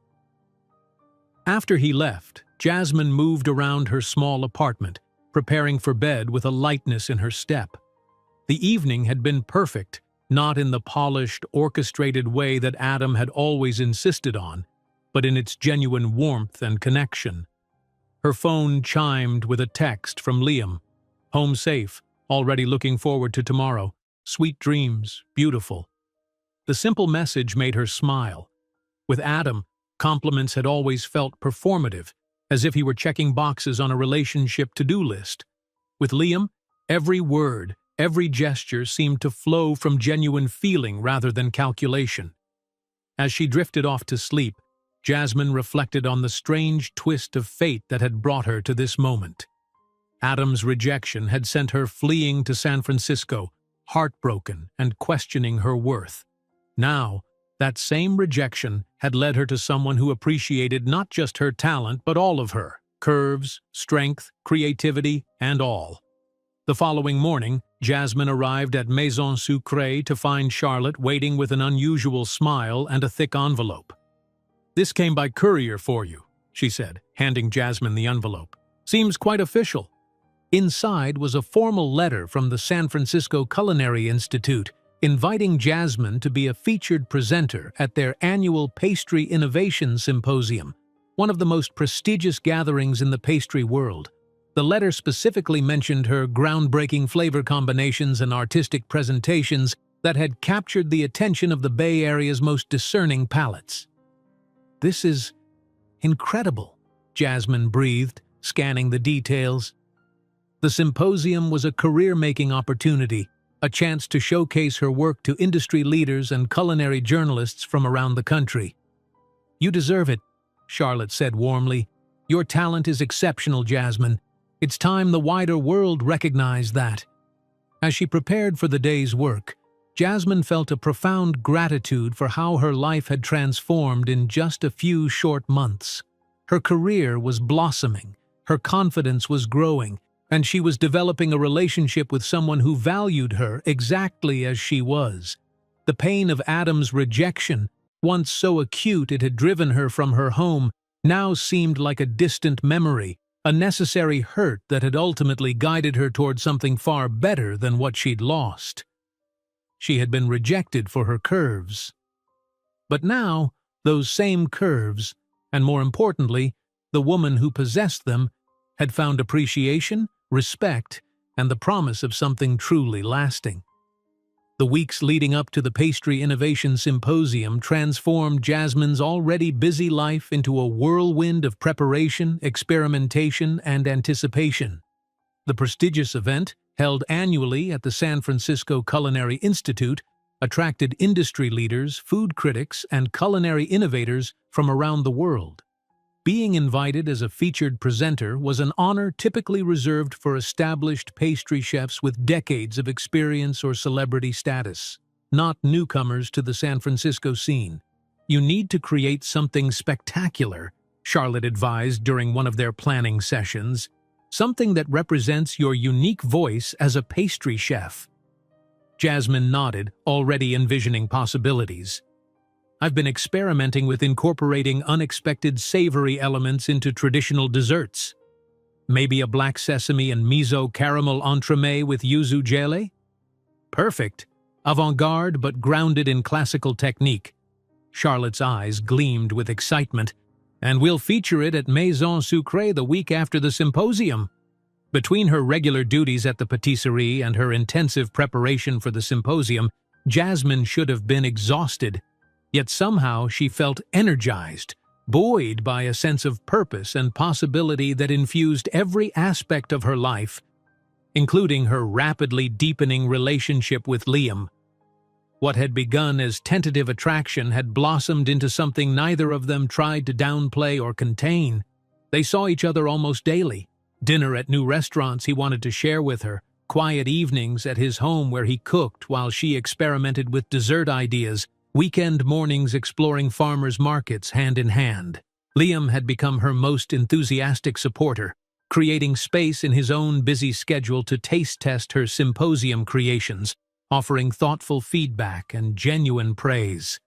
After he left, Jasmine moved around her small apartment, preparing for bed with a lightness in her step. The evening had been perfect, not in the polished, orchestrated way that Adam had always insisted on, but in its genuine warmth and connection. Her phone chimed with a text from Liam. "Home safe, already looking forward to tomorrow. Sweet dreams, beautiful." The simple message made her smile. With Adam, compliments had always felt performative, as if he were checking boxes on a relationship to-do list. With Liam, every word, every gesture seemed to flow from genuine feeling rather than calculation. As she drifted off to sleep, Jasmine reflected on the strange twist of fate that had brought her to this moment. Adam's rejection had sent her fleeing to San Francisco, heartbroken and questioning her worth. Now, that same rejection had led her to someone who appreciated not just her talent but all of her, curves, strength, creativity, and all. The following morning, Jasmine arrived at Maison Sucrée to find Charlotte waiting with an unusual smile and a thick envelope. "This came by courier for you," she said, handing Jasmine the envelope. "Seems quite official." Inside was a formal letter from the San Francisco Culinary Institute inviting Jasmine to be a featured presenter at their annual Pastry Innovation Symposium, one of the most prestigious gatherings in the pastry world. The letter specifically mentioned her groundbreaking flavor combinations and artistic presentations that had captured the attention of the Bay Area's most discerning palates. "This is incredible," Jasmine breathed, scanning the details. The symposium was a career-making opportunity, a chance to showcase her work to industry leaders and culinary journalists from around the country. "You deserve it," Charlotte said warmly. "Your talent is exceptional, Jasmine. It's time the wider world recognized that." As she prepared for the day's work, Jasmine felt a profound gratitude for how her life had transformed in just a few short months. Her career was blossoming, her confidence was growing, and she was developing a relationship with someone who valued her exactly as she was. The pain of Adam's rejection, once so acute it had driven her from her home, now seemed like a distant memory, a necessary hurt that had ultimately guided her toward something far better than what she'd lost. She had been rejected for her curves. But now, Those same curves, and more importantly, the woman who possessed them, had found appreciation, respect, and the promise of something truly lasting. The weeks leading up to the Pastry Innovation Symposium transformed Jasmine's already busy life into a whirlwind of preparation, experimentation, and anticipation. The prestigious event, held annually at the San Francisco Culinary Institute, attracted industry leaders, food critics, and culinary innovators from around the world. Being invited as a featured presenter was an honor typically reserved for established pastry chefs with decades of experience or celebrity status, not newcomers to the San Francisco scene. "You need to create something spectacular," Charlotte advised during one of their planning sessions, "something that represents your unique voice as a pastry chef." Jasmine nodded, already envisioning possibilities. "I've been experimenting with incorporating unexpected savory elements into traditional desserts. Maybe a black sesame and miso caramel entremet with yuzu jelly? Perfect. Avant-garde but grounded in classical technique." Charlotte's eyes gleamed with excitement. "And we'll feature it at Maison Sucrée the week after the symposium." Between her regular duties at the patisserie and her intensive preparation for the symposium, Jasmine should have been exhausted. Yet somehow she felt energized, buoyed by a sense of purpose and possibility that infused every aspect of her life, including her rapidly deepening relationship with Liam. What had begun as tentative attraction had blossomed into something neither of them tried to downplay or contain. They saw each other almost daily. Dinner at new restaurants he wanted to share with her, quiet evenings at his home where he cooked while she experimented with dessert ideas, weekend mornings exploring farmers' markets hand in hand. Liam had become her most enthusiastic supporter, creating space in his own busy schedule to taste test her symposium creations, offering thoughtful feedback and genuine praise.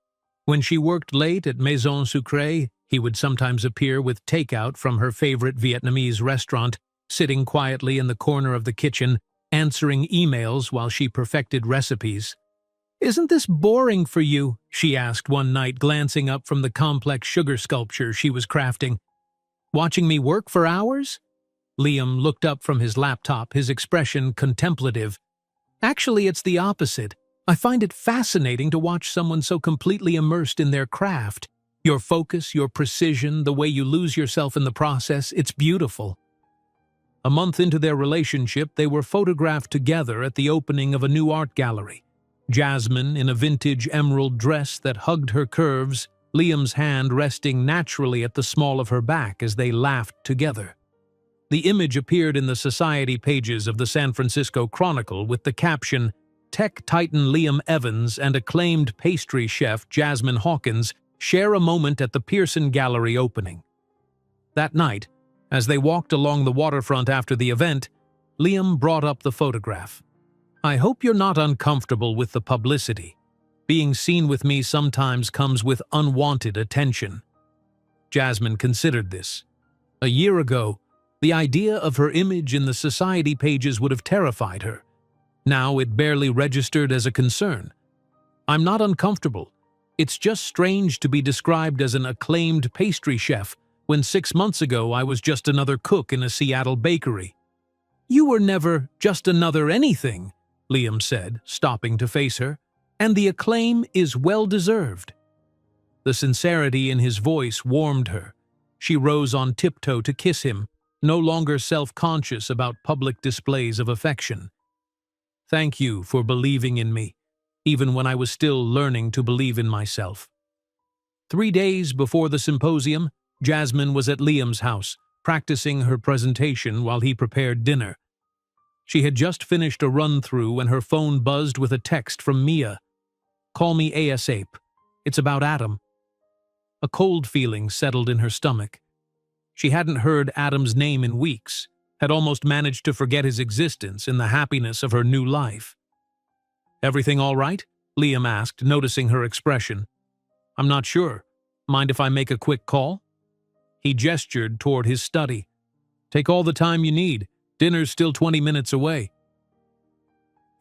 When she worked late at Maison Sucrée, he would sometimes appear with takeout from her favorite Vietnamese restaurant, sitting quietly in the corner of the kitchen, answering emails while she perfected recipes. "Isn't this boring for you?" she asked one night, glancing up from the complex sugar sculpture she was crafting. "Watching me work for hours?" Liam looked up from his laptop, his expression contemplative. "Actually, it's the opposite. I find it fascinating to watch someone so completely immersed in their craft. Your focus, your precision, the way you lose yourself in the process, it's beautiful." A month into their relationship, they were photographed together at the opening of a new art gallery. Jasmine in a vintage emerald dress that hugged her curves, Liam's hand resting naturally at the small of her back as they laughed together. The image appeared in the society pages of the San Francisco Chronicle with the caption, "Tech titan Liam Evans and acclaimed pastry chef Jasmine Hawkins share a moment at the Pearson Gallery opening." That night, as they walked along the waterfront after the event, Liam brought up the photograph. "I hope you're not uncomfortable with the publicity. Being seen with me sometimes comes with unwanted attention." Jasmine considered this. A year ago, the idea of her image in the society pages would have terrified her. Now it barely registered as a concern. "I'm not uncomfortable. It's just strange to be described as an acclaimed pastry chef when 6 months ago I was just another cook in a Seattle bakery." "You were never just another anything," Liam said, stopping to face her, "and the acclaim is well-deserved." The sincerity in his voice warmed her. She rose on tiptoe to kiss him, no longer self-conscious about public displays of affection. "Thank you for believing in me, even when I was still learning to believe in myself." 3 days before the symposium, Jasmine was at Liam's house, practicing her presentation while he prepared dinner. She had just finished a run-through when her phone buzzed with a text from Mia. "Call me ASAP. It's about Adam." A cold feeling settled in her stomach. She hadn't heard Adam's name in weeks, had almost managed to forget his existence in the happiness of her new life. "Everything all right?" Liam asked, noticing her expression. "I'm not sure. Mind if I make a quick call?" He gestured toward his study. "Take all the time you need. Dinner's still 20 minutes away."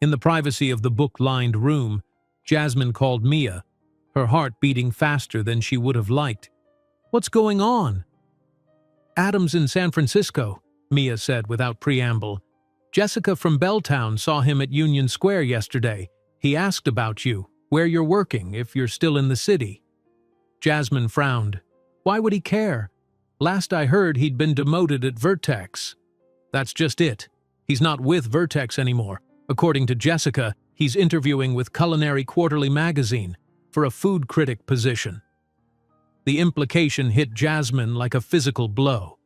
In the privacy of the book-lined room, Jasmine called Mia. her heart beating faster than she would have liked. "What's going on?" "Adam's in San Francisco," Mia said without preamble. "Jessica from Belltown saw him at Union Square yesterday. He asked about you, where you're working, if you're still in the city." Jasmine frowned. Why would he care? Last I heard, he'd been demoted at Vertex. "That's just it. He's not with Vertex anymore. According to Jessica, he's interviewing with Culinary Quarterly magazine for a food critic position." The implication hit Jasmine like a physical blow.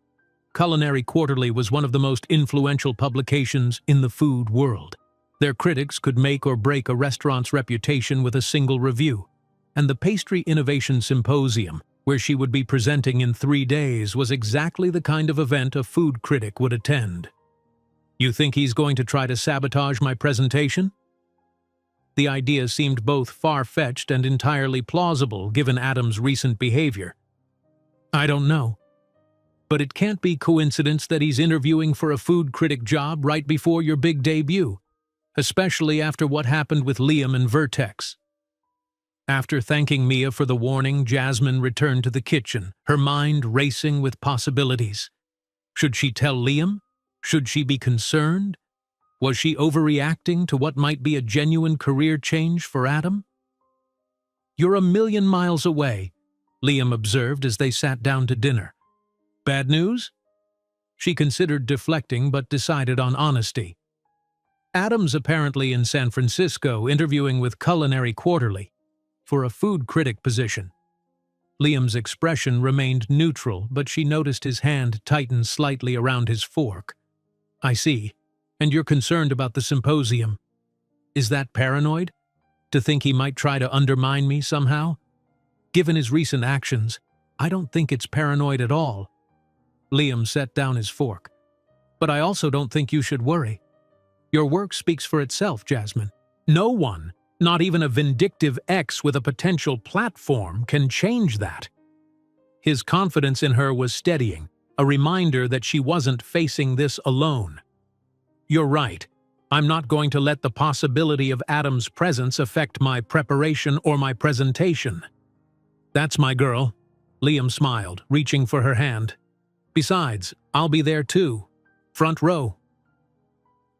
Culinary Quarterly was one of the most influential publications in the food world. Their critics could make or break a restaurant's reputation with a single review. And the Pastry Innovation Symposium, where she would be presenting in 3 days, was exactly the kind of event a food critic would attend. "You think he's going to try to sabotage my presentation?" The idea seemed both far-fetched and entirely plausible given Adam's recent behavior. "I don't know. But it can't be coincidence that he's interviewing for a food critic job right before your big debut, especially after what happened with Liam and Vertex." After thanking Mia for the warning, Jasmine returned to the kitchen, her mind racing with possibilities. Should she tell Liam? Should she be concerned? Was she overreacting to what might be a genuine career change for Adam? "You're a million miles away," Liam observed as they sat down to dinner. "Bad news?" She considered deflecting but decided on honesty. "Adam's apparently in San Francisco interviewing with Culinary Quarterly for a food critic position." Liam's expression remained neutral, but she noticed his hand tighten slightly around his fork. "I see. And you're concerned about the symposium. Is that paranoid? To think he might try to undermine me somehow? Given his recent actions, I don't think it's paranoid at all." Liam set down his fork. "But I also don't think you should worry. Your work speaks for itself, Jasmine. No one, not even a vindictive ex with a potential platform, can change that." His confidence in her was steadying, a reminder that she wasn't facing this alone. "You're right. I'm not going to let the possibility of Adam's presence affect my preparation or my presentation." "That's my girl," Liam smiled, reaching for her hand. "Besides, I'll be there too. Front row."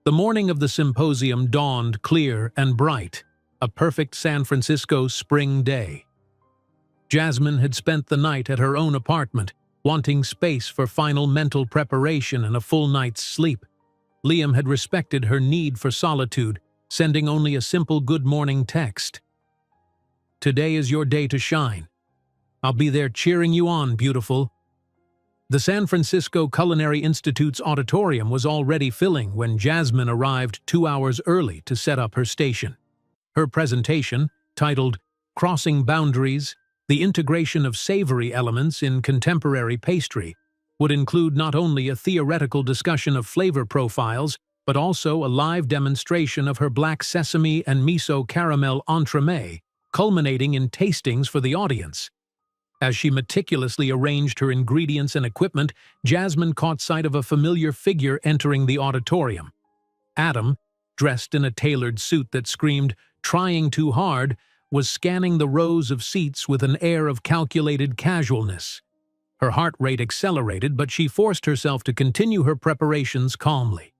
The morning of the symposium dawned clear and bright, a perfect San Francisco spring day. Jasmine had spent the night at her own apartment, wanting space for final mental preparation and a full night's sleep. Liam had respected her need for solitude, sending only a simple good morning text. "Today is your day to shine. I'll be there cheering you on, beautiful." The San Francisco Culinary Institute's auditorium was already filling when Jasmine arrived 2 hours early to set up her station. Her presentation, titled "Crossing Boundaries: The Integration of Savory Elements in Contemporary Pastry," would include not only a theoretical discussion of flavor profiles, but also a live demonstration of her black sesame and miso caramel entremet, culminating in tastings for the audience. As she meticulously arranged her ingredients and equipment, Jasmine caught sight of a familiar figure entering the auditorium. Adam, dressed in a tailored suit that screamed, "Trying too hard," was scanning the rows of seats with an air of calculated casualness. Her heart rate accelerated, but she forced herself to continue her preparations calmly.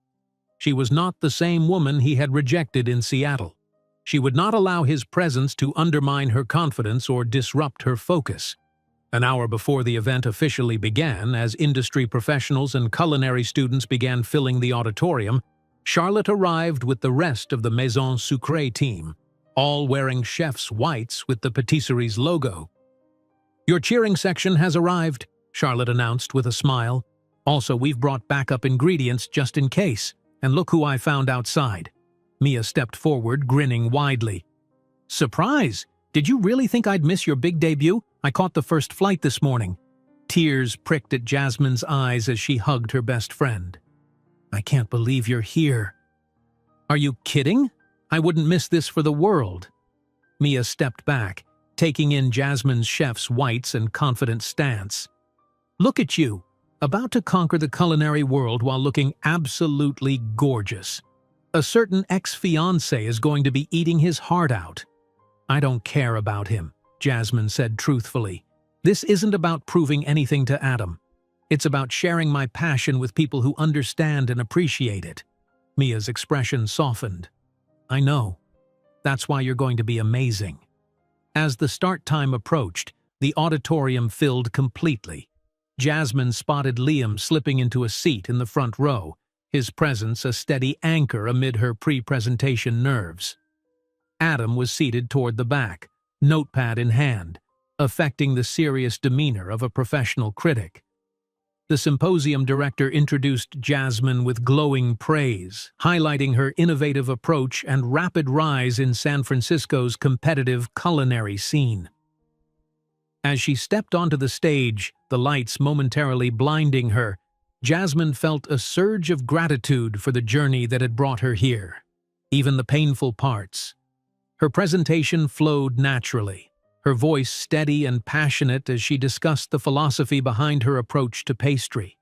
She was not the same woman he had rejected in Seattle. She would not allow his presence to undermine her confidence or disrupt her focus. An hour before the event officially began, as industry professionals and culinary students began filling the auditorium, Charlotte arrived with the rest of the Maison Sucrée team, all wearing chef's whites with the patisserie's logo. "Your cheering section has arrived," Charlotte announced with a smile. "Also, we've brought backup ingredients just in case, and look who I found outside." Mia stepped forward, grinning widely. "Surprise! Did you really think I'd miss your big debut? I caught the first flight this morning." Tears pricked at Jasmine's eyes as she hugged her best friend. "I can't believe you're here." "Are you kidding? I wouldn't miss this for the world." Mia stepped back, taking in Jasmine's chef's whites and confident stance. "Look at you, about to conquer the culinary world while looking absolutely gorgeous. A certain ex-fiancé is going to be eating his heart out." "I don't care about him. Jasmine said truthfully. "This isn't about proving anything to Adam. It's about sharing my passion with people who understand and appreciate it." Mia's expression softened. "I know. That's why you're going to be amazing." As the start time approached, the auditorium filled completely. Jasmine spotted Liam slipping into a seat in the front row, his presence a steady anchor amid her pre-presentation nerves. Adam was seated toward the back, notepad in hand, affecting the serious demeanor of a professional critic. The symposium director introduced Jasmine with glowing praise, highlighting her innovative approach and rapid rise in San Francisco's competitive culinary scene. As she stepped onto the stage, the lights momentarily blinding her, Jasmine felt a surge of gratitude for the journey that had brought her here, even the painful parts. Her presentation flowed naturally, her voice steady and passionate as she discussed the philosophy behind her approach to pastry.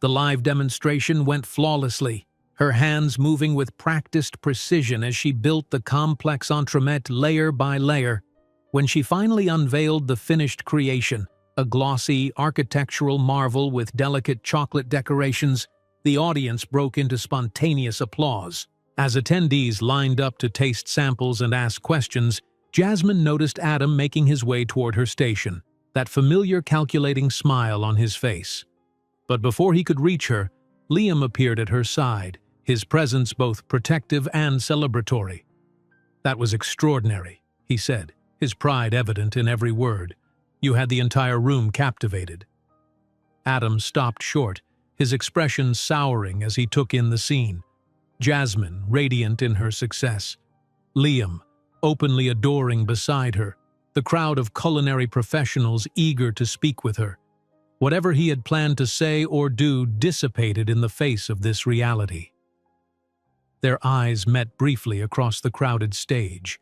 The live demonstration went flawlessly, her hands moving with practiced precision as she built the complex entremet layer by layer. When she finally unveiled the finished creation, a glossy, architectural marvel with delicate chocolate decorations, the audience broke into spontaneous applause. As attendees lined up to taste samples and ask questions, Jasmine noticed Adam making his way toward her station, that familiar calculating smile on his face. But before he could reach her, Liam appeared at her side, his presence both protective and celebratory. "That was extraordinary," he said, his pride evident in every word. "You had the entire room captivated." Adam stopped short, his expression souring as he took in the scene. Jasmine, radiant in her success. Liam, openly adoring beside her, the crowd of culinary professionals eager to speak with her. Whatever he had planned to say or do dissipated in the face of this reality. Their eyes met briefly across the crowded stage.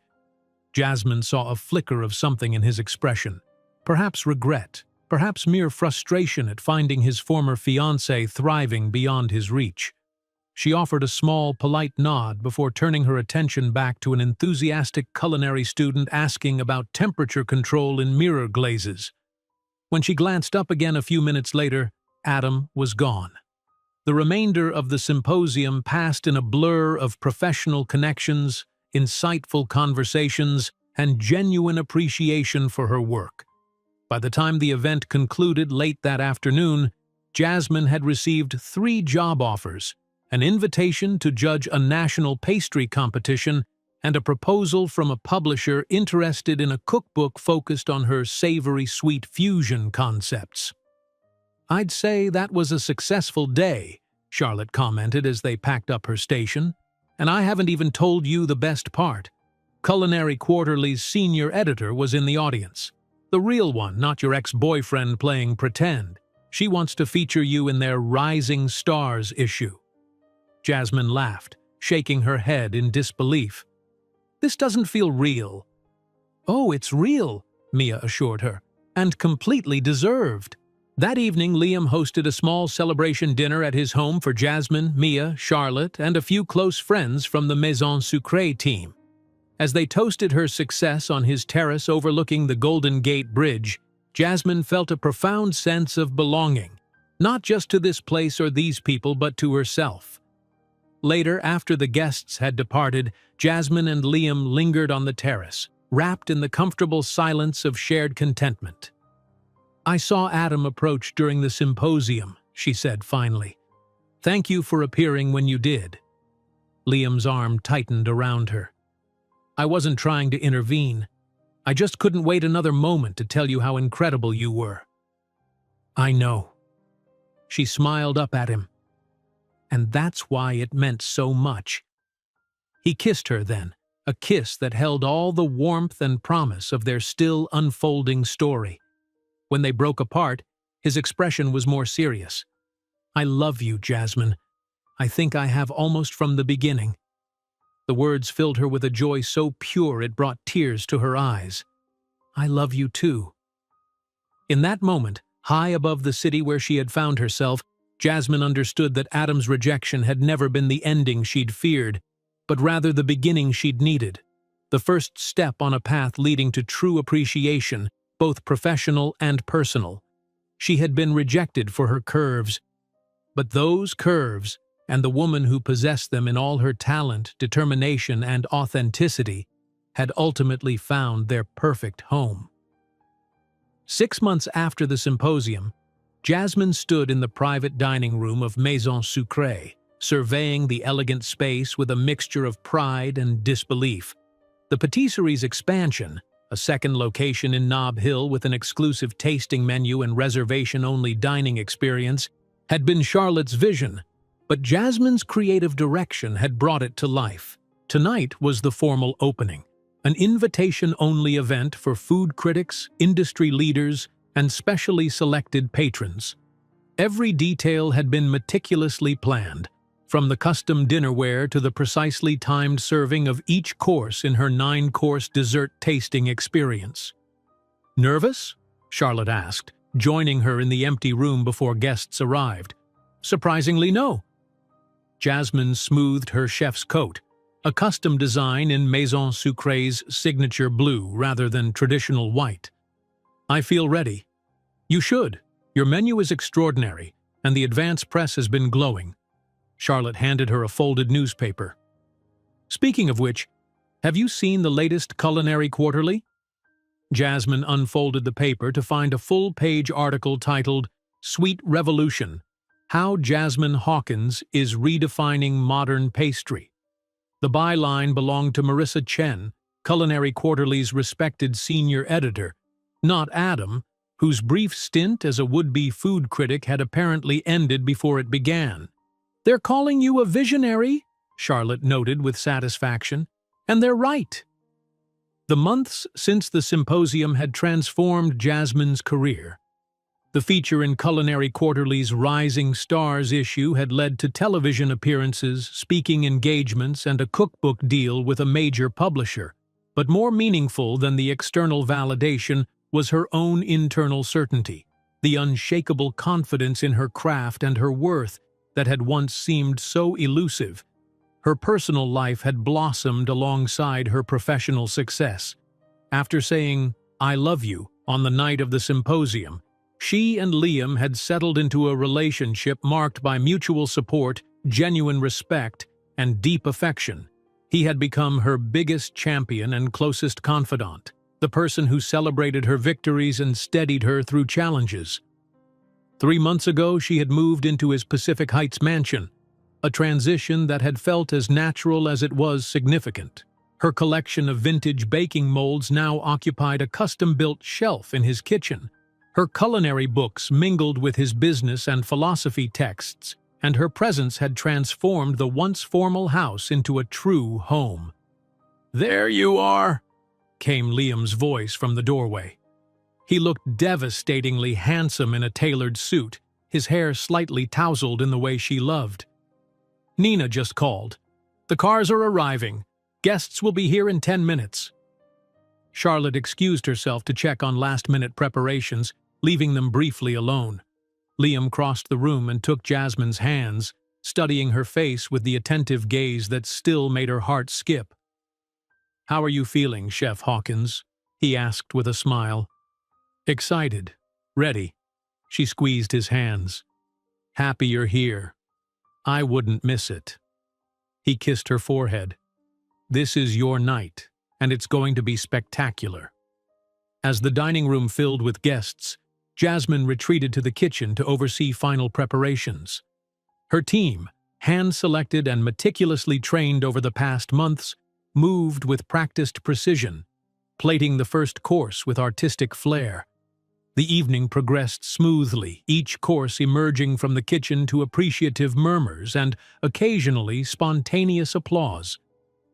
Jasmine saw a flicker of something in his expression, perhaps regret, perhaps mere frustration at finding his former fiancé thriving beyond his reach. She offered a small, polite nod before turning her attention back to an enthusiastic culinary student asking about temperature control in mirror glazes. When she glanced up again a few minutes later, Adam was gone. The remainder of the symposium passed in a blur of professional connections, insightful conversations, and genuine appreciation for her work. By the time the event concluded late that afternoon, Jasmine had received 3 job offers, an invitation to judge a national pastry competition, and a proposal from a publisher interested in a cookbook focused on her savory sweet fusion concepts. "I'd say that was a successful day," Charlotte commented as they packed up her station. "And I haven't even told you the best part. Culinary Quarterly's senior editor was in the audience. The real one, not your ex-boyfriend playing pretend. She wants to feature you in their Rising Stars issue." Jasmine laughed, shaking her head in disbelief. "This doesn't feel real." "Oh, it's real," Mia assured her, "and completely deserved." That evening, Liam hosted a small celebration dinner at his home for Jasmine, Mia, Charlotte, and a few close friends from the Maison Sucrée team. As they toasted her success on his terrace overlooking the Golden Gate Bridge, Jasmine felt a profound sense of belonging, not just to this place or these people, but to herself. Later, after the guests had departed, Jasmine and Liam lingered on the terrace, wrapped in the comfortable silence of shared contentment. "I saw Adam approach during the symposium," she said finally. "Thank you for appearing when you did." Liam's arm tightened around her. "I wasn't trying to intervene. I just couldn't wait another moment to tell you how incredible you were." "I know." She smiled up at him. "And that's why it meant so much." He kissed her then, a kiss that held all the warmth and promise of their still unfolding story. When they broke apart, his expression was more serious. "I love you, Jasmine. I think I have almost from the beginning." The words filled her with a joy so pure it brought tears to her eyes. "I love you too." In that moment, high above the city where she had found herself, Jasmine understood that Adam's rejection had never been the ending she'd feared, but rather the beginning she'd needed. the first step on a path leading to true appreciation, both professional and personal. She had been rejected for her curves, but those curves, and the woman who possessed them in all her talent, determination, and authenticity, had ultimately found their perfect home. 6 months after the symposium, Jasmine stood in the private dining room of Maison Sucrée, surveying the elegant space with a mixture of pride and disbelief. The patisserie's expansion, a second location in Nob Hill with an exclusive tasting menu and reservation-only dining experience, had been Charlotte's vision, but Jasmine's creative direction had brought it to life. Tonight was the formal opening, an invitation-only event for food critics, industry leaders, and specially selected patrons. Every detail had been meticulously planned, from the custom dinnerware to the precisely timed serving of each course in her 9-course dessert tasting experience. "Nervous?" Charlotte asked, joining her in the empty room before guests arrived. "Surprisingly, no." Jasmine smoothed her chef's coat, a custom design in Maison Sucré's signature blue rather than traditional white. "I feel ready." "You should. Your menu is extraordinary, and the advance press has been glowing." Charlotte handed her a folded newspaper. "Speaking of which, have you seen the latest Culinary Quarterly?" Jasmine unfolded the paper to find a full-page article titled "Sweet Revolution: How Jasmine Hawkins is Redefining Modern Pastry." The byline belonged to Marissa Chen, Culinary Quarterly's respected senior editor, not Adam, whose brief stint as a would-be food critic had apparently ended before it began. "They're calling you a visionary," Charlotte noted with satisfaction, "and they're right." The months since the symposium had transformed Jasmine's career. The feature in Culinary Quarterly's Rising Stars issue had led to television appearances, speaking engagements, and a cookbook deal with a major publisher. But more meaningful than the external validation was her own internal certainty, the unshakable confidence in her craft and her worth that had once seemed so elusive. Her personal life had blossomed alongside her professional success. After saying, "I love you," on the night of the symposium, she and Liam had settled into a relationship marked by mutual support, genuine respect, and deep affection. He had become her biggest champion and closest confidant, the person who celebrated her victories and steadied her through challenges. 3 months ago, she had moved into his Pacific Heights mansion, a transition that had felt as natural as it was significant. Her collection of vintage baking molds now occupied a custom-built shelf in his kitchen. Her culinary books mingled with his business and philosophy texts, and her presence had transformed the once formal house into a true home. "There you are," came Liam's voice from the doorway. He looked devastatingly handsome in a tailored suit, his hair slightly tousled in the way she loved. "Nina just called. The cars are arriving. Guests will be here in 10 minutes. Charlotte excused herself to check on last-minute preparations, leaving them briefly alone. Liam crossed the room and took Jasmine's hands, studying her face with the attentive gaze that still made her heart skip. "How are you feeling, Chef Hawkins?" he asked with a smile. "Excited. Ready." She squeezed his hands. "Happy you're here. I wouldn't miss it." He kissed her forehead. "This is your night, and it's going to be spectacular." As the dining room filled with guests, Jasmine retreated to the kitchen to oversee final preparations. Her team, hand-selected and meticulously trained over the past months, moved with practiced precision, plating the first course with artistic flair. The evening progressed smoothly, each course emerging from the kitchen to appreciative murmurs and, occasionally, spontaneous applause.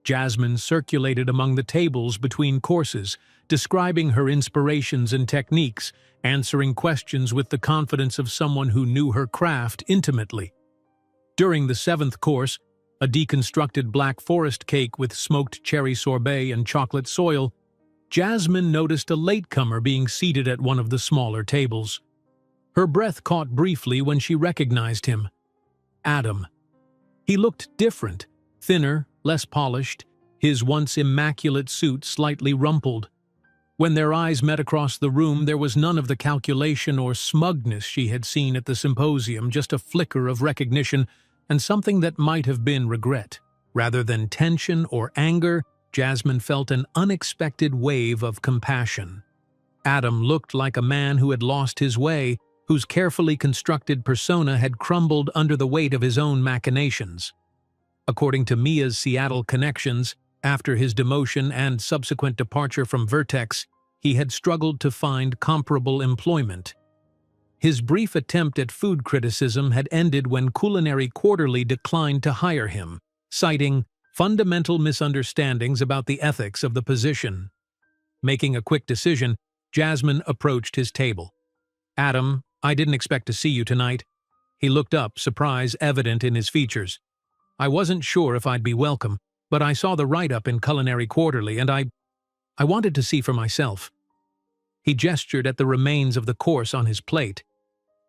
Jasmine circulated among the tables between courses, describing her inspirations and techniques, answering questions with the confidence of someone who knew her craft intimately. During the 7th course, a deconstructed black forest cake with smoked cherry sorbet and chocolate soil, Jasmine noticed a latecomer being seated at one of the smaller tables. Her breath caught briefly when she recognized him. Adam. He looked different, thinner, less polished, his once immaculate suit slightly rumpled. When their eyes met across the room, there was none of the calculation or smugness she had seen at the symposium, just a flicker of recognition and something that might have been regret. Rather than tension or anger, Jasmine felt an unexpected wave of compassion. Adam looked like a man who had lost his way, whose carefully constructed persona had crumbled under the weight of his own machinations. According to Mia's Seattle connections, after his demotion and subsequent departure from Vertex, he had struggled to find comparable employment. His brief attempt at food criticism had ended when Culinary Quarterly declined to hire him, citing fundamental misunderstandings about the ethics of the position. Making a quick decision, Jasmine approached his table. "Adam, I didn't expect to see you tonight." He looked up, surprise evident in his features. "I wasn't sure if I'd be welcome, but I saw the write-up in Culinary Quarterly and I wanted to see for myself." He gestured at the remains of the course on his plate.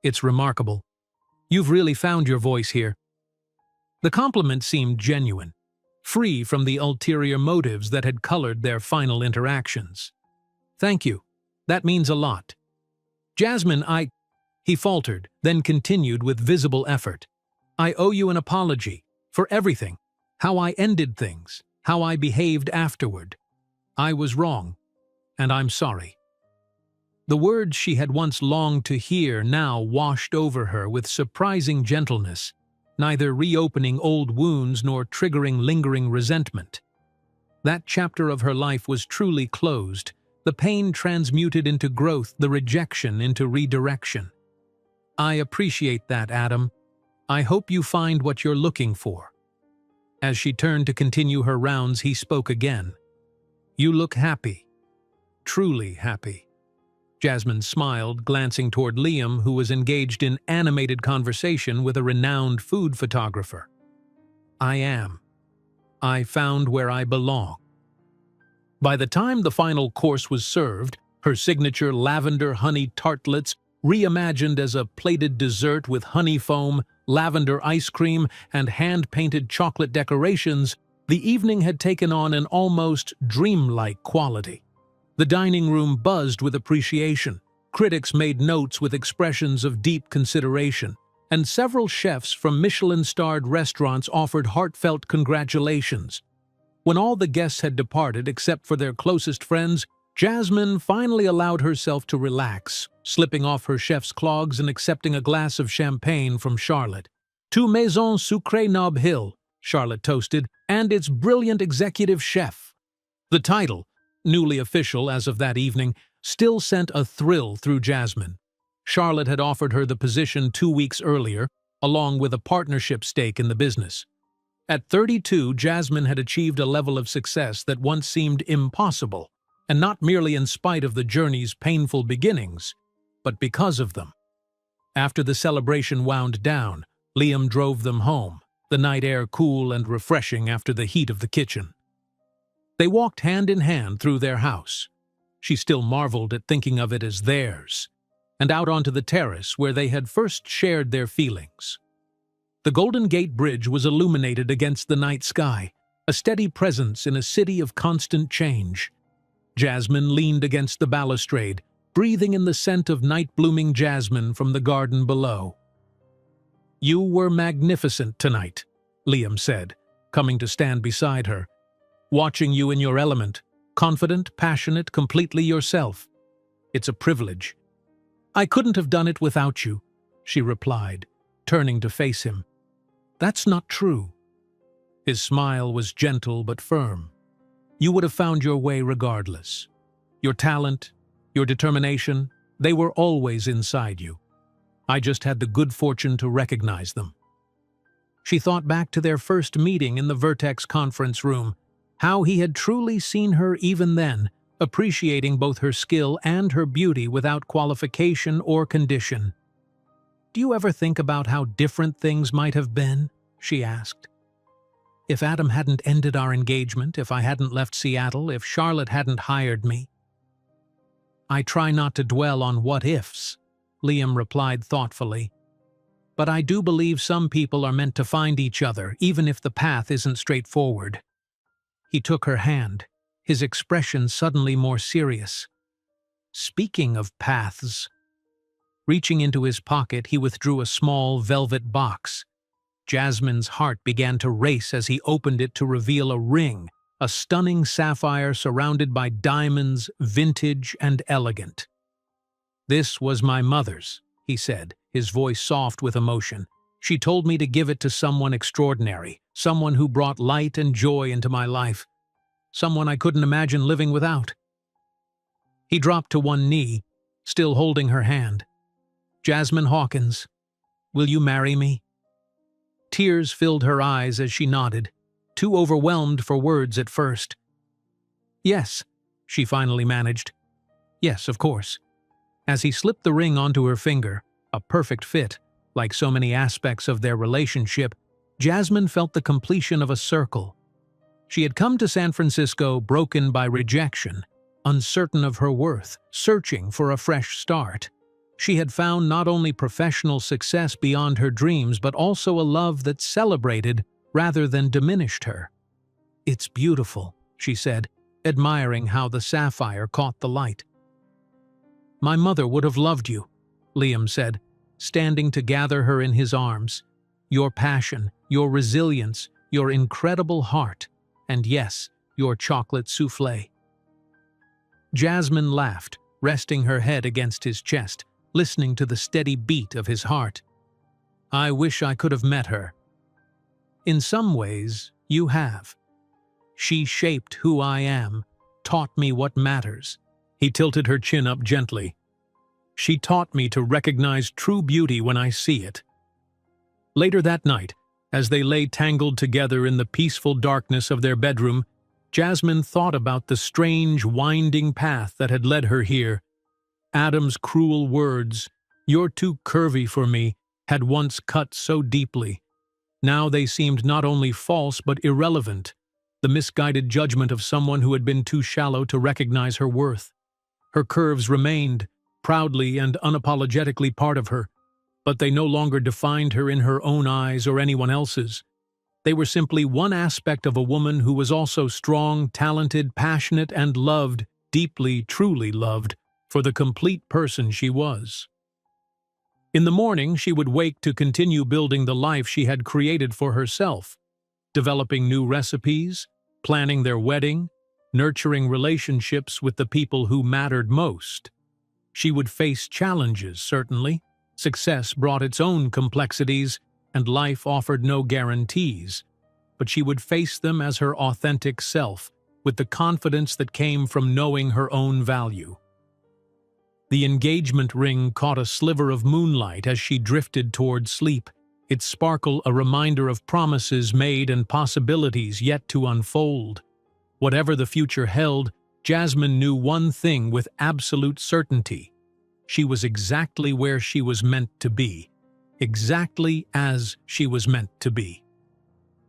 "It's remarkable. You've really found your voice here." The compliment seemed genuine, free from the ulterior motives that had colored their final interactions. "Thank you. That means a lot." "Jasmine, He faltered, then continued with visible effort. "I owe you an apology. For everything. How I ended things. How I behaved afterward. I was wrong. And I'm sorry." The words she had once longed to hear now washed over her with surprising gentleness, neither reopening old wounds nor triggering lingering resentment. That chapter of her life was truly closed, the pain transmuted into growth, the rejection into redirection. "I appreciate that, Adam. I hope you find what you're looking for." As she turned to continue her rounds, he spoke again. "You look happy. Truly happy." Jasmine smiled, glancing toward Liam, who was engaged in animated conversation with a renowned food photographer. "I am. I found where I belong." By the time the final course was served, her signature lavender honey tartlets, reimagined as a plated dessert with honey foam, lavender ice cream, and hand-painted chocolate decorations, the evening had taken on an almost dreamlike quality. The dining room buzzed with appreciation, critics made notes with expressions of deep consideration, and several chefs from Michelin-starred restaurants offered heartfelt congratulations. When all the guests had departed except for their closest friends, Jasmine finally allowed herself to relax, slipping off her chef's clogs and accepting a glass of champagne from Charlotte. "To Maison Sucrée Nob Hill," Charlotte toasted, "and its brilliant executive chef." The title, newly official as of that evening, still sent a thrill through Jasmine. Charlotte had offered her the position 2 weeks earlier, along with a partnership stake in the business. At 32, Jasmine had achieved a level of success that once seemed impossible, and not merely in spite of the journey's painful beginnings, but because of them. After the celebration wound down, Liam drove them home, the night air cool and refreshing after the heat of the kitchen. They walked hand in hand through their house. She still marveled at thinking of it as theirs, and out onto the terrace where they had first shared their feelings. The Golden Gate Bridge was illuminated against the night sky, a steady presence in a city of constant change. Jasmine leaned against the balustrade, breathing in the scent of night-blooming jasmine from the garden below. "You were magnificent tonight," Liam said, coming to stand beside her. "Watching you in your element, confident, passionate, completely yourself. It's a privilege." "I couldn't have done it without you," she replied, turning to face him. "That's not true." His smile was gentle but firm. "You would have found your way regardless. Your talent, your determination, they were always inside you. I just had the good fortune to recognize them." She thought back to their first meeting in the Vertex conference room, how he had truly seen her even then, appreciating both her skill and her beauty without qualification or condition. "Do you ever think about how different things might have been?" she asked. "If Adam hadn't ended our engagement, if I hadn't left Seattle, if Charlotte hadn't hired me?" "I try not to dwell on what-ifs," Liam replied thoughtfully. "But I do believe some people are meant to find each other, even if the path isn't straightforward." He took her hand, his expression suddenly more serious. "Speaking of paths." Reaching into his pocket, he withdrew a small velvet box. Jasmine's heart began to race as he opened it to reveal a ring, a stunning sapphire surrounded by diamonds, vintage and elegant. "This was my mother's," he said, his voice soft with emotion. "She told me to give it to someone extraordinary, someone who brought light and joy into my life, someone I couldn't imagine living without." He dropped to one knee, still holding her hand. "Jasmine Hawkins, will you marry me?" Tears filled her eyes as she nodded, too overwhelmed for words at first. "Yes," she finally managed. "Yes, of course." As he slipped the ring onto her finger, a perfect fit, like so many aspects of their relationship, Jasmine felt the completion of a circle. She had come to San Francisco broken by rejection, uncertain of her worth, searching for a fresh start. She had found not only professional success beyond her dreams, but also a love that celebrated rather than diminished her. "It's beautiful," she said, admiring how the sapphire caught the light. "My mother would have loved you," Liam said, standing to gather her in his arms. "Your passion, your resilience, your incredible heart, and yes, your chocolate soufflé." Jasmine laughed, resting her head against his chest, listening to the steady beat of his heart. "I wish I could have met her." "In some ways, you have. She shaped who I am, taught me what matters." He tilted her chin up gently. "She taught me to recognize true beauty when I see it." Later that night, as they lay tangled together in the peaceful darkness of their bedroom, Jasmine thought about the strange, winding path that had led her here. Adam's cruel words, "You're too curvy for me," had once cut so deeply. Now they seemed not only false but irrelevant, the misguided judgment of someone who had been too shallow to recognize her worth. Her curves remained, proudly and unapologetically part of her, but they no longer defined her in her own eyes or anyone else's. They were simply one aspect of a woman who was also strong, talented, passionate, and loved, deeply, truly loved, for the complete person she was. In the morning, she would wake to continue building the life she had created for herself, developing new recipes, planning their wedding, nurturing relationships with the people who mattered most. She would face challenges, certainly. Success brought its own complexities, and life offered no guarantees. But she would face them as her authentic self, with the confidence that came from knowing her own value. The engagement ring caught a sliver of moonlight as she drifted toward sleep, its sparkle a reminder of promises made and possibilities yet to unfold. Whatever the future held, Jasmine knew one thing with absolute certainty. She was exactly where she was meant to be, exactly as she was meant to be.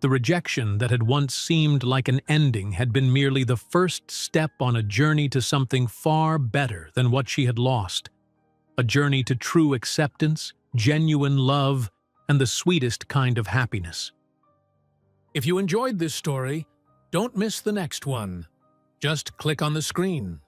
The rejection that had once seemed like an ending had been merely the first step on a journey to something far better than what she had lost. A journey to true acceptance, genuine love, and the sweetest kind of happiness. If you enjoyed this story, don't miss the next one. Just click on the screen.